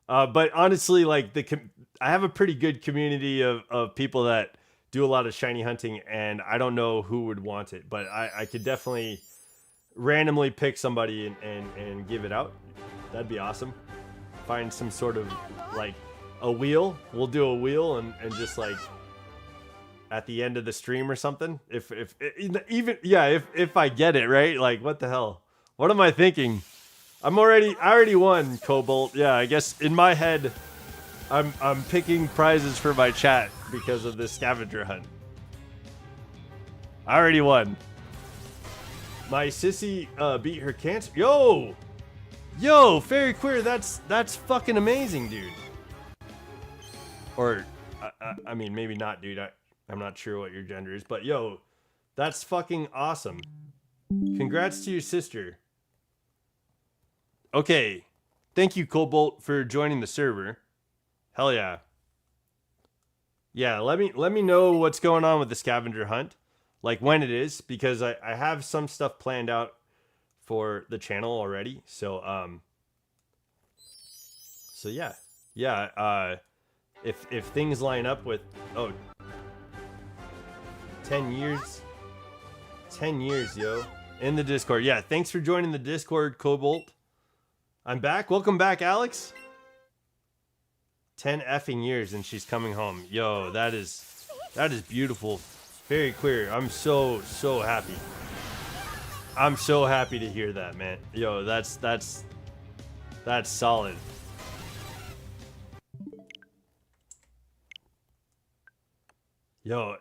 But honestly, like I have a pretty good community of people that do a lot of shiny hunting, and I don't know who would want it, but I could definitely randomly pick somebody and give it out. That'd be awesome. Find some sort of like a wheel. We'll do a wheel and just like at the end of the stream or something. If I get it right, like what the hell? What am I thinking? I already won, Cobalt. Yeah, I guess in my head, I'm picking prizes for my chat because of this scavenger hunt. I already won. My sissy beat her cancer. Yo, Fairy Queer. That's fucking amazing, dude. Or, I mean, maybe not, dude. I'm not sure what your gender is, but yo, that's fucking awesome. Congrats to your sister. Okay, thank you, Cobalt, for joining the server. Hell yeah. Yeah, let me know what's going on with the scavenger hunt, like when it is, because I have some stuff planned out for the channel already. So yeah. If things line up with 10 years, yo, in the Discord. Yeah, thanks for joining the Discord, Cobalt. I'm back. Welcome back, Alex. 10 effing years and she's coming home. Yo, that is beautiful. Very queer. I'm so happy. I'm so happy to hear that, man. Yo, that's solid. Yo,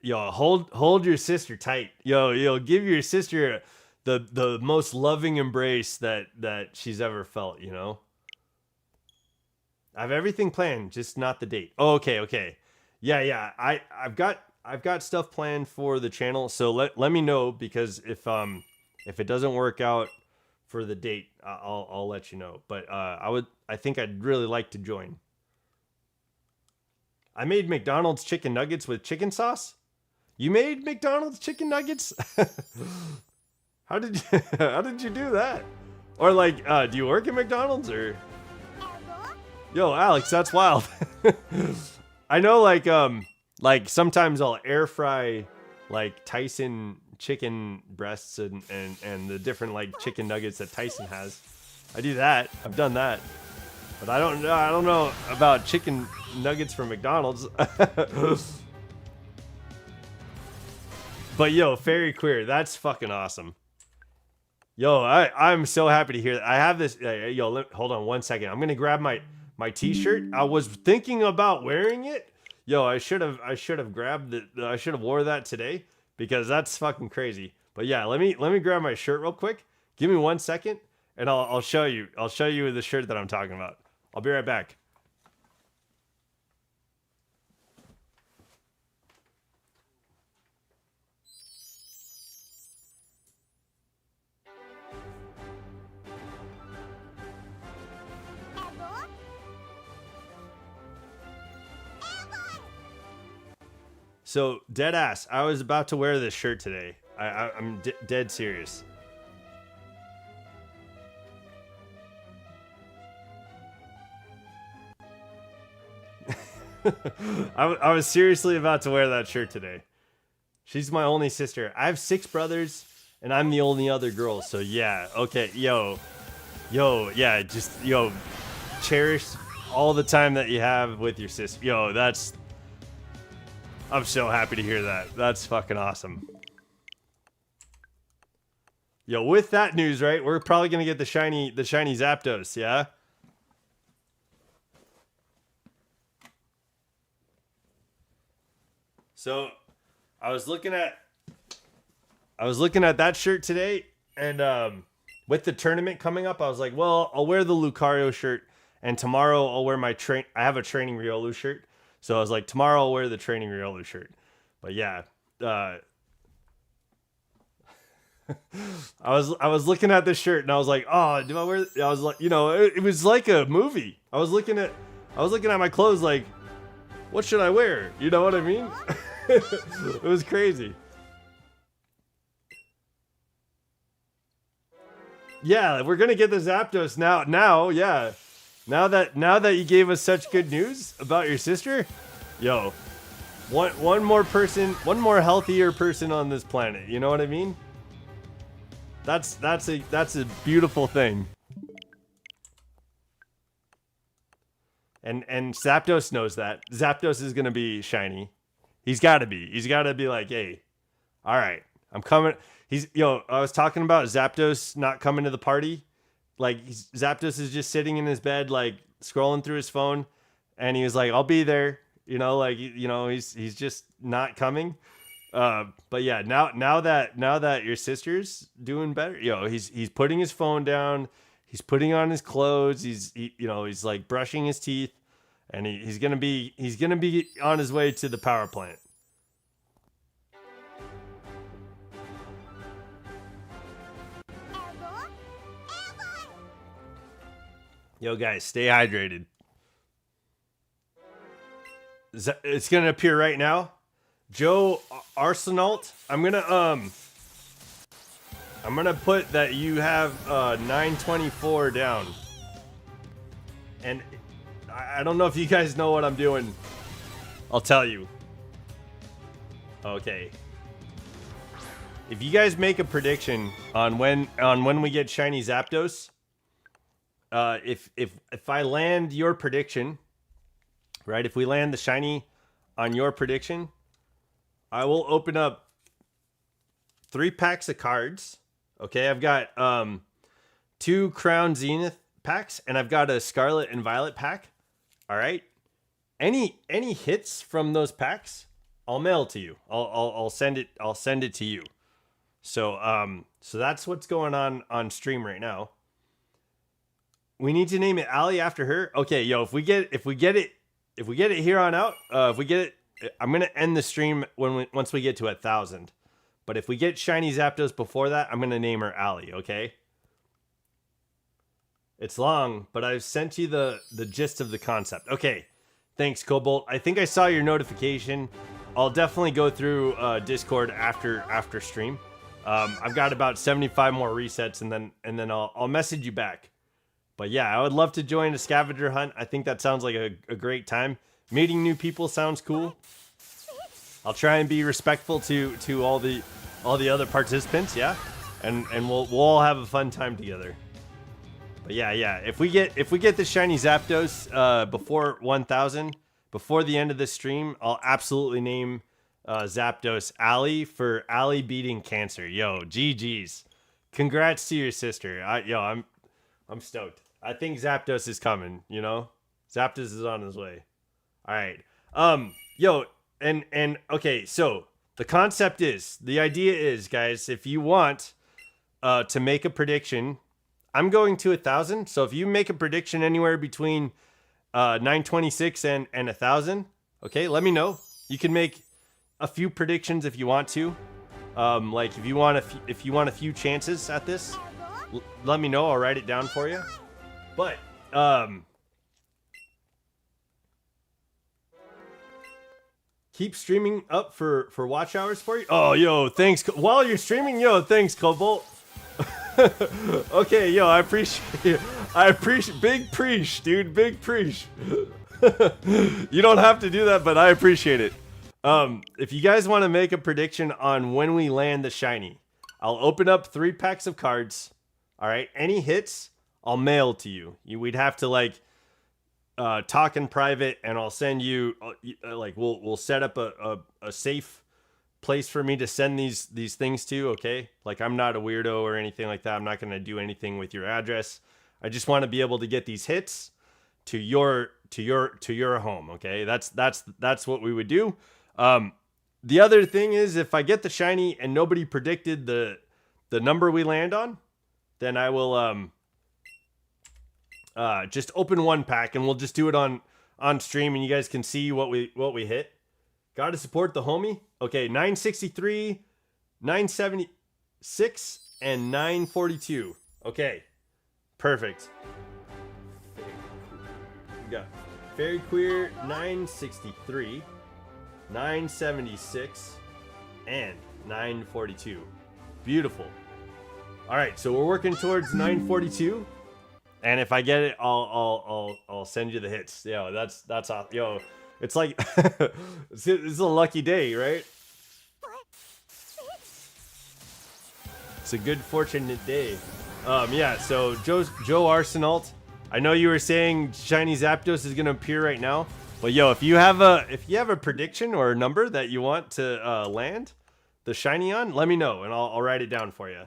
hold your sister tight. Yo, give your sister the most loving embrace that she's ever felt, you know? I have everything planned, just not the date. Oh, okay. Yeah. I've got stuff planned for the channel, so let me know, because if it doesn't work out for the date, I'll let you know. But I think I'd really like to join. I made McDonald's chicken nuggets with chicken sauce. You made McDonald's chicken nuggets? How did you how did you do that? Or like, do you work at McDonald's or? Yo, Alex, that's wild. I know, like sometimes I'll air fry like Tyson chicken breasts and the different like chicken nuggets that Tyson has. I do that. I've done that, but I don't know about chicken nuggets from McDonald's. But yo, Fairy Queer, that's fucking awesome. Yo, I'm so happy to hear that. I have this. Yo, hold on 1 second. I'm gonna grab my T-shirt. I was thinking about wearing it. Yo, I should have grabbed it. I should have wore that today because that's fucking crazy. But yeah, let me grab my shirt real quick. Give me 1 second, and I'll show you. I'll show you the shirt that I'm talking about. I'll be right back. So, dead ass, I was about to wear this shirt today. I'm dead serious. I was seriously about to wear that shirt today. She's my only sister. I have 6 brothers, and I'm the only other girl. So, yeah, okay, yo, yeah, just, yo, cherish all the time that you have with your sister. Yo, I'm so happy to hear that. That's fucking awesome. Yo, with that news, right? We're probably gonna get the shiny Zapdos, yeah? So, I was looking at that shirt today, and with the tournament coming up, I was like, well, I'll wear the Lucario shirt, and tomorrow I'll wear I have a training Riolu shirt. So I was like, tomorrow I'll wear the training Riolu shirt. But yeah, I was looking at this shirt and I was like, oh, do I wear? I was like, it was like a movie. I was looking at my clothes like, what should I wear? You know what I mean? It was crazy. Yeah, we're gonna get the Zapdos now, yeah. Now that you gave us such good news about your sister, yo, one more healthier person on this planet. You know what I mean? That's a beautiful thing. And Zapdos knows that. Zapdos is gonna be shiny. He's gotta be. He's gotta be like, hey, all right, I'm coming. I was talking about Zapdos not coming to the party. Like, Zapdos is just sitting in his bed, like, scrolling through his phone, and he was like, I'll be there, he's just not coming. But yeah, now that your sister's doing better, he's putting his phone down, he's putting on his clothes, he's like brushing his teeth, and he's gonna be on his way to the power plant. Yo, guys, stay hydrated. It's gonna appear right now. Joe Arsenault, I'm gonna put that you have 924 down. And I don't know if you guys know what I'm doing. I'll tell you. Okay. If you guys make a prediction on when we get shiny Zapdos, if I land your prediction, right? If we land the shiny on your prediction, I will open up 3 packs of cards. Okay, I've got 2 Crown Zenith packs, and I've got a Scarlet and Violet pack. All right. Any hits from those packs, I'll mail to you. I'll send it. I'll send it to you. So that's what's going on stream right now. We need to name it Allie after her. Okay, yo, if we get it here on out, if we get it, I'm gonna end the stream once we get to 1,000. But if we get shiny Zapdos before that, I'm gonna name her Allie. Okay. It's long, but I've sent you the gist of the concept. Okay, thanks, Cobalt. I think I saw your notification. I'll definitely go through Discord after stream. I've got about 75 more resets, and then I'll message you back. But yeah, I would love to join a scavenger hunt. I think that sounds like a great time. Meeting new people sounds cool. I'll try and be respectful to all the other participants, yeah, and we'll all have a fun time together. But yeah, if we get the shiny Zapdos before 1,000, before the end of this stream, I'll absolutely name Zapdos Allie for Allie beating cancer. Yo, GG's, congrats to your sister. I'm stoked. I think Zapdos is coming. You know, Zapdos is on his way. All right. Yo. And okay, so the idea is, guys, if you want to make a prediction, I'm going to 1,000. So if you make a prediction anywhere between 926 and 1,000, okay, let me know. You can make a few predictions if you want to. Like if you want a few chances at this, let me know. I'll write it down for you. But keep streaming up for watch hours for you. Oh, yo, thanks. While you're streaming, yo, thanks, Cobalt. Okay, yo, I appreciate big preach, dude, big preach. You don't have to do that, but I appreciate it. If you guys want to make a prediction on when we land the shiny, I'll open up 3 packs of cards. All right, any hits, I'll mail to you. We'd have to like talk in private, and I'll send you like we'll set up a safe place for me to send these things to. Okay, like I'm not a weirdo or anything like that. I'm not gonna do anything with your address. I just want to be able to get these hits to your home. Okay, that's what we would do. The other thing is, if I get the shiny and nobody predicted the number we land on, then I will just open 1 pack, and we'll just do it on stream, and you guys can see what we hit. Gotta support the homie. Okay, 963, 976, and 942. Okay, perfect. We got Fairy Queer 963, 976, and 942. Beautiful. All right, so we're working towards 942. And if I get it, I'll send you the hits. Yo, that's awesome. Yo, it's like it's a lucky day, right? It's a good fortunate day. Yeah. So Joe Arsenault, I know you were saying shiny Zapdos is gonna appear right now, but yo, if you have a prediction or a number that you want to land the shiny on, let me know and I'll write it down for you.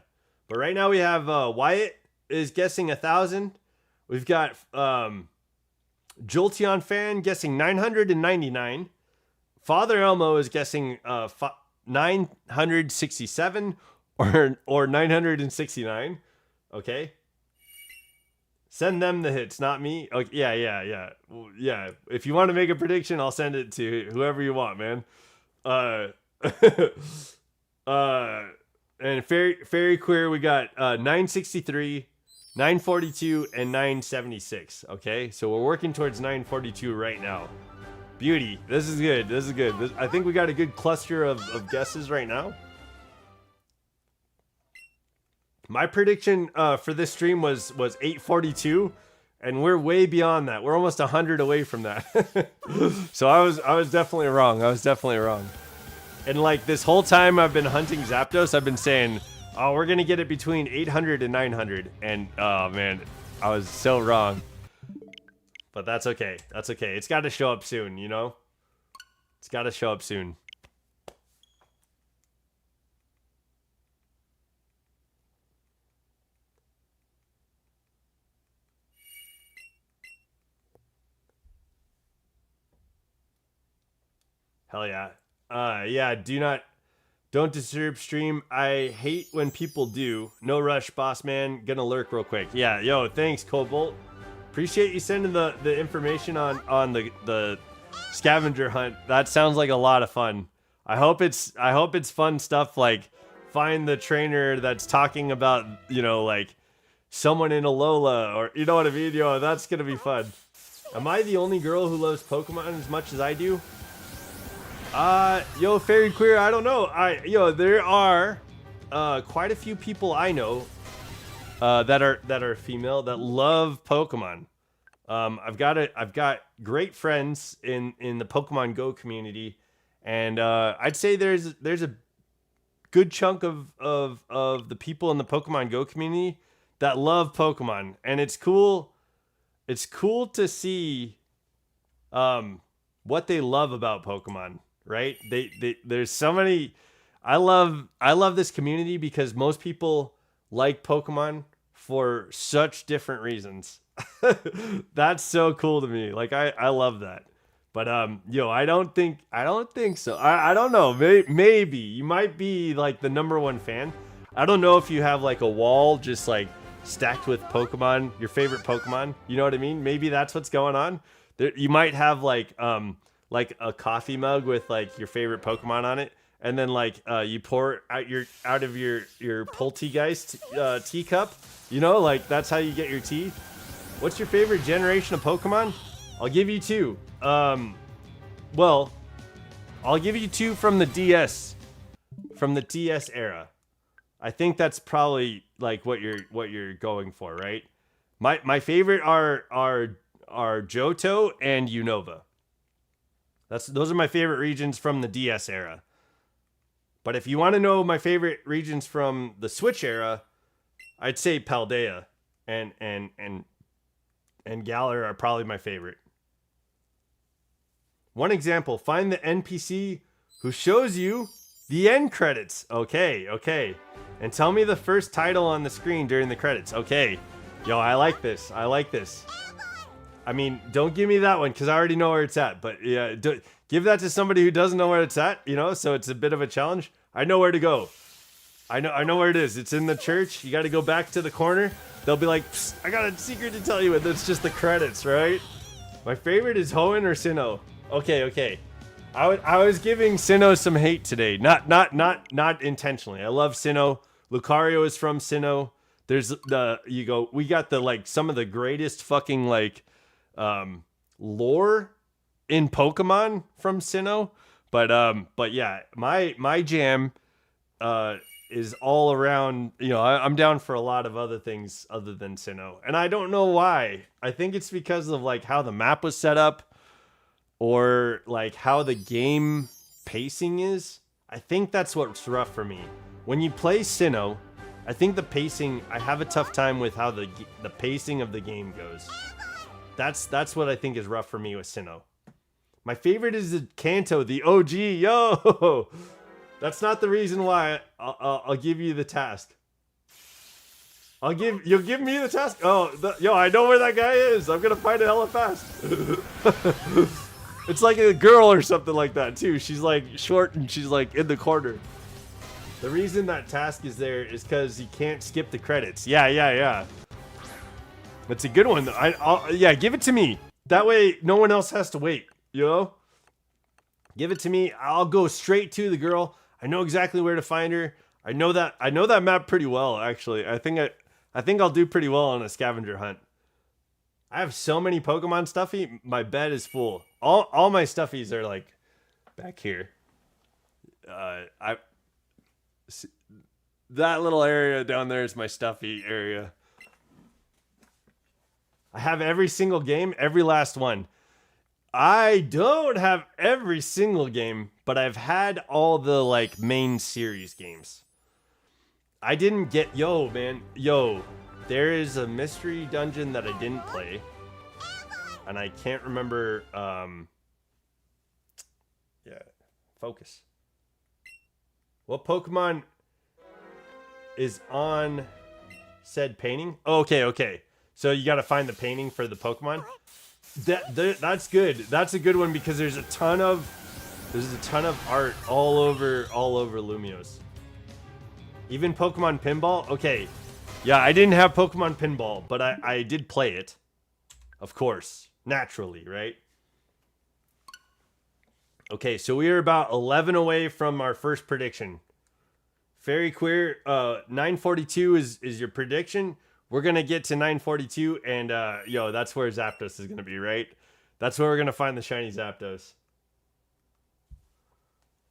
But right now we have Wyatt is guessing 1,000. We've got Jolteon fan guessing 999. Father Elmo is guessing 967 or 969. Okay. Send them the hits, not me. Okay, yeah. Yeah. If you want to make a prediction, I'll send it to whoever you want, man. And Fairy Queer, we got 963, 942, and 976. Okay, so we're working towards 942 right now. Beauty. This is good. I think we got a good cluster of guesses right now. My prediction for this stream was 842, and we're way beyond that. We're almost 100 away from that. So I was definitely wrong. And like this whole time I've been hunting Zapdos, I've been saying, oh, we're gonna get it between 800 and 900, and oh man, I was so wrong. But that's okay. It's got to show up soon, you know. It's got to show up soon. Hell yeah. Yeah, don't disturb stream. I hate when people do. No rush, boss man. Gonna lurk real quick. Yeah, yo, thanks, Cobalt. Appreciate you sending the information on the scavenger hunt. That sounds like a lot of fun. I hope it's fun stuff like find the trainer that's talking about, you know, like someone in Alola, or you know what I mean? Yo, that's gonna be fun. Am I the only girl who loves Pokemon as much as I do? Yo, Fairy Queer, I don't know. There are quite a few people I know that are female that love Pokemon. I've got great friends in the Pokemon Go community, and I'd say there's a good chunk of the people in the Pokemon Go community that love Pokemon, and it's cool. It's cool to see what they love about Pokemon, right? There's so many. I love this community because most people like Pokemon for such different reasons. That's so cool to me. Like I love that. But I don't think so. I don't know. Maybe you might be like the #1 fan. I don't know if you have like a wall just like stacked with Pokemon, your favorite Pokemon. You know what I mean? Maybe that's what's going on. There, you might have like a coffee mug with like your favorite Pokemon on it, and then like you pour out of your Poltegeist teacup. You know, like that's how you get your tea. What's your favorite generation of Pokemon? I'll give you two. Well, I'll give you two from the DS, from the DS era. I think that's probably like what you're going for, right? My favorite are Johto and Unova. Those are my favorite regions from the DS era. But if you want to know my favorite regions from the Switch era, I'd say Paldea and Galar are probably my favorite. One example, find the NPC who shows you the end credits. Okay. And tell me the first title on the screen during the credits. Okay. Yo, I like this. I mean, don't give me that one because I already know where it's at. But yeah, give that to somebody who doesn't know where it's at, so it's a bit of a challenge. I know where to go. I know where it is. It's in the church. You got to go back to the corner. They'll be like, I got a secret to tell you, and it's just the credits, right? My favorite is Hoenn or Sinnoh. Okay. I was giving Sinnoh some hate today. Not intentionally. I love Sinnoh. Lucario is from Sinnoh. There's we got the like some of the greatest fucking like lore in Pokemon from Sinnoh. But yeah, my jam is all around, I'm down for a lot of other things other than Sinnoh. And I don't know why. I think it's because of like how the map was set up or like how the game pacing is. I think that's what's rough for me. When you play Sinnoh, I think the pacing, I have a tough time with how the pacing of the game goes. That's what I think is rough for me with Sinnoh. My favorite is the Kanto, the OG. Yo! That's not the reason why I'll give you the task. You'll give me the task? Oh, I know where that guy is. I'm gonna find it hella fast. It's like a girl or something like that too. She's like short and she's like in the corner. The reason that task is there is because you can't skip the credits. Yeah. It's a good one. Give it to me. That way no one else has to wait, Give it to me. I'll go straight to the girl. I know exactly where to find her. I know that map pretty well, actually. I think I'll do pretty well on a scavenger hunt. I have so many Pokemon stuffy, my bed is full. All my stuffies are like back here. That little area down there is my stuffy area. I have every single game, every last one. I don't have every single game, but I've had all the like main series games. I didn't get there is a mystery dungeon that I didn't play. And I can't remember focus. What Pokemon is on said painting? Okay. So you got to find the painting for the Pokemon. That's good. That's a good one because there's a ton of art all over Lumios. Even Pokemon Pinball. Okay, yeah, I didn't have Pokemon Pinball, but I did play it, of course, naturally, right? Okay, so we are about 11 away from our first prediction. Fairy Queer, 942 is your prediction. We're going to get to 942, and that's where Zapdos is going to be, right? That's where we're going to find the shiny Zapdos.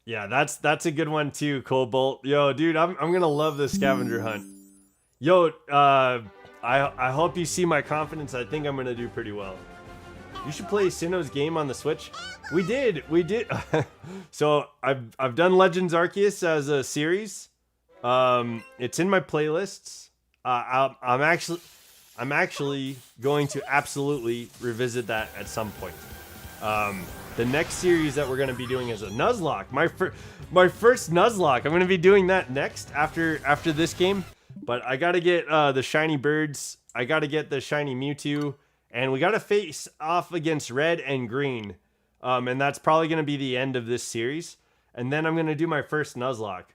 Yeah, that's a good one too, Cobalt. Yo, dude, I'm gonna love this scavenger hunt. Yo, I hope you see my confidence. I think I'm gonna do pretty well. You should play Sinnoh's game on the Switch. We did. So I've done Legends Arceus as a series. It's in my playlists. I'm actually going to absolutely revisit that at some point. The next series that we're going to be doing is a Nuzlocke. My first Nuzlocke. I'm going to be doing that next after this game. But I got to get the shiny birds. I got to get the shiny Mewtwo. And we got to face off against red and green. And that's probably going to be the end of this series. And then I'm going to do my first Nuzlocke.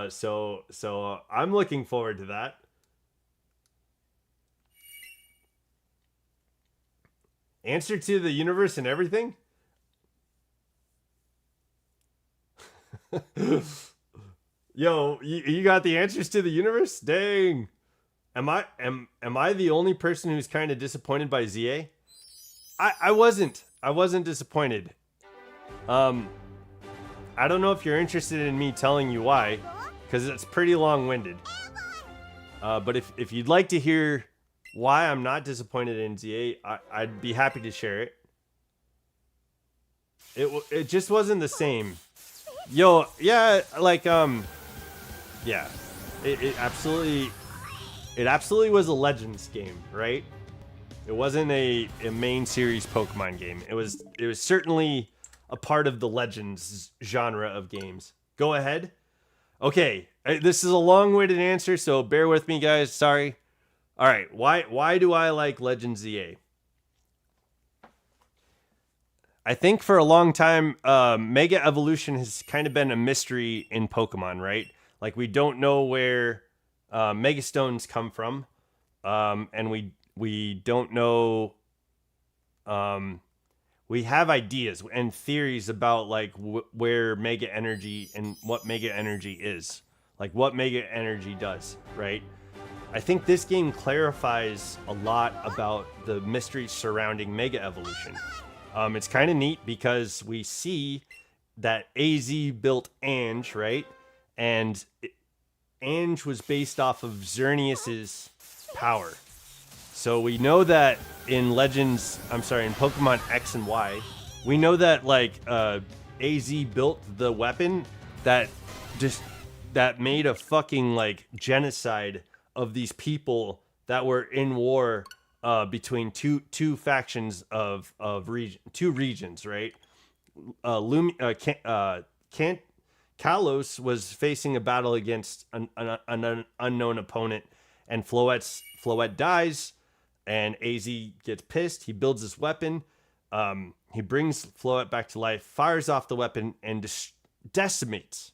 So I'm looking forward to that. Answer to the universe and everything? Yo, you got the answers to the universe? Dang. Am I the only person who's kind of disappointed by ZA? I wasn't disappointed. I don't know if you're interested in me telling you why, because it's pretty long-winded. But if you'd like to hear why I'm not disappointed in ZA, I'd be happy to share it. It just wasn't the same. Yo, yeah, like yeah, it absolutely was a Legends game, right? It wasn't a main series Pokemon game. It was certainly a part of the Legends genre of games. Go ahead. Okay, this is a long-winded answer, so bear with me, guys. Sorry. All right, why do I like Legends ZA? I think for a long time, Mega Evolution has kind of been a mystery in Pokemon, right? Like, we don't know where Mega Stones come from, and we don't know. We have ideas and theories about like where Mega Energy and what Mega Energy is, like what Mega Energy does, right? I think this game clarifies a lot about the mystery surrounding Mega Evolution. It's kind of neat because we see that AZ built Ange, right? And Ange was based off of Xerneas's power. So we know that in Pokemon X and Y, we know that like AZ built the weapon that made a fucking like genocide of these people that were in war between two factions of two regions, right? Kalos was facing a battle against an unknown opponent, and Floette dies, and AZ gets pissed. He builds this weapon. He brings Floette back to life, fires off the weapon, and decimates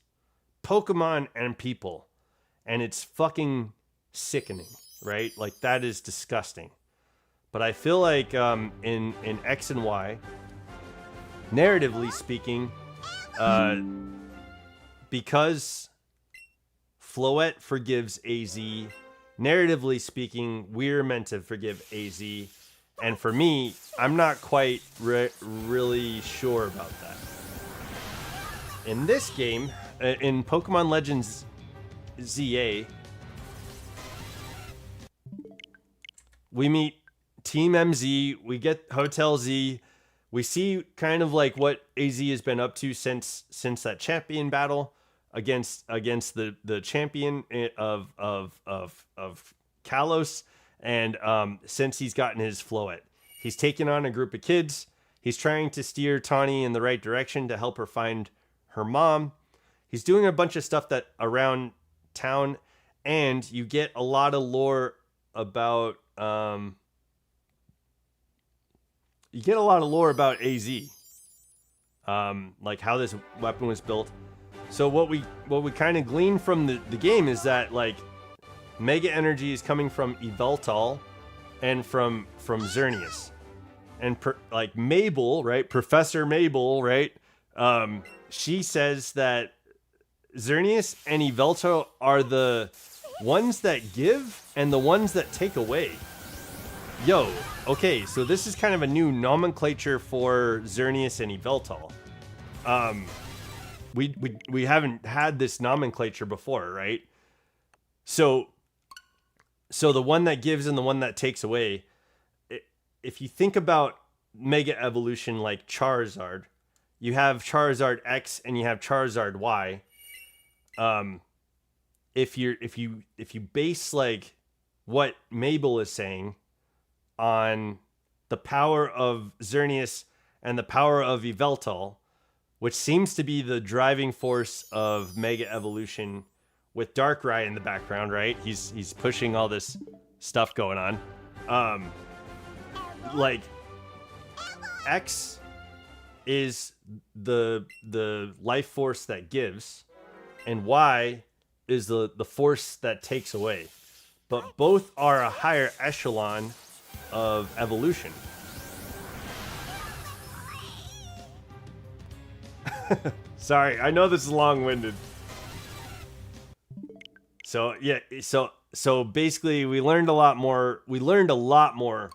Pokemon and people. And it's fucking sickening, right? Like, that is disgusting. But I feel like in X and Y, narratively speaking, because Floette forgives AZ, narratively speaking, we're meant to forgive AZ. And for me, I'm not quite really sure about that. In this game, in Pokemon Legends ZA, we meet Team MZ, we get Hotel Z, we see kind of like what AZ has been up to since that champion battle against the champion of Kalos, and since he's gotten his Floette. He's taken on a group of kids. He's trying to steer Tawny in the right direction to help her find her mom. He's doing a bunch of stuff that around town, and you get a lot of lore about AZ, like how this weapon was built. So what we kind of glean from the game is that like Mega Energy is coming from Yveltal and from Xerneas, and like Mabel, right? Professor Mabel, right? She says that Xerneas and Yveltal are the ones that give and the ones that take away. Yo, okay, so this is kind of a new nomenclature for Xerneas and Yveltal. we haven't had this nomenclature before, right? So the one that gives and the one that takes away, if you think about Mega Evolution like Charizard, you have Charizard X and you have Charizard Y. If you base like what Mabel is saying on the power of Xerneas and the power of Yveltal, which seems to be the driving force of Mega Evolution, with Darkrai in the background, right? He's pushing all this stuff going on. Like X is the life force that gives, and Y is the force that takes away. But both are a higher echelon of evolution. Sorry, I know this is long-winded. So yeah, so basically we learned a lot more. We learned a lot more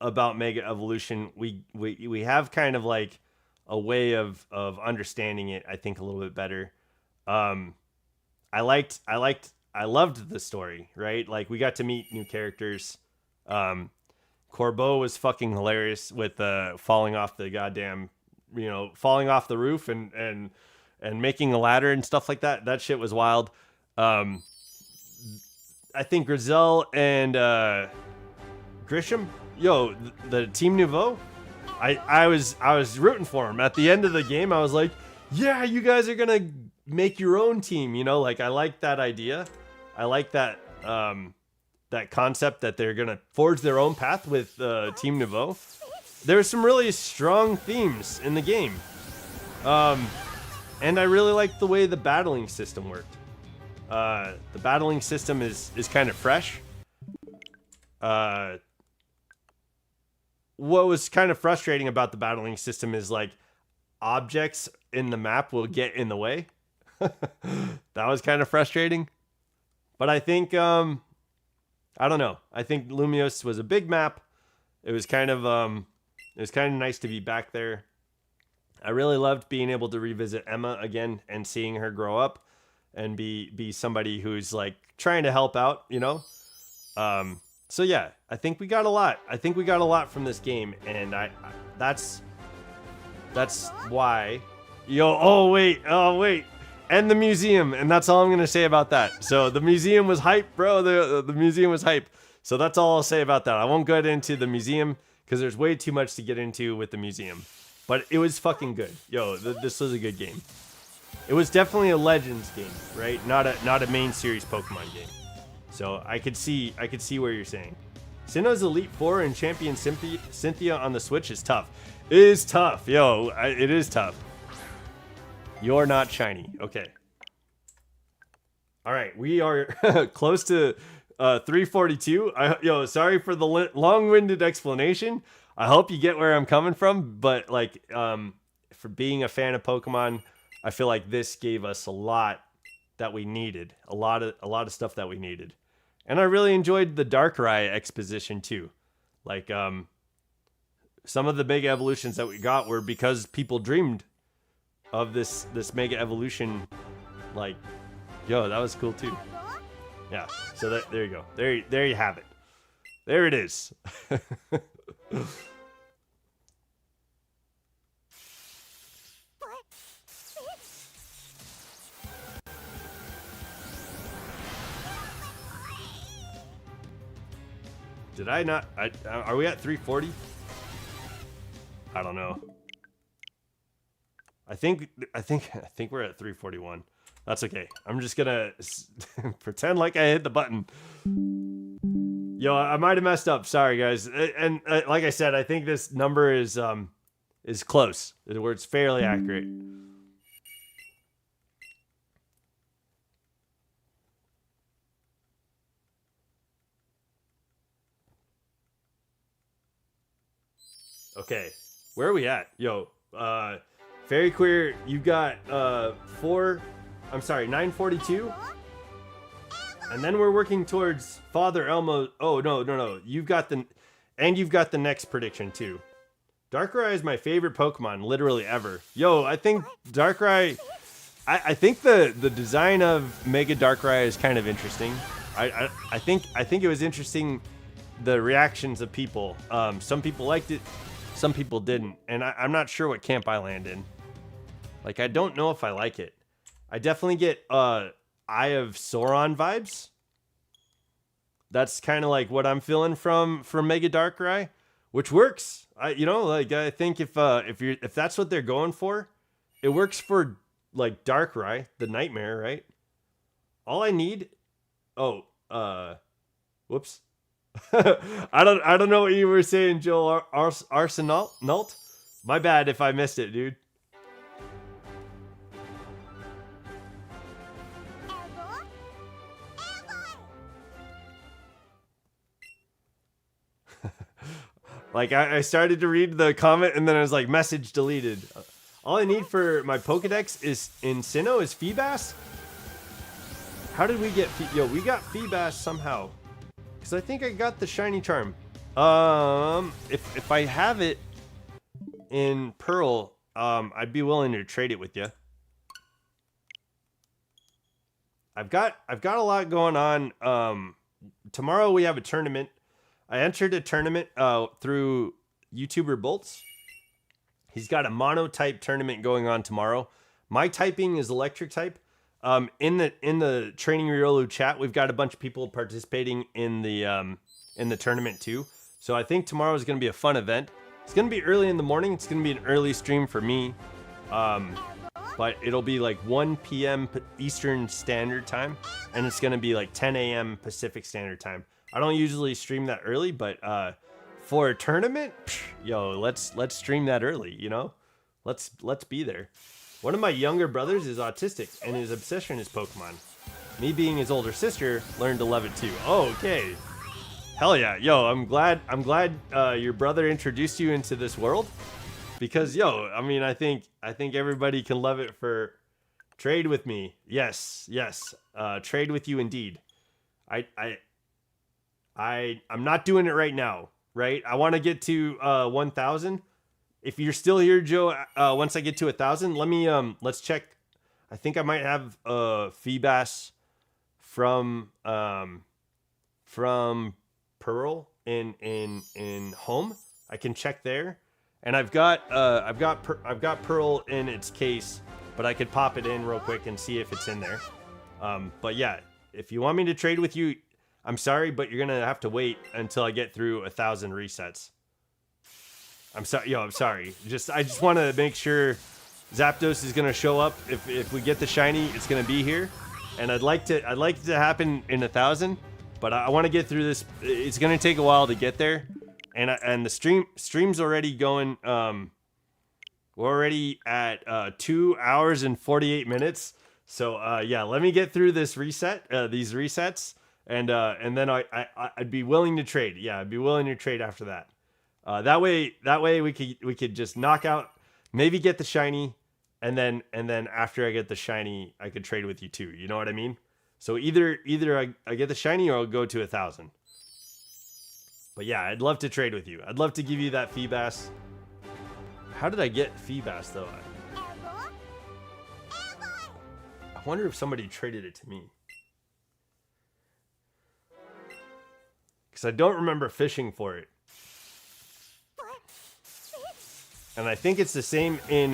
about Mega Evolution. We have kind of like a way of understanding it, I think, a little bit better. I loved the story, right? Like, we got to meet new characters. Corbeau was fucking hilarious with falling off the goddamn, falling off the roof and making a ladder and stuff like that. That shit was wild. I think Grizel and Grisham, the Team Nouveau, I was rooting for him. At the end of the game, I was like, yeah, you guys are gonna make your own team, like, I like that idea. I like that that concept that they're gonna forge their own path with Team Nouveau. There's some really strong themes in the game. And I really like the way the battling system worked. The battling system is kind of fresh. What was kind of frustrating about the battling system is like objects in the map will get in the way. That was kind of frustrating. But I think, I don't know. I think Lumiose was a big map. It was kind of nice to be back there. I really loved being able to revisit Emma again and seeing her grow up and be somebody who's like trying to help out, So yeah, I think we got a lot. I think we got a lot from this game, and that's why. Oh wait. And the museum, and that's all I'm gonna say about that. So the museum was hype, bro. The museum was hype. So that's all I'll say about that. I won't get into the museum because there's way too much to get into with the museum. But it was fucking good. This was a good game. It was definitely a Legends game, right? Not a main series Pokemon game. So I could see where you're saying. Sinnoh's Elite Four and Champion Cynthia on the Switch is tough. It is tough, it is tough. You're not shiny. Okay. All right, we are close to 342. Sorry for the long-winded explanation. I hope you get where I'm coming from, but like, for being a fan of Pokemon, I feel like this gave us a lot that we needed, a lot of stuff that we needed, and I really enjoyed the Darkrai exposition too. Like, some of the Mega Evolutions that we got were because people dreamed of this Mega Evolution. Like, that was cool too. Yeah. So there you go. There you have it. There it is. Did I not? Are we at 340? I don't know. I think we're at 341. That's okay. I'm just gonna pretend like I hit the button. I might have messed up. Sorry, guys. And like I said, I think this number is close. Where it's fairly accurate. Okay, where are we at? Fairy Queer, you got 942. And then we're working towards Father Elmo. Oh, no. You've got the next prediction too. Darkrai is my favorite Pokemon, literally ever. I think Darkrai I think the design of Mega Darkrai is kind of interesting. I think it was interesting, the reactions of people. Some people liked it, some people didn't, and I'm not sure what camp I land in. Like, I don't know if I like it. I definitely get Eye of Sauron vibes. That's kind of like what I'm feeling from Mega Darkrai, which works. I think if that's what they're going for, it works for like Darkrai, the Nightmare, right? All I need. Oh, whoops. I don't know what you were saying, Joel. Arsenal Nalt. My bad if I missed it, dude. Like, I started to read the comment and then I was like, message deleted. All I need for my Pokedex is in Sinnoh is Feebas. How did we get we got Feebas somehow. Because I think I got the shiny charm. If I have it in Pearl, I'd be willing to trade it with you. I've got a lot going on. Tomorrow we have a tournament. I entered a tournament through YouTuber Bolts. He's got a mono type tournament going on tomorrow. My typing is electric type. In the Training Riolu chat, we've got a bunch of people participating in the tournament too. So I think tomorrow is going to be a fun event. It's going to be early in the morning. It's going to be an early stream for me. But it'll be like 1 p.m. Eastern Standard Time, and it's going to be like 10 a.m. Pacific Standard Time. I don't usually stream that early, but for a tournament, let's stream that early, you know? Let's be there. One of my younger brothers is autistic, and his obsession is Pokemon. Me being his older sister, learned to love it too. Oh, okay. Hell yeah. Yo, I'm glad your brother introduced you into this world. Because, I mean, I think everybody can love it for trade with me. Yes. Trade with you indeed. I'm not doing it right now, right? I want to get to 1,000. If you're still here, Joe, once I get to 1,000, let me let's check. I think I might have Feebas from Pearl in home. I can check there, and I've got Pearl in its case, but I could pop it in real quick and see if it's in there. But yeah, if you want me to trade with you, I'm sorry, but you're gonna have to wait until I get through 1,000 resets. I'm sorry, I'm sorry. I just want to make sure Zapdos is gonna show up. If we get the shiny, it's gonna be here, and I'd like it to happen in 1,000. But I want to get through this. It's gonna take a while to get there, and the stream's already going. We're already at 2 hours and 48 minutes. So yeah, let me get through this these resets. And then I'd be willing to trade. Yeah, I'd be willing to trade after that. That way we could just knock out, maybe get the shiny, and then after I get the shiny, I could trade with you too. You know what I mean? So either I get the shiny or I'll go to 1,000. But yeah, I'd love to trade with you. I'd love to give you that Feebas. How did I get Feebas though? I wonder if somebody traded it to me. Because I don't remember fishing for it. And I think it's the same in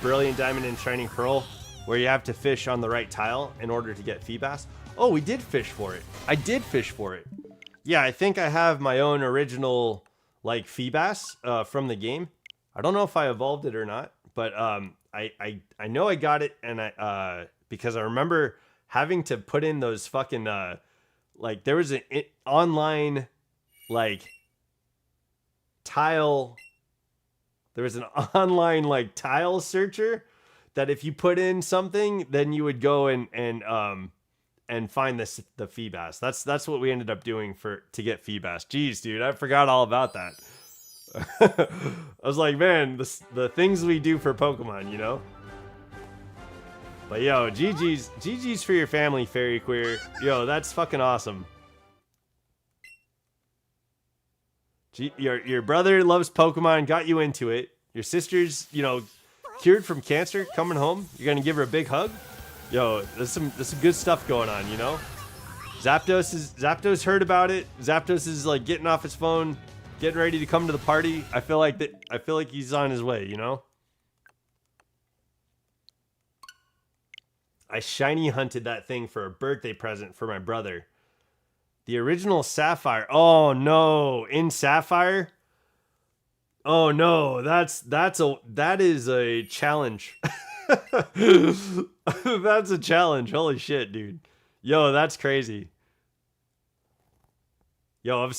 Brilliant Diamond and Shining Pearl, where you have to fish on the right tile in order to get Feebas. Oh, we did fish for it. I did fish for it. Yeah, I think I have my own original like Feebas from the game. I don't know if I evolved it or not, but I know I got it, and I because I remember having to put in those fucking like there was an online like tile. There was an online like tile searcher that if you put in something, then you would go and find the Feebas. That's what we ended up doing to get Feebas. Jeez, dude, I forgot all about that. I was like, man, the things we do for Pokemon, you know. But yo, GG's for your family, Fairy Queer. Yo, that's fucking awesome. Your brother loves Pokemon, got you into it. Your sister's, cured from cancer, coming home. You're gonna give her a big hug. Yo, there's some good stuff going on, you know. Zapdos heard about it. Zapdos is like getting off his phone, getting ready to come to the party. I feel like he's on his way, you know. I shiny hunted that thing for a birthday present for my brother. The original Sapphire. Oh no, in Sapphire? Oh no, that is a challenge. That's a challenge. Holy shit, dude. Yo, that's crazy. Yo,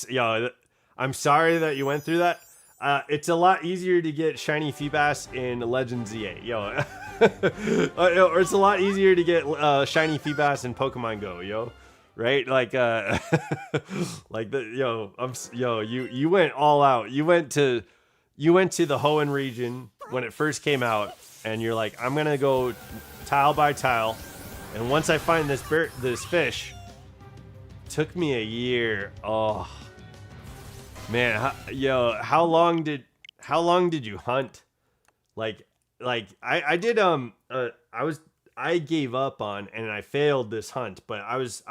I'm sorry that you went through that. It's a lot easier to get shiny Feebas in Legends ZA. Yo, or it's a lot easier to get shiny Feebas in Pokemon Go. Yo, right? Like, like you went all out. You went to the Hoenn region when it first came out, and you're like, I'm gonna go tile by tile, and once I find this fish, took me a year. Oh man, how long did you hunt? Like I did I gave up on, and I failed this hunt, but I was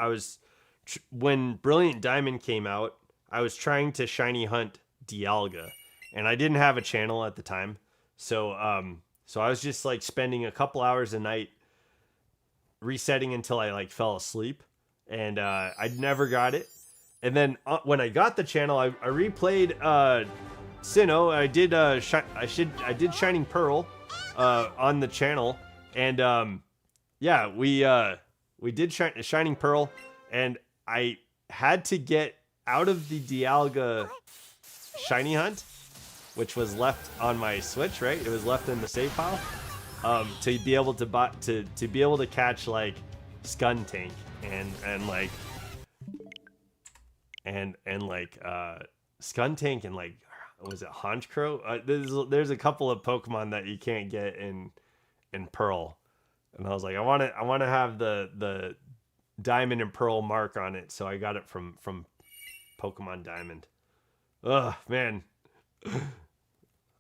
when Brilliant Diamond came out, I was trying to shiny hunt Dialga, and I didn't have a channel at the time, so I was just like spending a couple hours a night resetting until I like fell asleep, and I never got it. And then when I got the channel, I replayed Sinnoh. I did Shining Pearl on the channel, and yeah, we did Shining Pearl, and I had to get out of the Dialga shiny hunt, which was left on my Switch, right? It was left in the save file, to be able to catch like Skuntank and like Skuntank and like, was it Honchkrow? There's a couple of Pokemon that you can't get in Pearl, and I was like, I want to have the Diamond and Pearl mark on it, so I got it from Pokemon Diamond. Ugh, man.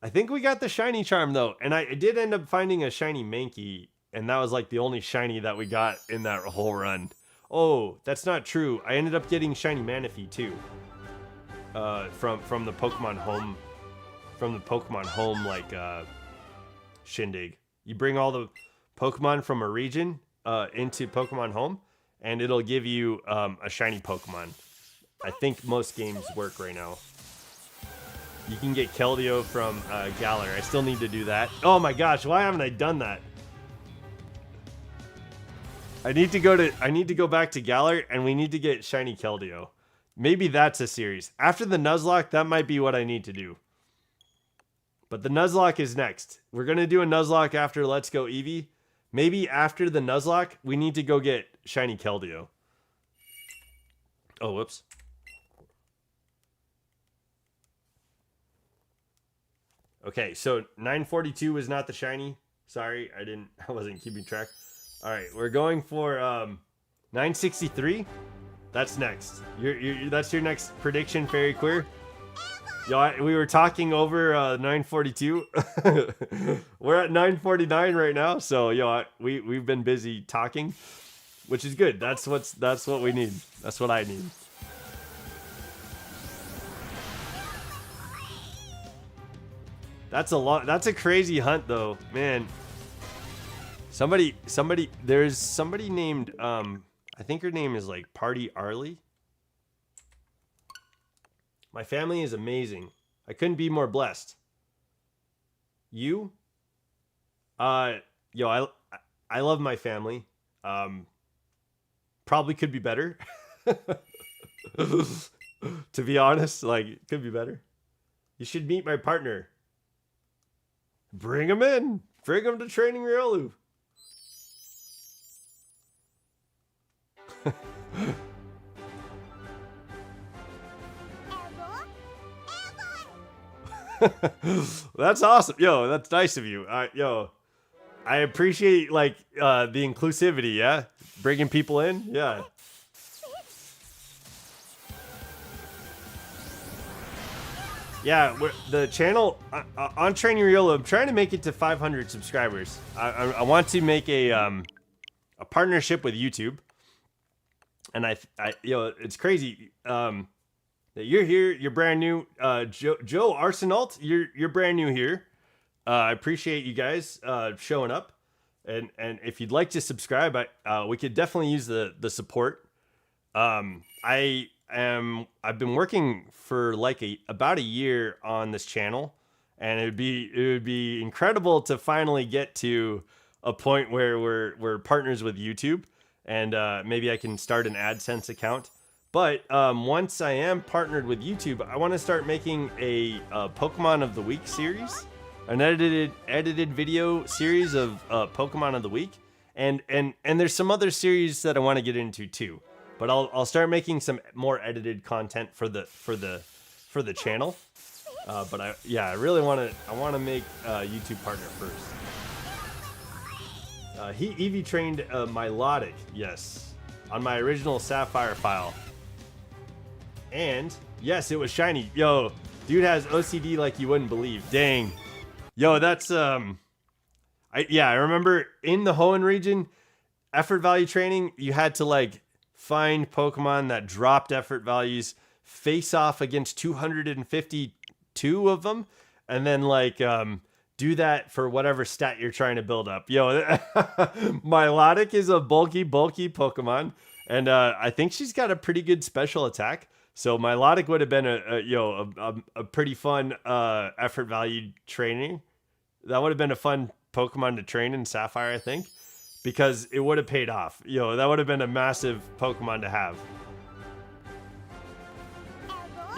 I think we got the shiny charm though, and I did end up finding a shiny Mankey, and that was like the only shiny that we got in that whole run. Oh, that's not true. I ended up getting shiny Manaphy too. From the Pokemon Home like shindig. You bring all the Pokemon from a region into Pokemon Home, and it'll give you a shiny Pokemon. I think most games work right now. You can get Keldeo from Galar. I still need to do that. Oh my gosh, why haven't I done that? I need to go back to Galar, and we need to get shiny Keldeo. Maybe that's a series. After the Nuzlocke, that might be what I need to do. But the Nuzlocke is next. We're going to do a Nuzlocke after Let's Go Eevee. Maybe after the Nuzlocke, we need to go get shiny Keldeo. Oh, whoops. Okay, so 942 was not the shiny. Sorry, I wasn't keeping track. All right, we're going for 963. That's next. That's your next prediction, Fairy Queer. Yo, we were talking over 942. We're at 949 right now, so yo, we've been busy talking, which is good. That's what we need. That's what I need. That's a crazy hunt though, man. There's somebody named I think her name is like Party Arlie. My family is amazing. I couldn't be more blessed. You? Yo, I love my family. Probably could be better. To be honest, like, it could be better. You should meet my partner. Bring him in. Bring him to Training Riolu. That's awesome. Yo, that's nice of you. Yo, I appreciate like the inclusivity, yeah? Bringing people in, yeah. Yeah, the channel on Training Riolu, I'm trying to make it to 500 subscribers. I want to make a partnership with YouTube, and I it's crazy that you're here. You're brand new, Joe Arsenault. You're brand new here. I appreciate you guys showing up, and if you'd like to subscribe, we could definitely use the support. I've been working for like about a year on this channel, and it would be incredible to finally get to a point where we're partners with YouTube, and maybe I can start an AdSense account. But once I am partnered with YouTube, I want to start making a Pokemon of the Week series, an edited video series of Pokemon of the Week, and there's some other series that I want to get into too. But I'll start making some more edited content for the channel. But I really want to make YouTube partner first. Eevee trained Milotic, yes, on my original Sapphire file. And yes, it was shiny. Yo, dude has OCD like you wouldn't believe. Dang. Yo, that's I remember in the Hoenn region, effort value training, you had to like find Pokemon that dropped effort values, face off against 252 of them, and then like do that for whatever stat you're trying to build up. Yo, Milotic is a bulky Pokemon, and I think she's got a pretty good special attack. So Milotic would have been a pretty fun effort value training. That would have been a fun Pokemon to train in Sapphire, I think. Because it would have paid off. Yo, that would have been a massive Pokemon to have.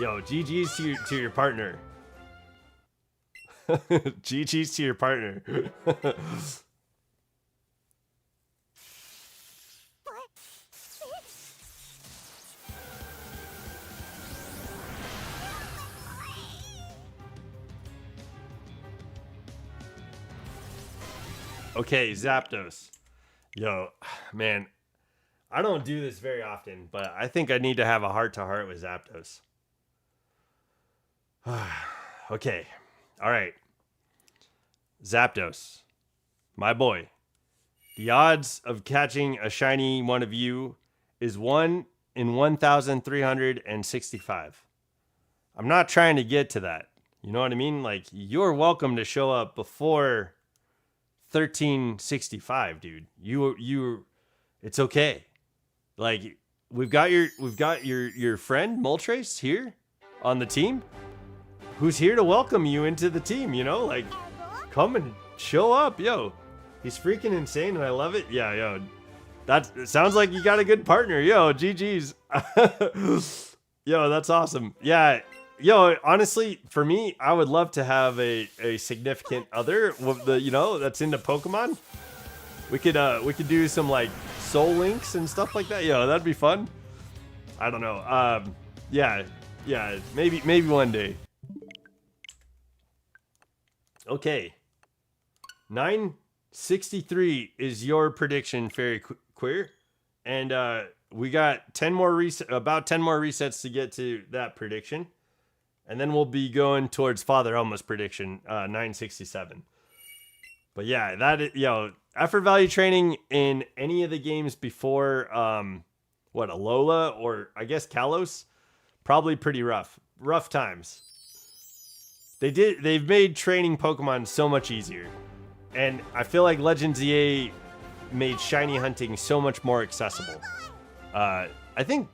Yo, GG's to your partner. GG's to your partner. Okay, Zapdos. Yo, man, I don't do this very often, but I think I need to have a heart-to-heart with Zapdos. Okay, all right. Zapdos, my boy. The odds of catching a shiny one of you is 1 in 1,365. I'm not trying to get to that. You know what I mean? Like, you're welcome to show up before 1365, dude. You it's okay. Like, we've got your friend Moltres here on the team, who's here to welcome you into the team, you know? Like, come and show up, yo. He's freaking insane and I love it. Yeah, yo. It sounds like you got a good partner. Yo, GG's. Yo, that's awesome. Yeah. Yo, honestly, for me, I would love to have a significant other with that's into Pokemon. We could do some like soul links and stuff like that. Yo, that'd be fun. I don't know. Yeah, maybe one day. Okay. 963 is your prediction, Fairy Queer, and we got about 10 more resets to get to that prediction. And then we'll be going towards Father Elma's prediction, 967. But yeah, effort value training in any of the games before, Alola or I guess Kalos, probably pretty rough times. They've made training Pokemon so much easier. And I feel like Legends EA made shiny hunting so much more accessible. I think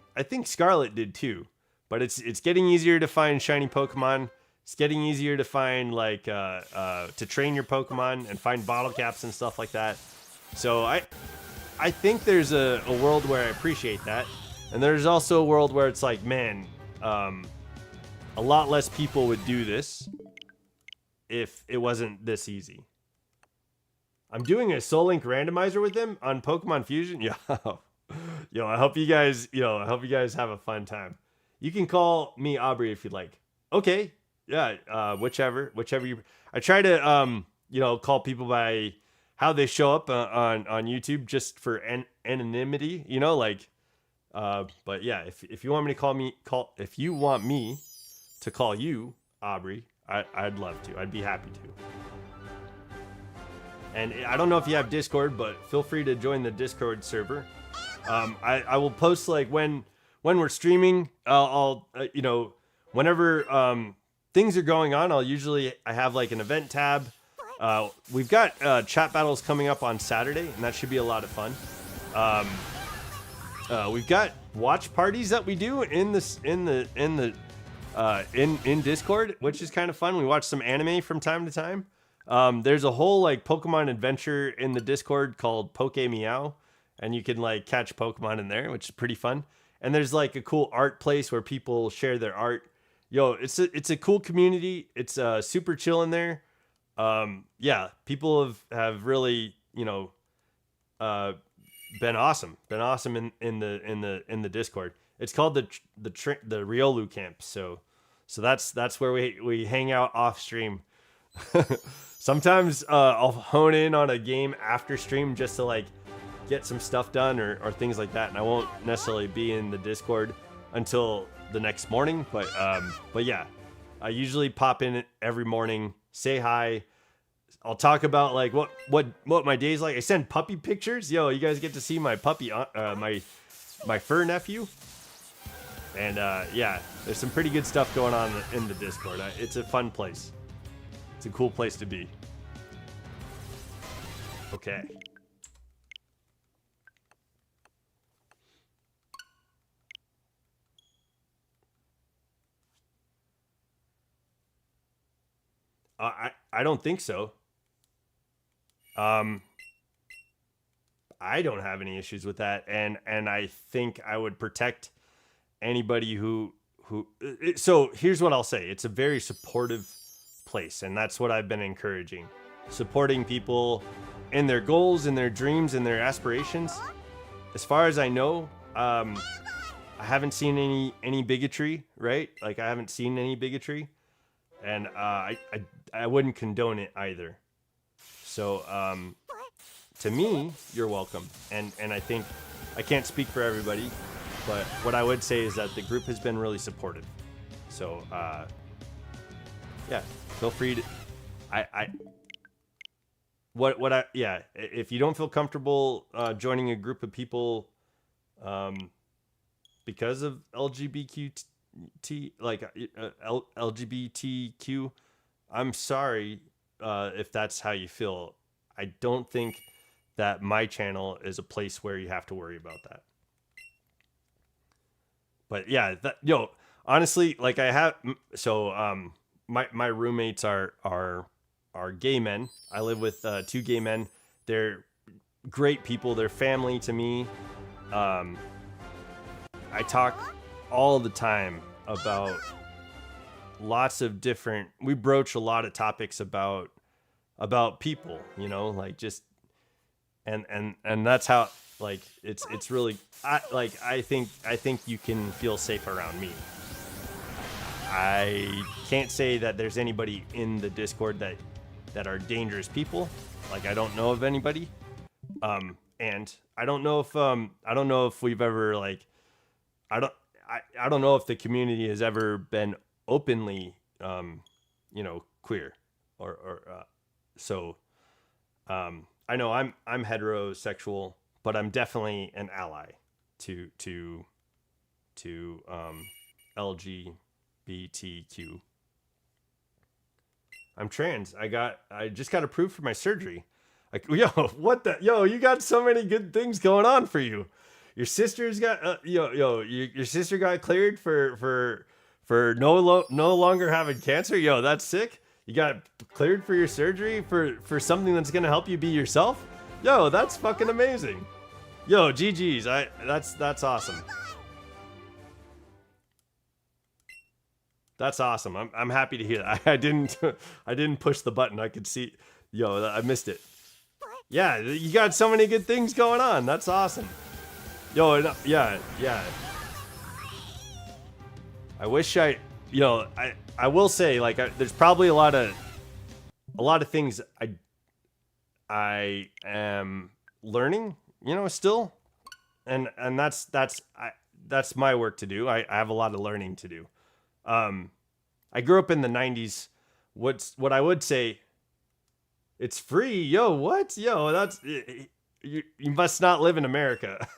Scarlet did too. But it's getting easier to find shiny Pokemon. It's getting easier to find to train your Pokemon and find bottle caps and stuff like that. So I think there's a world where I appreciate that, and there's also a world where it's like, man, a lot less people would do this if it wasn't this easy. I'm doing a Soul Link randomizer with them on Pokemon Fusion. Yo, I hope you guys have a fun time. You can call me Aubrey if you'd like. Okay. Yeah. Whichever you. I try to call people by how they show up on YouTube just for anonymity. But yeah, if you want me to call you, Aubrey. I'd love to. I'd be happy to. And I don't know if you have Discord, but feel free to join the Discord server. I will post like when we're streaming. I'll you know, whenever things are going on, I have like an event tab. We've got chat battles coming up on Saturday, and that should be a lot of fun. We've got watch parties that we do in Discord, which is kind of fun. We watch some anime from time to time. There's a whole like Pokemon adventure in the Discord called Poke Meow, and you can like catch Pokemon in there, which is pretty fun. And there's like a cool art place where people share their art. Yo, it's a cool community. It's super chill in there. Yeah, people have really, you know, been awesome in the Discord. It's called the Riolu camp. So that's where we hang out off stream. Sometimes I'll hone in on a game after stream just to like get some stuff done or things like that, and I won't necessarily be in the Discord until the next morning. But yeah, I usually pop in every morning, say hi. I'll talk about like what my day's like. I send puppy pictures. Yo, you guys get to see my puppy, my fur nephew. And yeah, there's some pretty good stuff going on in the Discord. It's a fun place. It's a cool place to be. Okay. I don't think so. I don't have any issues with that, and I think I would protect anybody who. So here's what I'll say: it's a very supportive place, and that's what I've been encouraging, supporting people in their goals, in their dreams, in their aspirations. As far as I know, I haven't seen any bigotry, right? Like I haven't seen any bigotry, and I wouldn't condone it either. So to me, you're welcome, and I think I can't speak for everybody, but what I would say is that the group has been really supportive. So yeah, feel free to yeah, if you don't feel comfortable joining a group of people because of LGBTQ, I'm sorry if that's how you feel. I don't think that my channel is a place where you have to worry about that. But yeah, honestly, like I have, so my roommates are gay men. I live with 2 gay men. They're great people. They're family to me. I talk all the time about lots of different. We broach a lot of topics about people, you know, like just and that's how like it's really I think you can feel safe around me. I can't say that there's anybody in the Discord that are dangerous people. Like I don't know of anybody. And I don't know if we've ever like I don't know if the community has ever been openly you know, queer or so I know I'm heterosexual, but I'm definitely an ally to LGBTQ. I'm trans. I just got approved for my surgery. Like, yo, you got so many good things going on for you. Your sister's got your sister got cleared for no longer having cancer. Yo, that's sick. You got cleared for your surgery for something that's gonna help you be yourself. Yo, that's fucking amazing. Yo, GG's. That's awesome. That's awesome. I'm happy to hear that. I didn't push the button. I could see. Yo, I missed it. Yeah, you got so many good things going on. That's awesome. Yo, yeah. I wish I will say like there's probably a lot of things I am learning, you know, still, and that's my work to do. I have a lot of learning to do. I grew up in the 90s. What I would say, it's free. Yo, what? Yo, that's you must not live in America.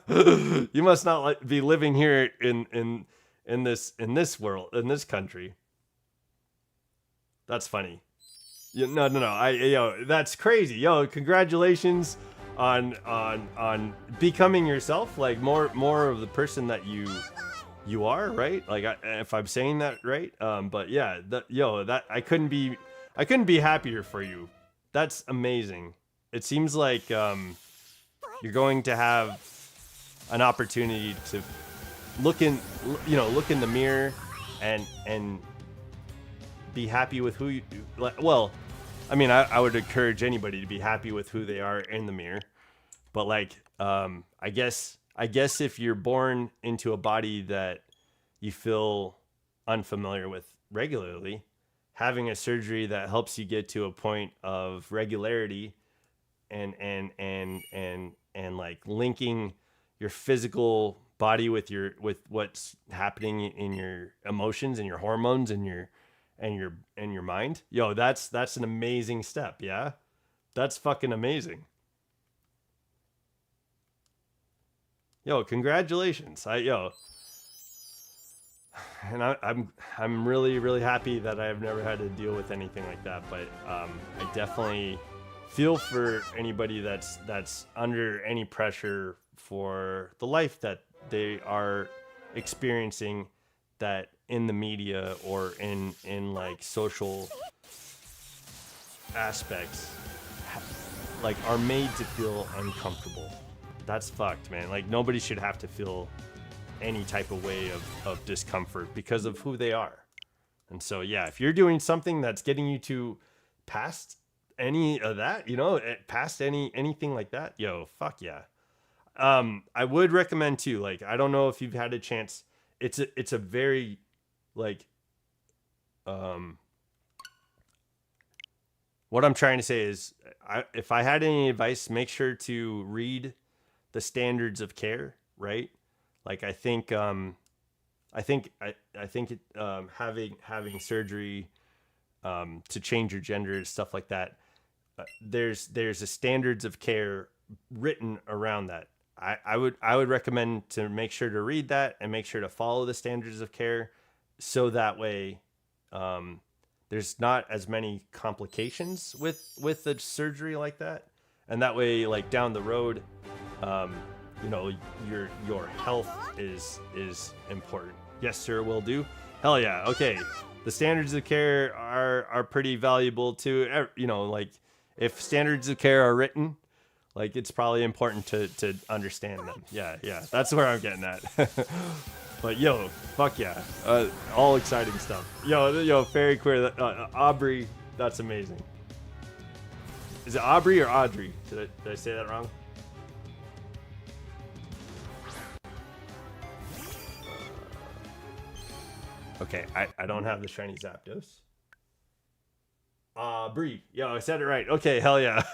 You must not be living here in this world, in this country. That's funny. No. That's crazy. Yo, congratulations on becoming yourself, like more of the person that you are, right? Like, if I'm saying that right. But yeah, that I couldn't be happier for you. That's amazing. It seems like you're going to have an opportunity to look in the mirror and be happy with who you like. Well, I mean, I would encourage anybody to be happy with who they are in the mirror, but like, I guess if you're born into a body that you feel unfamiliar with regularly, having a surgery that helps you get to a point of regularity and like linking your physical body with what's happening in your emotions and your hormones and your mind. Yo, that's an amazing step. Yeah, that's fucking amazing. Yo, congratulations. I'm really happy that I've never had to deal with anything like that, but I definitely feel for anybody that's under any pressure for the life that they are experiencing, that in the media or in like social aspects like are made to feel uncomfortable. That's fucked, man. Like, nobody should have to feel any type of way of discomfort because of who they are. And so, yeah, if you're doing something that's getting you to past any of that, past anything like that, yo, fuck yeah. I would recommend too, like, I don't know if you've had a chance. It's a very like, what I'm trying to say is, if I had any advice, make sure to read the standards of care, right? Like, I think having surgery to change your gender, stuff like that. There's a standards of care written around that. I would recommend to make sure to read that and make sure to follow the standards of care, so that way there's not as many complications with the surgery like that, and that way, like, down the road, your health is important. Yes, sir, will do. Hell yeah. Okay, the standards of care are pretty valuable too. Like, if standards of care are written, like, it's probably important to understand them. Yeah, that's where I'm getting at. But yo, fuck yeah, all exciting stuff. Yo, very queer. Aubrey, that's amazing. Is it Aubrey or Audrey? Did I say that wrong? Okay, I don't have the shiny Zapdos. Aubrey. Yo, I said it right. Okay, hell yeah.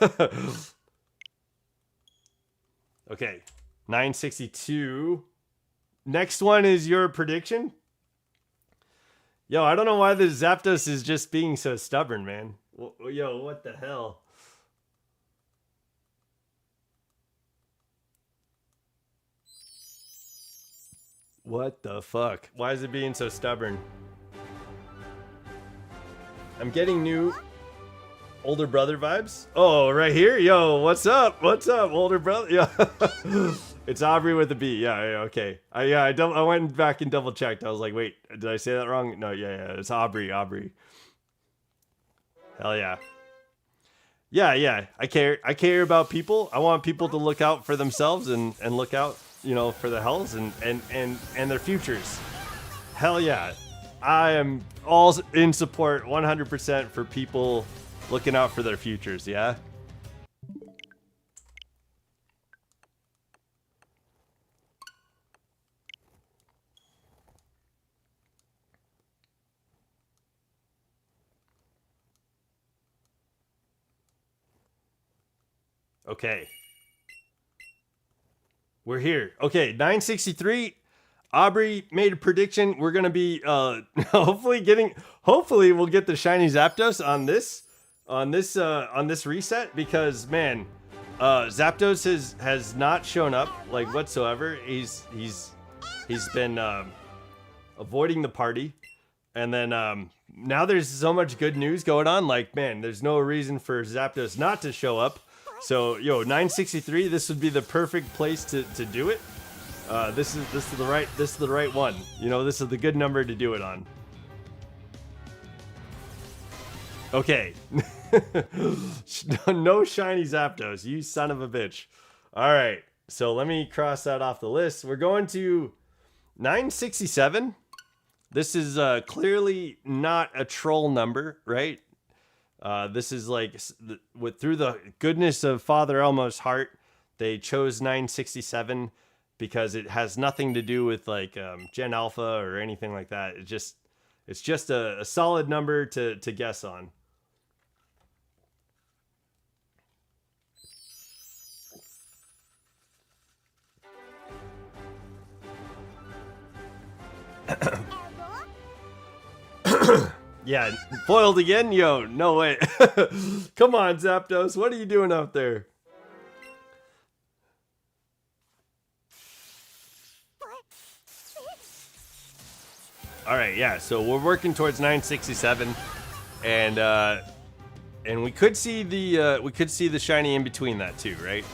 Okay, 962. Next one is your prediction. Yo, I don't know why the Zapdos is just being so stubborn, man. Yo, what the hell? What the fuck? Why is it being so stubborn? I'm getting new older brother vibes. Oh, right here. Yo, what's up? What's up, older brother? Yeah. It's Aubrey with a B. Yeah, okay. I went back and double checked. I was like, wait, did I say that wrong? No, yeah. It's Aubrey. Hell yeah. Yeah. I care about people. I want people to look out for themselves and look out, for the hells and their futures. Hell yeah. I am all in support 100% for people looking out for their futures, yeah? Okay. We're here. Okay, 963. Aubrey made a prediction. We're gonna be hopefully we'll get the shiny Zapdos on this reset, because man, Zapdos has not shown up like whatsoever. He's been avoiding the party, and then now there's so much good news going on. Like, man, there's no reason for Zapdos not to show up. So, 963. This would be the perfect place to do it. This is the right one. This is the good number to do it on. Okay. No shiny Zapdos, you son of a bitch. All right. So let me cross that off the list. We're going to 967. This is clearly not a troll number, right? This is like through the goodness of Father Elmo's heart, they chose 967 because it has nothing to do with like Gen Alpha or anything like that. It's just a solid number to guess on. Yeah, foiled again? Yo, no way. Come on, Zapdos. What are you doing out there? All right, yeah. So we're working towards 967, and we could see the shiny in between that too, right?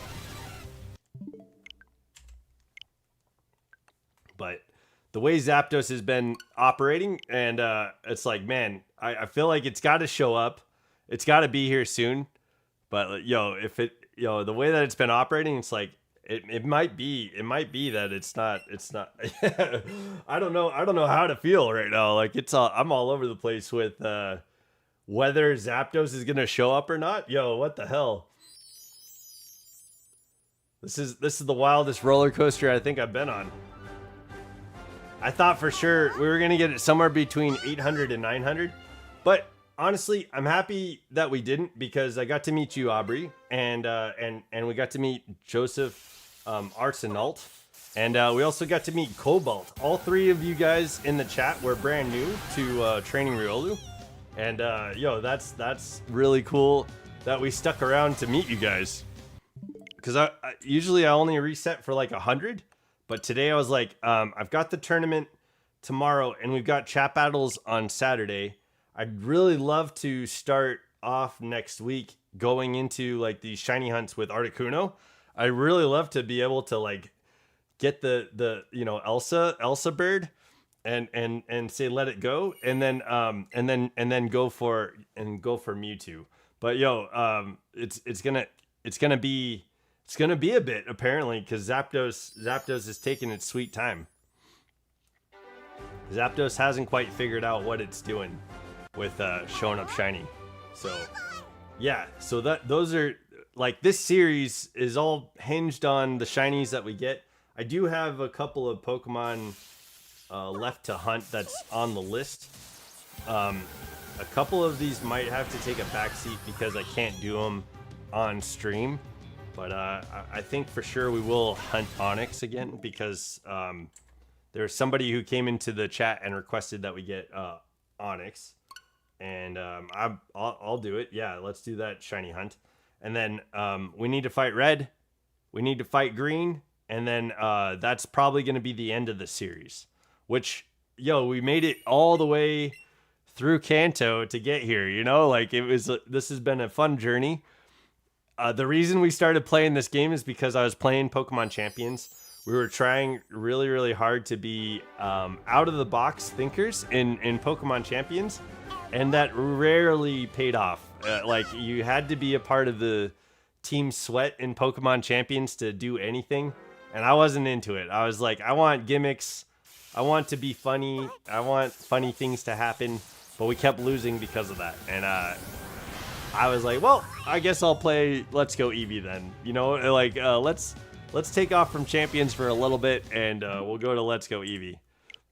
But the way Zapdos has been operating, and it's like, man, I feel like it's got to show up. It's got to be here soon. But the way that it's been operating, it's like it might be that it's not. I don't know how to feel right now. Like I'm all over the place with whether Zapdos is gonna show up or not. Yo, what the hell? This is the wildest roller coaster I think I've been on. I thought for sure we were gonna get it somewhere between 800 and 900, but honestly, I'm happy that we didn't, because I got to meet you, Aubrey, and we got to meet Joseph Arsenault, and we also got to meet Cobalt. All three of you guys in the chat were brand new to training Riolu, and that's really cool that we stuck around to meet you guys. Because I usually only reset for like 100. But today I was like, I've got the tournament tomorrow, and we've got chat battles on Saturday. I'd really love to start off next week going into like these shiny hunts with Articuno. I really love to be able to like get the Elsa bird and say let it go, and then go for Mewtwo. But it's gonna be a bit, apparently, because Zapdos is taking its sweet time. Zapdos hasn't quite figured out what it's doing with showing up shiny. So yeah, so those are like, this series is all hinged on the shinies that we get. I do have a couple of Pokemon left to hunt that's on the list. A couple of these might have to take a backseat because I can't do them on stream. But I think for sure we will hunt Onyx again, because there's somebody who came into the chat and requested that we get Onyx, and I'll do it. Yeah, let's do that shiny hunt, and then we need to fight Red, we need to fight Green, and then that's probably going to be the end of the series. Which we made it all the way through Kanto to get here. Like this has been a fun journey. The reason we started playing this game is because I was playing Pokemon Champions. We were trying really, really hard to be out-of-the-box thinkers in Pokemon Champions, and that rarely paid off. Like, you had to be a part of the Team Sweat in Pokemon Champions to do anything, and I wasn't into it. I was like, I want gimmicks. I want to be funny. I want funny things to happen, but we kept losing because of that, and I was like, well, I guess I'll play Let's Go Eevee then. Let's take off from Champions for a little bit, and we'll go to Let's Go Eevee.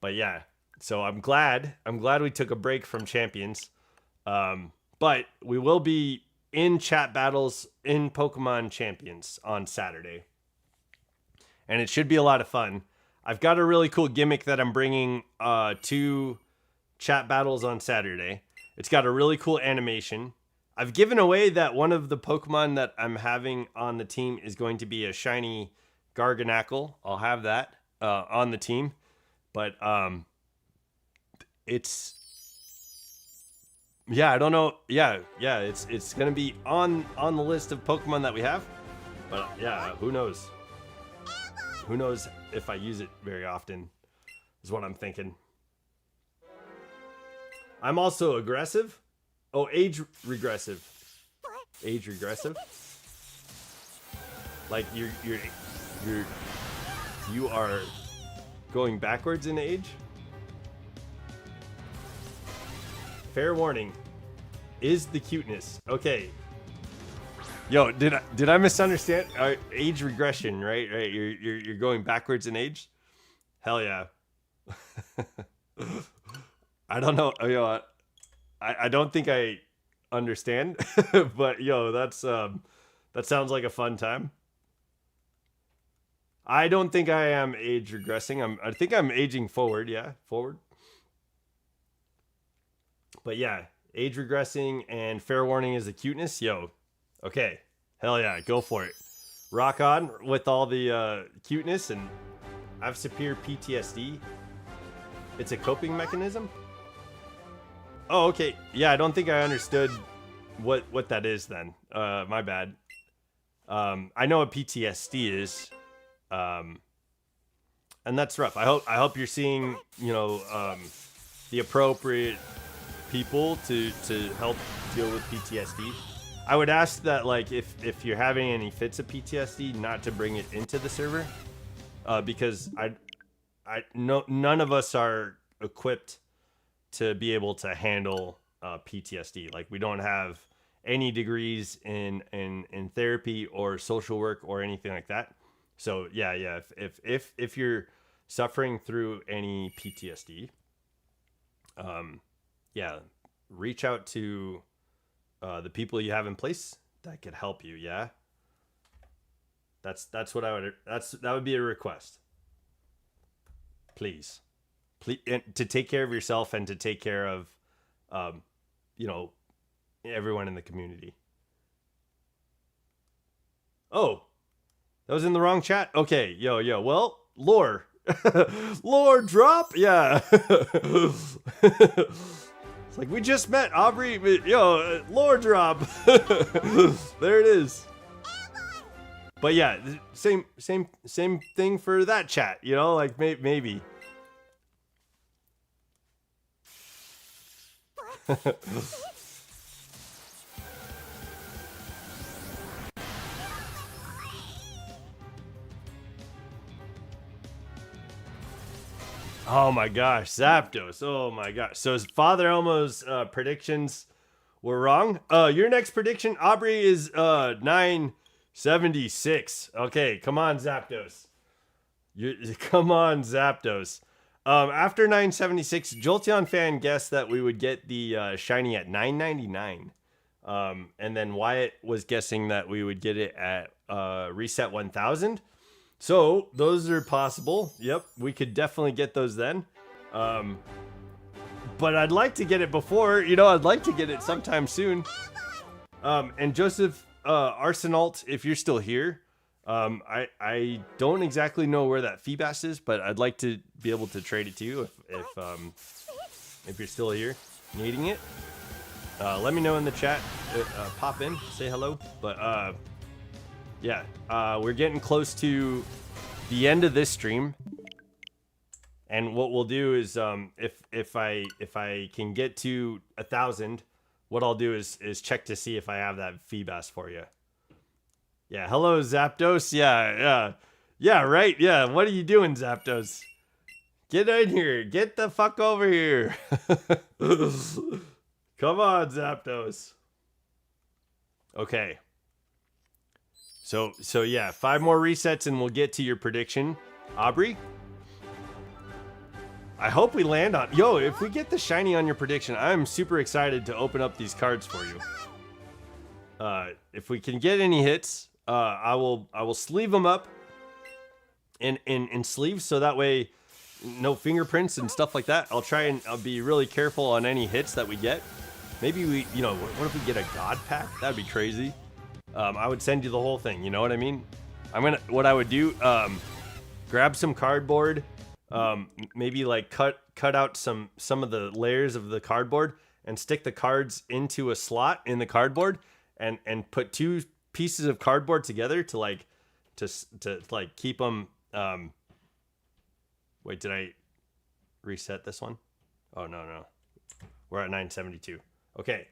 But yeah, so I'm glad we took a break from Champions. But we will be in chat battles in Pokemon Champions on Saturday, and it should be a lot of fun. I've got a really cool gimmick that I'm bringing to chat battles on Saturday. It's got a really cool animation. I've given away that one of the Pokemon that I'm having on the team is going to be a shiny Garganacl. I'll have that on the team. But it's... Yeah, I don't know. Yeah, it's going to be on the list of Pokemon that we have. But yeah, who knows? Who knows if I use it very often is what I'm thinking. I'm also aggressive. Oh, age regressive. Age regressive. Like you are going backwards in age. Fair warning. Is the cuteness. Okay. Yo, did I misunderstand? Age regression, right? Right. You're going backwards in age. Hell yeah. I don't know. Yo, I don't think I understand, but yo, that sounds like a fun time. I don't think I am age regressing. I think I'm aging forward. Yeah, forward. But yeah, age regressing and fair warning is the cuteness. Yo, okay, hell yeah, go for it. Rock on with all the cuteness, and I have severe PTSD. It's a coping mechanism. Oh, okay. Yeah, I don't think I understood what that is then. My bad. I know what PTSD is. And that's rough. I hope you're seeing, the appropriate people to help deal with PTSD. I would ask that, like, if you're having any fits of PTSD, not to bring it into the server, because none of us are equipped to be able to handle PTSD. Like, we don't have any degrees in therapy or social work or anything like that. So yeah. If you're suffering through any PTSD, reach out to the people you have in place that could help you. Yeah, that's what that would be a request. Please, and to take care of yourself and to take care of, everyone in the community. Oh, that was in the wrong chat. Okay, yo. Well, lore, lore drop. Yeah. It's like, we just met, Aubrey. Yo, lore drop. There it is. But yeah, same thing for that chat. Like maybe. Oh my gosh, Zapdos. Oh my gosh. So Father Elmo's predictions were wrong. Your next prediction, Aubrey, is 976. Okay, come on, Zapdos. Come on, Zapdos. After 976, Jolteon fan guessed that we would get the shiny at 999. And then Wyatt was guessing that we would get it at reset 1000. So those are possible. Yep, we could definitely get those then. But I'd like to get it before. I'd like to get it sometime soon. And Joseph Arsenault, if you're still here, I don't exactly know where that Feebas is, but I'd like to be able to trade it to you if you're still here needing it. Let me know in the chat. Pop in, say hello. But yeah, we're getting close to the end of this stream, and what we'll do is, if I can get to 1,000, what I'll do is check to see if I have that Feebas for you. Yeah, hello Zapdos. Yeah, right. Yeah, what are you doing, Zapdos? Get in here. Get the fuck over here. Come on, Zapdos. Okay. So yeah, 5 more resets and we'll get to your prediction, Aubrey. I hope we land on... Yo, if we get the shiny on your prediction, I'm super excited to open up these cards for you. If we can get any hits, I will sleeve them up in sleeves, so that way no fingerprints and stuff like that. I'll try and I'll be really careful on any hits that we get. Maybe we, you know, what if we get a god pack? That'd be crazy. I would send you the whole thing. You know what I mean? What I would do, grab some cardboard, maybe like cut out some of the layers of the cardboard and stick the cards into a slot in the cardboard and put two pieces of cardboard together to like keep them. Wait, did I reset this one? Oh no, we're at 972. Okay,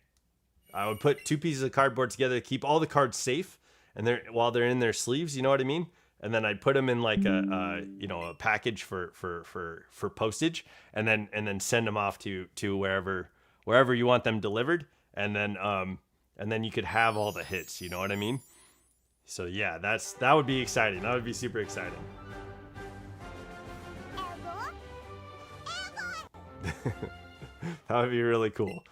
I would put two pieces of cardboard together to keep all the cards safe, and while they're in their sleeves, you know what I mean. And then I'd put them in like a package for postage, and then send them off to wherever you want them delivered, and then you could have all the hits. You know what I mean? So yeah, that would be exciting. That would be super exciting. That would be really cool.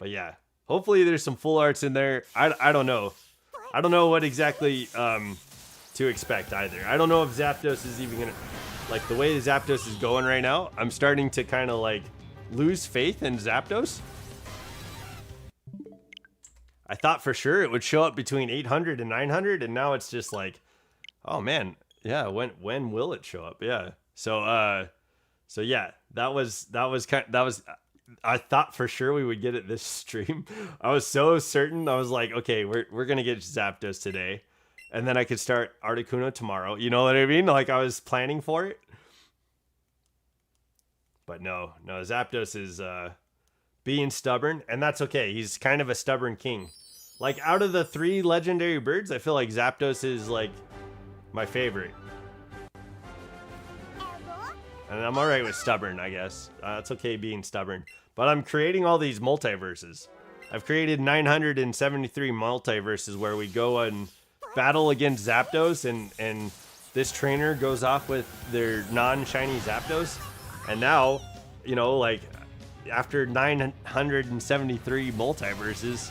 But yeah, hopefully there's some full arts in there. I don't know. I don't know what exactly to expect either. I don't know if Zapdos is even gonna, like, the way the Zapdos is going right now, I'm starting to kind of like lose faith in Zapdos. I thought for sure it would show up between 800 and 900, and now it's just like, oh man, yeah, when will it show up? Yeah. So yeah, that was I thought for sure we would get it this stream. I was so certain. I was like, okay, we're gonna get Zapdos today, and then I could start Articuno tomorrow. You know what I mean? Like, I was planning for it. But no, Zapdos is being stubborn, and that's okay. He's kind of a stubborn king. Like, out of the 3 legendary birds, I feel like Zapdos is like my favorite. And I'm alright with stubborn, I guess. It's okay being stubborn. But I'm creating all these multiverses. I've created 973 multiverses where we go and battle against Zapdos, and this trainer goes off with their non-shiny Zapdos. And now, you know, like, after 973 multiverses,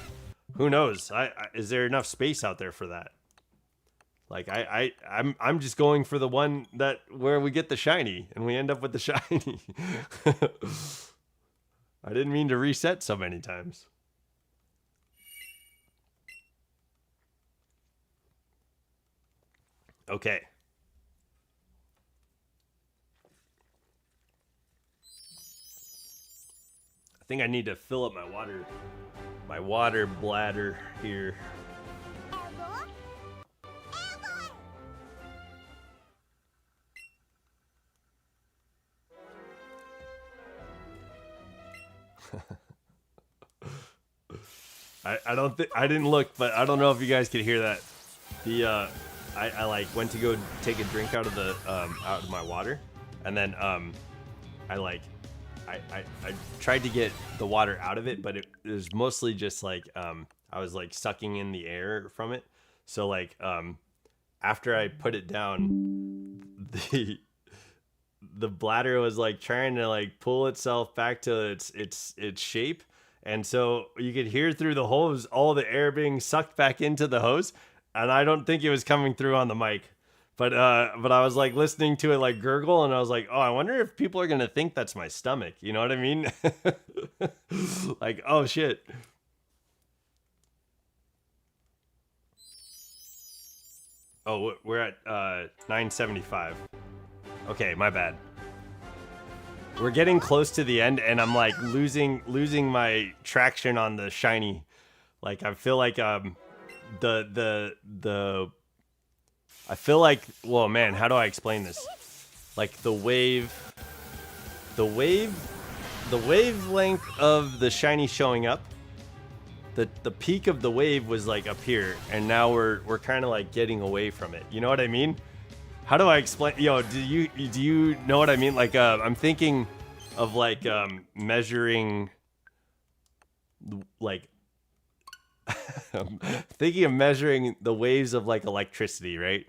who knows? Is there enough space out there for that? Like, I'm just going for the one where we get the shiny and we end up with the shiny. I didn't mean to reset so many times. Okay. I think I need to fill up my water bladder here. I didn't look, but I don't know if you guys could hear that. I like went to go take a drink out of my water, and then I tried to get the water out of it, but it was mostly just like I was like sucking in the air from it. So like after I put it down, the bladder was like trying to like pull itself back to its shape. And so you could hear through the hose all the air being sucked back into the hose, and I don't think it was coming through on the mic. But I was like listening to it like gurgle, and I was like, oh, I wonder if people are gonna think that's my stomach. You know what I mean? Like, oh shit. Oh, we're at 975. Okay, my bad. We're getting close to the end, and I'm like losing my traction on the shiny. Like, I feel like I feel like, whoa man, how do I explain this? Like the wavelength of the shiny showing up, the peak of the wave was like up here, and now we're kind of like getting away from it. You know what I mean? How do I explain? Yo, do you know what I mean? Like, I'm thinking of like measuring, like, I'm thinking of measuring the waves of like electricity, right?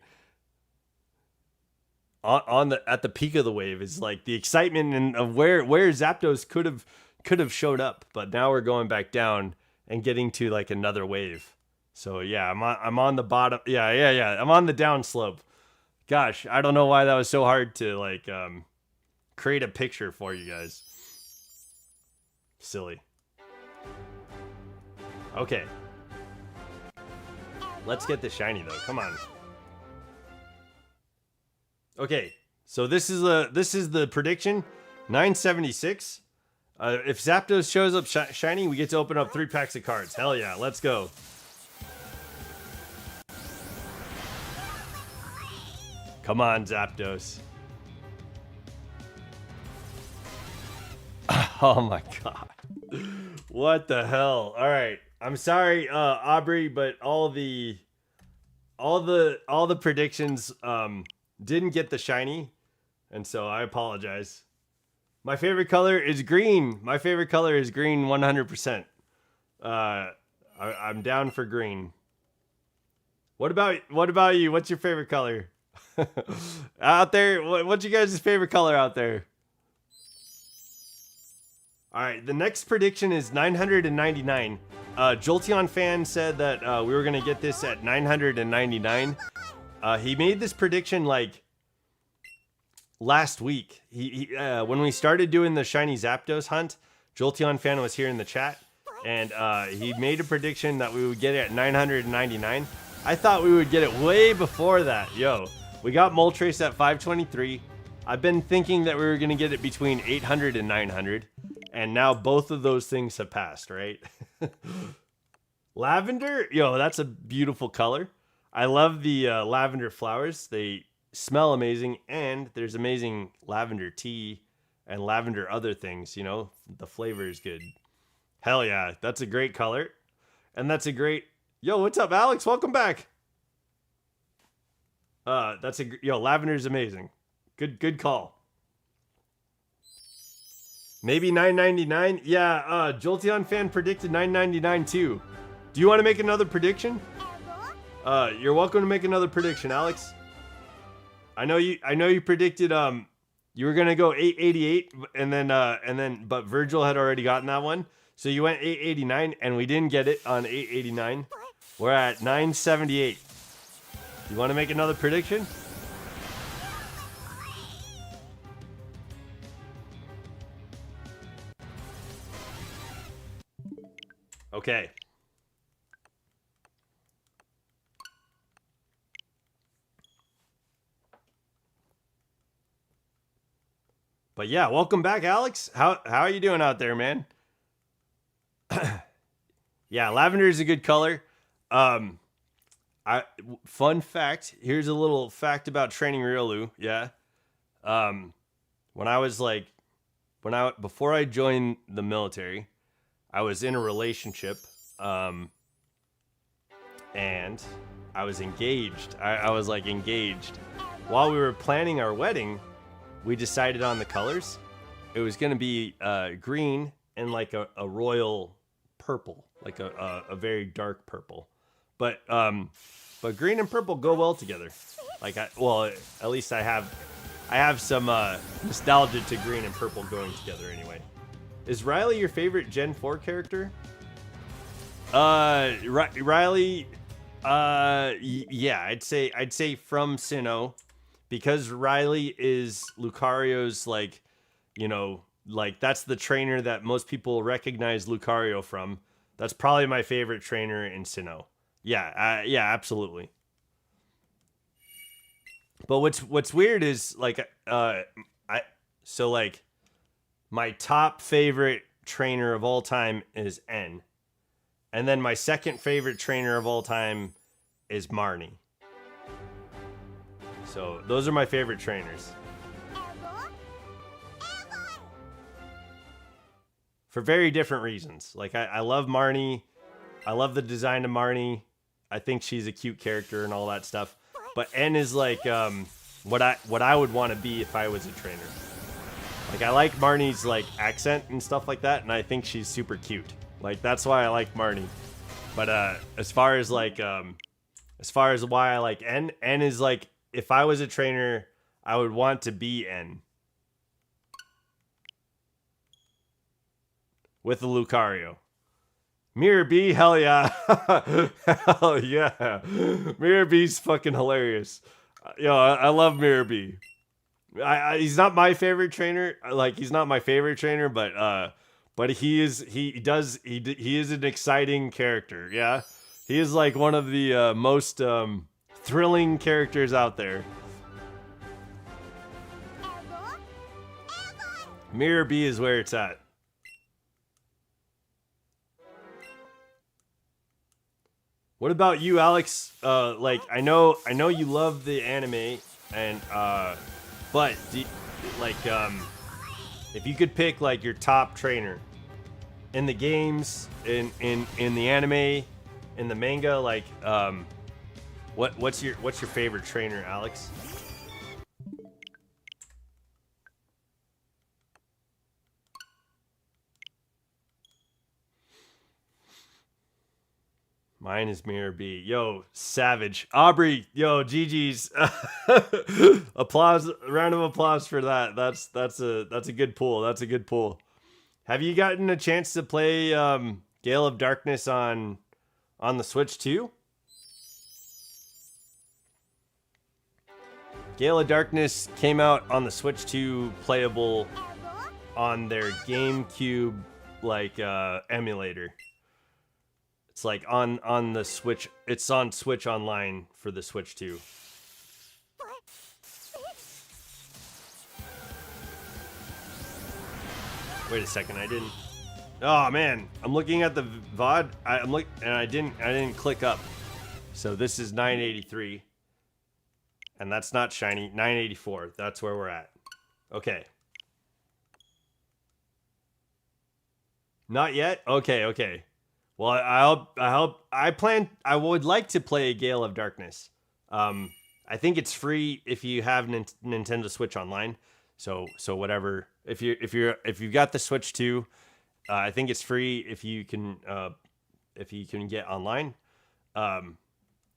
At the peak of the wave is like the excitement and of where Zapdos could have showed up, but now we're going back down and getting to like another wave. So yeah, I'm on the bottom. Yeah. I'm on the down slope. Gosh, I don't know why that was so hard to like create a picture for you guys. Silly. Okay. Let's get the shiny though. Come on. Okay. So this is the prediction. 976. If Zapdos shows up shiny, we get to open up 3 packs of cards. Hell yeah, let's go. Come on, Zapdos. Oh my god. What the hell? All right. I'm sorry, Aubrey, but all the predictions didn't get the shiny, and so I apologize. My favorite color is green. My favorite color is green 100%. I'm down for green. What about you? What's your favorite color? Out there, what's you guys' favorite color out there? All right, the next prediction is 999. Jolteon fan said that we were gonna get this at 999. He made this prediction like last week. He when we started doing the shiny Zapdos hunt, Jolteon fan was here in the chat, and he made a prediction that we would get it at 999. I thought we would get it way before that. Yo, we got Moltres at 523. I've been thinking that we were gonna get it between 800 and 900. And now both of those things have passed, right? Lavender? Yo, that's a beautiful color. I love the lavender flowers. They smell amazing, and there's amazing lavender tea and lavender other things, you know? The flavor is good. Hell yeah, that's a great color. And that's a great... Yo, what's up, Alex? Welcome back. Yo, lavender is amazing. Good call. Maybe 999? Yeah, Jolteon fan predicted 999 too. Do you want to make another prediction? You're welcome to make another prediction, Alex. I know you predicted you were gonna go 888 and then but Virgil had already gotten that one. So you went 889 and we didn't get it on 889. We're at 978. You want to make another prediction? Okay. But yeah, welcome back, Alex. How are you doing out there, man? Yeah, lavender is a good color. Fun fact, here's a little fact about training Riolu, yeah. Before I joined the military, I was in a relationship, and I was engaged. I was like engaged. While we were planning our wedding, we decided on the colors. It was gonna be green and like a royal purple, like a very dark purple. But green and purple go well together. Like at least I have some nostalgia to green and purple going together anyway. Is Riley your favorite Gen 4 character? Riley, yeah, I'd say from Sinnoh, because Riley is Lucario's, like, you know, like that's the trainer that most people recognize Lucario from. That's probably my favorite trainer in Sinnoh. Yeah, yeah, absolutely. But what's weird is like my top favorite trainer of all time is N. And then my second favorite trainer of all time is Marnie. So those are my favorite trainers. For very different reasons. Like I love Marnie. I love the design of Marnie. I think she's a cute character and all that stuff. But N is like what I would want to be if I was a trainer. Like I like Marnie's like accent and stuff like that, and I think she's super cute. Like that's why I like Marnie. But as far as why I like N is like if I was a trainer, I would want to be N. With the Lucario. Mirror B, hell yeah. Hell yeah. Mirror B's fucking hilarious. Yo, I love Mirror B. He's not my favorite trainer. Like he's not my favorite trainer, but he is he is an exciting character. Yeah, he is like one of the most thrilling characters out there. Mirror B is where it's at. What about you, Alex? Like I know you love the anime, and but if you could pick like your top trainer in the games, in the anime, in the manga, like what's your favorite trainer, Alex? Mine is Mirror B. Yo, savage. Aubrey, yo, GG's. Applause, round of applause for that. That's a good pull. That's a good pull. Have you gotten a chance to play Gale of Darkness on the Switch too? Gale of Darkness came out on the Switch 2, playable on their GameCube like emulator. It's like on the Switch. It's on Switch Online for the Switch 2. Wait a second, I didn't. Oh man, I'm looking at the VOD. And I didn't click up. So this is 983, and that's not shiny. 984. That's where we're at. Okay. Not yet. Okay. Well, I would like to play Gale of Darkness. I think it's free if you have Nintendo Switch Online. So whatever. If you've got the Switch 2, I think it's free if you can get online,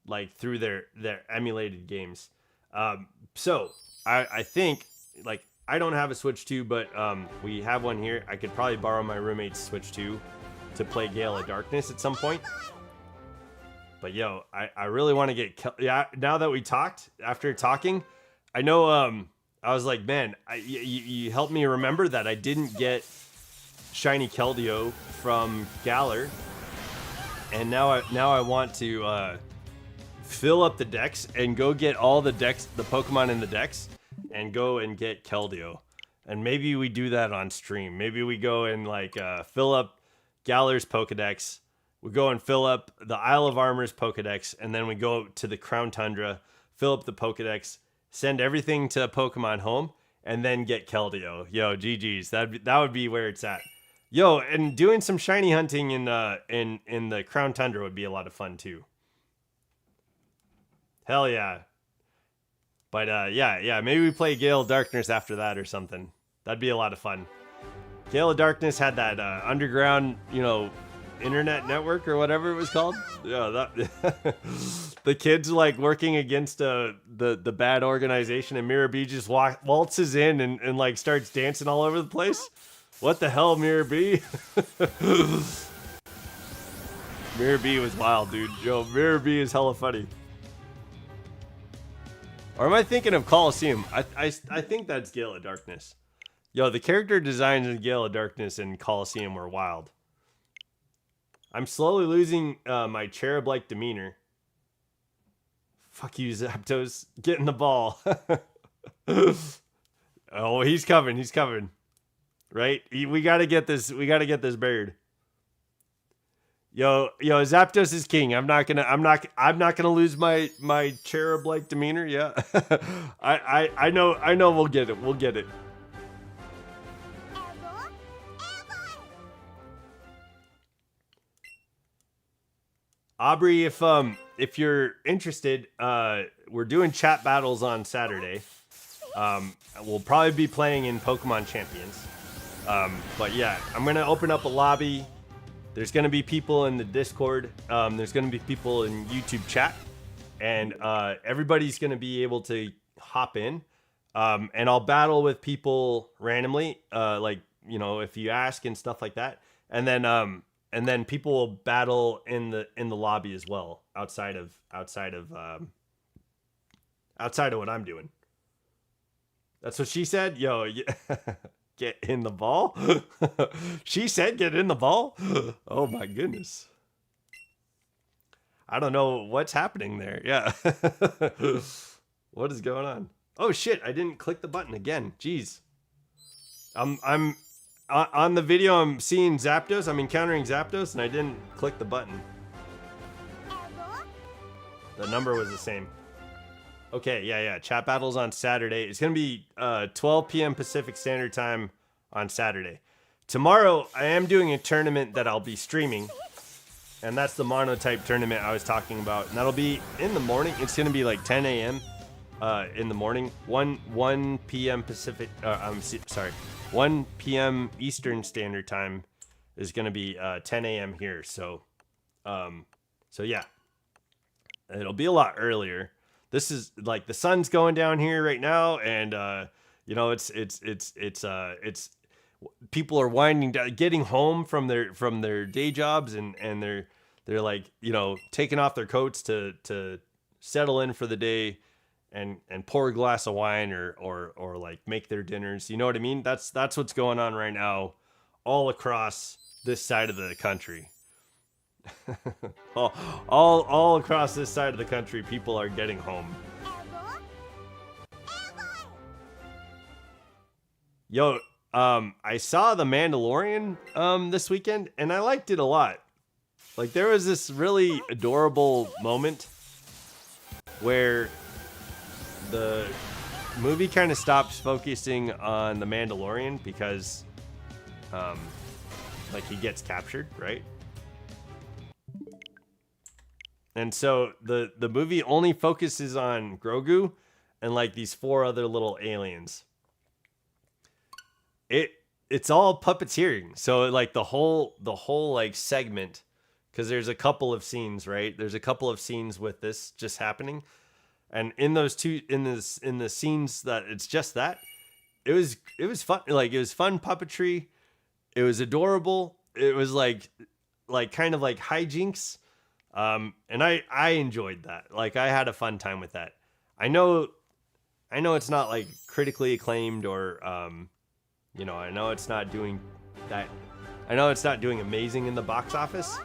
like through their emulated games. So I think like I don't have a Switch 2, but we have one here. I could probably borrow my roommate's Switch 2 to play Gale of Darkness at some point. But yo, I really want to get now that we talked, after talking, I know I was like, man, you helped me remember that I didn't get shiny Keldeo from Galar, and now I want to fill up the decks and go get all the Pokemon in the decks, and go and get Keldeo. And maybe we do that on stream. Maybe we go and like fill up Galar's Pokedex. We go and fill up the Isle of Armor's Pokedex, and then we go to the Crown Tundra, fill up the Pokedex, send everything to Pokemon Home, and then get Keldeo. Yo, GG's. That would be where it's at. Yo, and doing some shiny hunting in the Crown Tundra would be a lot of fun too. Hell yeah. But yeah, maybe we play Gale of Darkness after that or something. That'd be a lot of fun. Gale of Darkness had that underground, internet network or whatever it was called. Yeah, that the kids like working against the bad organization, and Mirror B just waltzes in and like starts dancing all over the place. What the hell, Mirror B? Mirror B was wild, dude. Yo, Mirror B is hella funny. Or am I thinking of Coliseum? I think that's Gale of Darkness. Yo, the character designs in Gale of Darkness and Coliseum were wild. I'm slowly losing my cherub-like demeanor. Fuck you, Zapdos. Get in the ball. Oh, he's coming. Right? We gotta get this bird. Yo, Zapdos is king. I'm not gonna lose my cherub-like demeanor. Yeah. I know we'll get it. Aubrey, if you're interested, we're doing chat battles on Saturday. We'll probably be playing in Pokemon Champions. But yeah, I'm gonna open up a lobby. There's gonna be people in the Discord. There's gonna be people in YouTube chat, and everybody's gonna be able to hop in. And I'll battle with people randomly, like if you ask and stuff like that. And then people will battle in the lobby as well, outside of outside of what I'm doing. That's what she said. Yo, get in the ball. She said get in the ball. Oh my goodness. I don't know what's happening there. Yeah. What is going on? Oh shit, I didn't click the button again. Jeez. I'm on the video, I'm seeing Zapdos. I'm encountering Zapdos and I didn't click the button. The number was the same. Okay, yeah. Chat battles on Saturday. It's going to be 12 p.m. Pacific Standard Time on Saturday. Tomorrow, I am doing a tournament that I'll be streaming. And that's the monotype tournament I was talking about. And that'll be in the morning. It's going to be like 10 a.m. In the morning. 1 p.m. Pacific. 1 p.m. Eastern Standard Time is going to be 10 a.m. here. So yeah. It'll be a lot earlier. This is like the sun's going down here right now, and it's people are winding down, getting home from their day jobs, and they're like taking off their coats to settle in for the day, and pour a glass of wine or like make their dinners. You know what I mean? That's what's going on right now, all across this side of the country. all across this side of the country, people are getting home. Yo, I saw The Mandalorian this weekend, and I liked it a lot. Like, there was this really adorable moment where the movie kind of stops focusing on the Mandalorian because like he gets captured, right? And so the movie only focuses on Grogu and like these 4 other little aliens. It's all puppeteering. So like the whole like segment, because there's a couple of scenes, right? There's a couple of scenes with this just happening. And in those two in the scenes that it's just that, it was fun. Like, it was fun puppetry. It was adorable. It was like kind of like hijinks. And I enjoyed that. Like, I had a fun time with that. I know it's not like critically acclaimed or, I know it's not doing that. I know it's not doing amazing in the box office,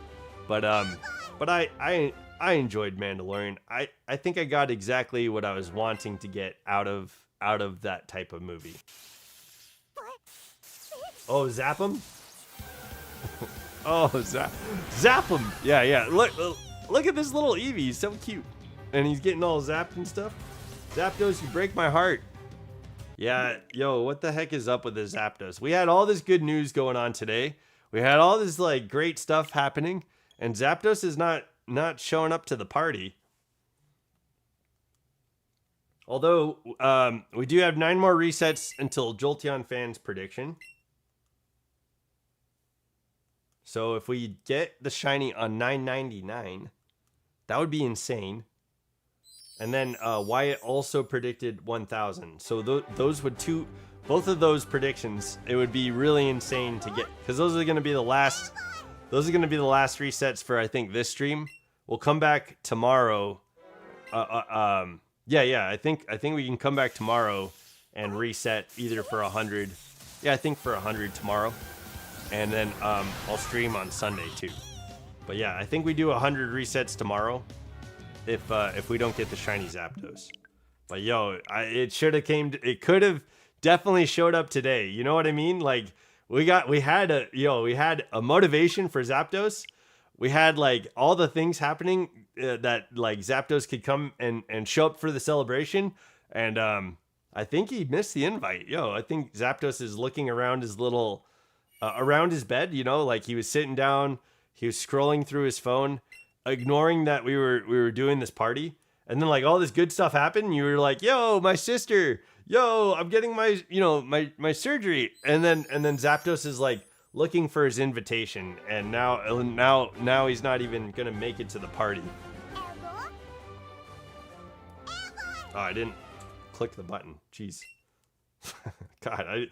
but I enjoyed Mandalorian. I think I got exactly what I was wanting to get out of that type of movie. Oh, zap him. Oh, zap him. Yeah. Look at this little Eevee. He's so cute. And he's getting all zapped and stuff. Zapdos, you break my heart. Yeah, yo, what the heck is up with this Zapdos? We had all this good news going on today. We had all this like great stuff happening. And Zapdos is not showing up to the party. Although, we do have 9 more resets until Jolteon fans' prediction. So if we get the shiny on 999, that would be insane. And then Wyatt also predicted 1,000. So those would both of those predictions, it would be really insane to get, because those are going to be the last. Those are going to be the last resets for, I think, this stream. We'll come back tomorrow. Yeah. I think we can come back tomorrow and reset either for 100. Yeah, I think for 100 tomorrow. And then I'll stream on Sunday too. But yeah, I think we do 100 resets tomorrow if we don't get the shiny Zapdos. But yo, it could have definitely showed up today. You know what I mean? Like, we had a motivation for Zapdos. We had like all the things happening that like Zapdos could come and show up for the celebration. And I think he missed the invite. Yo, I think Zapdos is looking around his little around his bed, like he was sitting down, he was scrolling through his phone, ignoring that we were doing this party. And then like all this good stuff happened. And you were like, yo, my sister, yo, I'm getting my, my surgery. And then Zapdos is like looking for his invitation. And now he's not even going to make it to the party. Oh, I didn't click the button. Jeez. God,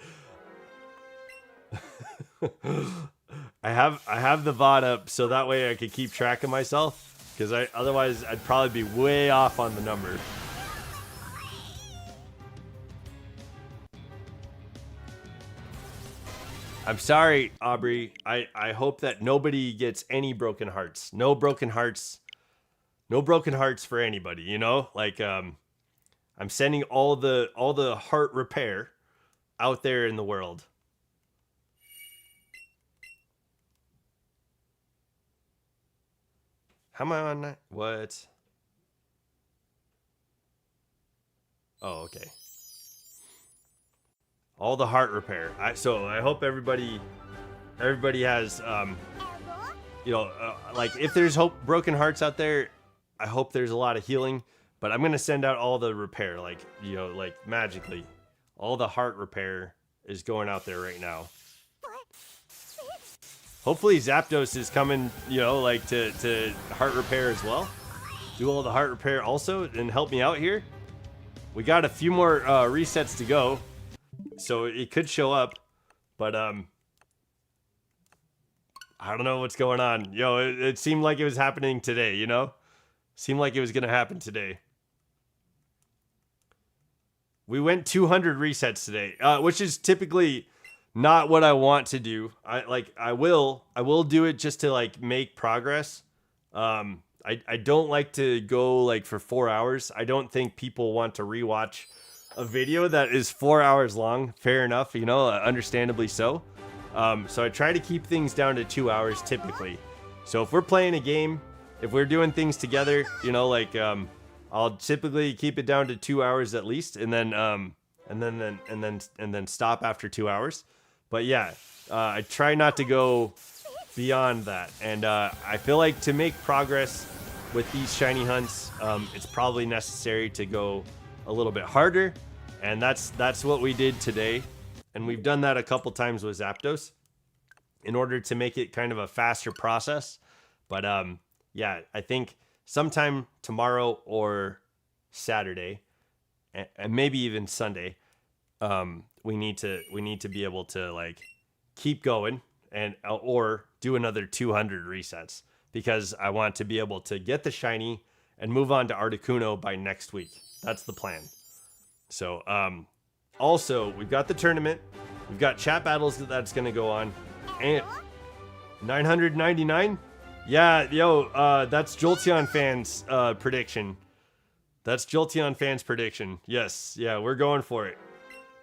I have the VOD up so that way I could keep track of myself, because otherwise I'd probably be way off on the number. I'm sorry, Aubrey. I hope that nobody gets any broken hearts. No broken hearts. No broken hearts for anybody, you know? Like I'm sending all the heart repair out there in the world. How am I on? What? Oh, okay. All the heart repair. So I hope everybody has you know, like if there's broken hearts out there, I hope there's a lot of healing. But I'm gonna send out all the repair, like, you know, like magically, all the heart repair is going out there right now. Hopefully Zapdos is coming, you know, like to heart repair as well. Do all the heart repair also and help me out here. We got a few more resets to go, so it could show up, but I don't know what's going on. Yo, it seemed like it was happening today, you know? Seemed like it was gonna happen today. We went 200 resets today, which is typically not what I want to do. I will do it just to like make progress. I don't like to go like for 4 hours. I don't think people want to rewatch a video that is 4 hours long. Fair enough, you know, understandably so. So I try to keep things down to 2 hours typically. So if we're playing a game, if we're doing things together, you know, like I'll typically keep it down to 2 hours at least, and then stop after 2 hours. But yeah, I try not to go beyond that. And I feel like to make progress with these shiny hunts, it's probably necessary to go a little bit harder. And that's what we did today. And we've done that a couple times with Zapdos in order to make it kind of a faster process. But yeah, I think sometime tomorrow or Saturday, and maybe even Sunday, we need to be able to like keep going and or do another 200 resets, because I want to be able to get the shiny and move on to Articuno by next week. That's the plan. So also we've got the tournament, we've got chat battles that's going to go on, and 999. Yeah, yo, that's Jolteon fans prediction. That's Jolteon fans prediction. Yes, yeah, we're going for it.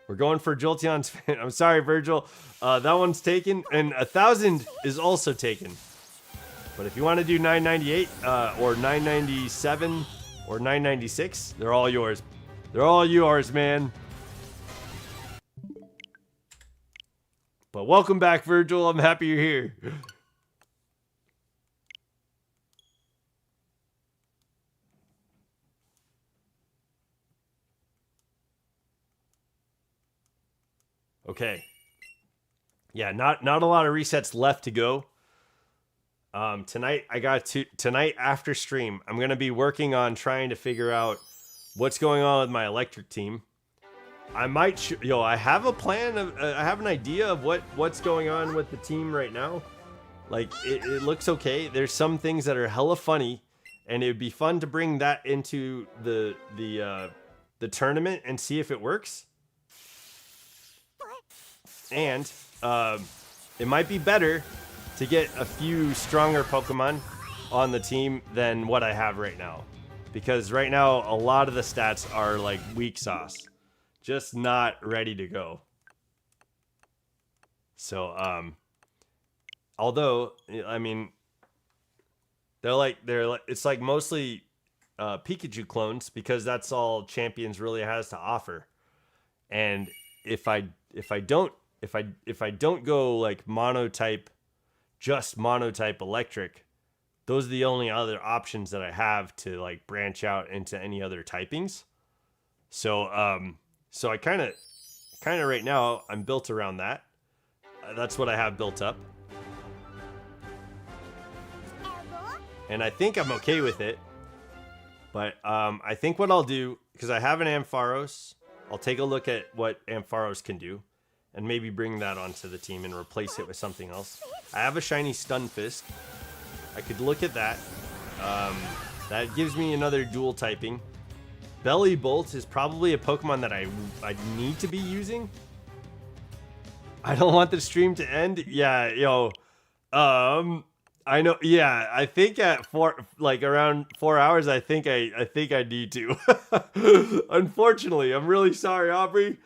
We're going for Jolteon's fan. I'm sorry, Virgil. That one's taken, and 1,000 is also taken. But if you want to do 998 or 997 or 996, they're all yours. They're all yours, man. But welcome back, Virgil. I'm happy you're here. Okay. Yeah, not a lot of resets left to go. Tonight after stream, I'm gonna be working on trying to figure out what's going on with my electric team. I might I have a plan of I have an idea of what's going on with the team right now. Like it looks okay. There's some things that are hella funny, and it would be fun to bring that into the tournament and see if it works. And it might be better to get a few stronger Pokemon on the team than what I have right now. Because right now, a lot of the stats are like weak sauce. Just not ready to go. So, although, I mean, it's like mostly Pikachu clones, because that's all Champions really has to offer. And if I don't go like monotype, just monotype electric, those are the only other options that I have to like branch out into any other typings. So so I kind of right now I'm built around that. That's what I have built up. And I think I'm okay with it. But I think what I'll do, because I have an Ampharos, I'll take a look at what Ampharos can do and maybe bring that onto the team and replace it with something else. I have a shiny Stunfisk. I could look at that. That gives me another dual typing. Belly-Bolt is probably a Pokemon that I need to be using. I don't want the stream to end. Yeah, yo. I know. Yeah, I think at around 4 hours, I think I need to. Unfortunately, I'm really sorry, Aubrey.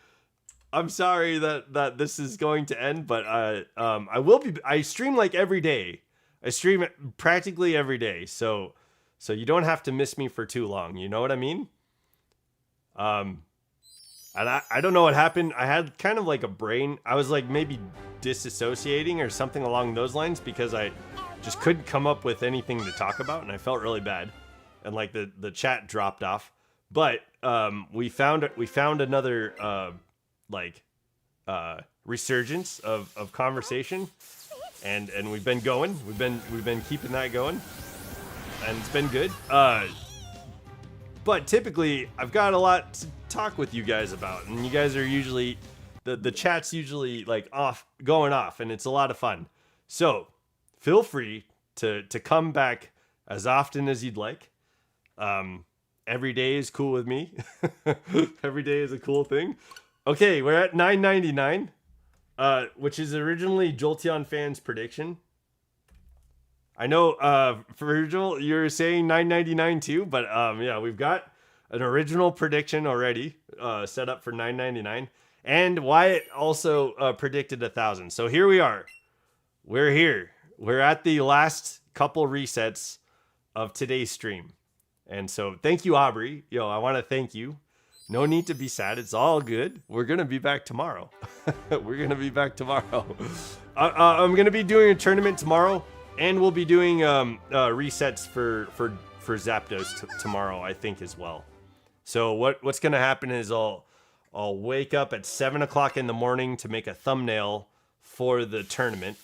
I'm sorry that this is going to end, but I will be. I stream like every day. I stream practically every day, so you don't have to miss me for too long. You know what I mean? Um, and I don't know what happened. I had kind of like a brain. I was like maybe disassociating or something along those lines because I just couldn't come up with anything to talk about, and I felt really bad, and like the chat dropped off. But we found another resurgence of conversation, and we've been going. We've been keeping that going, and it's been good. But typically, I've got a lot to talk with you guys about, and you guys are usually the chat's usually like going off, and it's a lot of fun. So feel free to come back as often as you'd like. Every day is cool with me. Every day is a cool thing. Okay, we're at 999, which is originally Jolteon fans' prediction. I know, Virgil, you're saying 999 too, but yeah, we've got an original prediction already set up for 999, and Wyatt also predicted 1,000. So here we are. We're here. We're at the last couple resets of today's stream, and so thank you, Aubrey. Yo, I want to thank you. No need to be sad. It's all good. We're gonna be back tomorrow. We're gonna be back tomorrow. I'm gonna be doing a tournament tomorrow. And we'll be doing resets for Zapdos tomorrow, I think, as well. So what's gonna happen is I'll wake up at 7 o'clock in the morning to make a thumbnail for the tournament.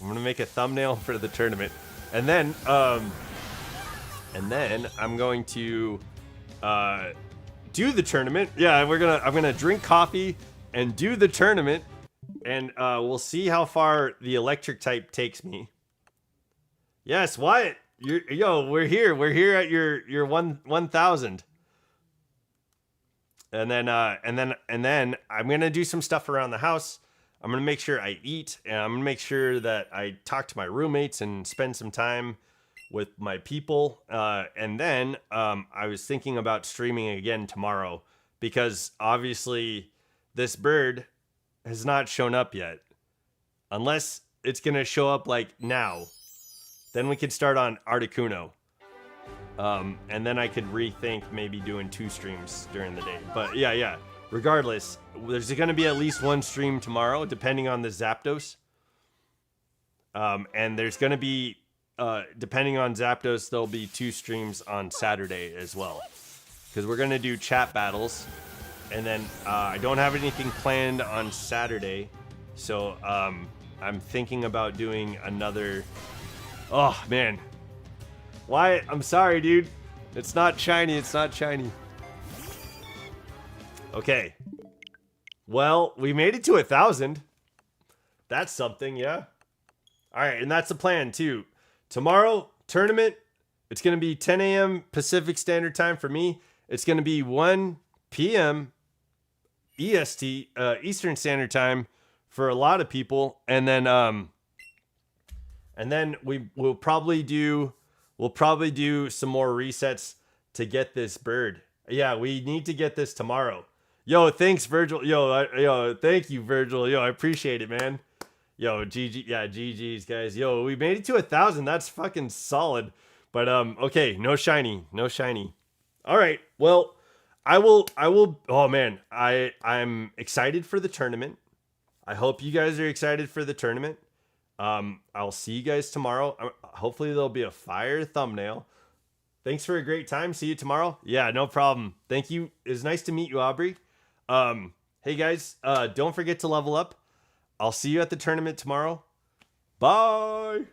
I'm gonna make a thumbnail for the tournament, and then I'm going to do the tournament. Yeah, I'm gonna drink coffee and do the tournament. And we'll see how far the electric type takes me. Yes, Wyatt, we're here. We're here at your 1,000. And then I'm gonna do some stuff around the house. I'm gonna make sure I eat, and I'm gonna make sure that I talk to my roommates and spend some time with my people. And then I was thinking about streaming again tomorrow because obviously this bird has not shown up yet. Unless it's gonna show up like now. Then we could start on Articuno. And then I could rethink maybe doing 2 streams during the day. But yeah. Regardless, there's gonna be at least 1 stream tomorrow, depending on the Zapdos. And there's gonna be, depending on Zapdos, there'll be 2 streams on Saturday as well. Because we're gonna do chat battles. And then I don't have anything planned on Saturday, so I'm thinking about doing another. Oh man, Wyatt, I'm sorry, dude. It's not shiny. It's not shiny. Okay. Well, we made it to 1,000. That's something, yeah. All right, and that's the plan too. Tomorrow tournament. It's gonna be 10 a.m. Pacific Standard Time for me. It's gonna be 1 p.m. EST, Eastern Standard Time for a lot of people, and then we'll probably do some more resets to get this bird. Yeah, we need to get this tomorrow. Yo, thanks, Virgil. Yo, thank you, Virgil. Yo, I appreciate it, man. Yo, GG, yeah, GG's, guys. Yo, we made it to 1,000. That's fucking solid. But okay, no shiny. All right, well. I will. Oh man, I'm excited for the tournament. I hope you guys are excited for the tournament. I'll see you guys tomorrow. Hopefully there'll be a fire thumbnail. Thanks for a great time. See you tomorrow. Yeah, no problem. Thank you. It was nice to meet you, Aubrey. Hey guys, don't forget to level up. I'll see you at the tournament tomorrow. Bye.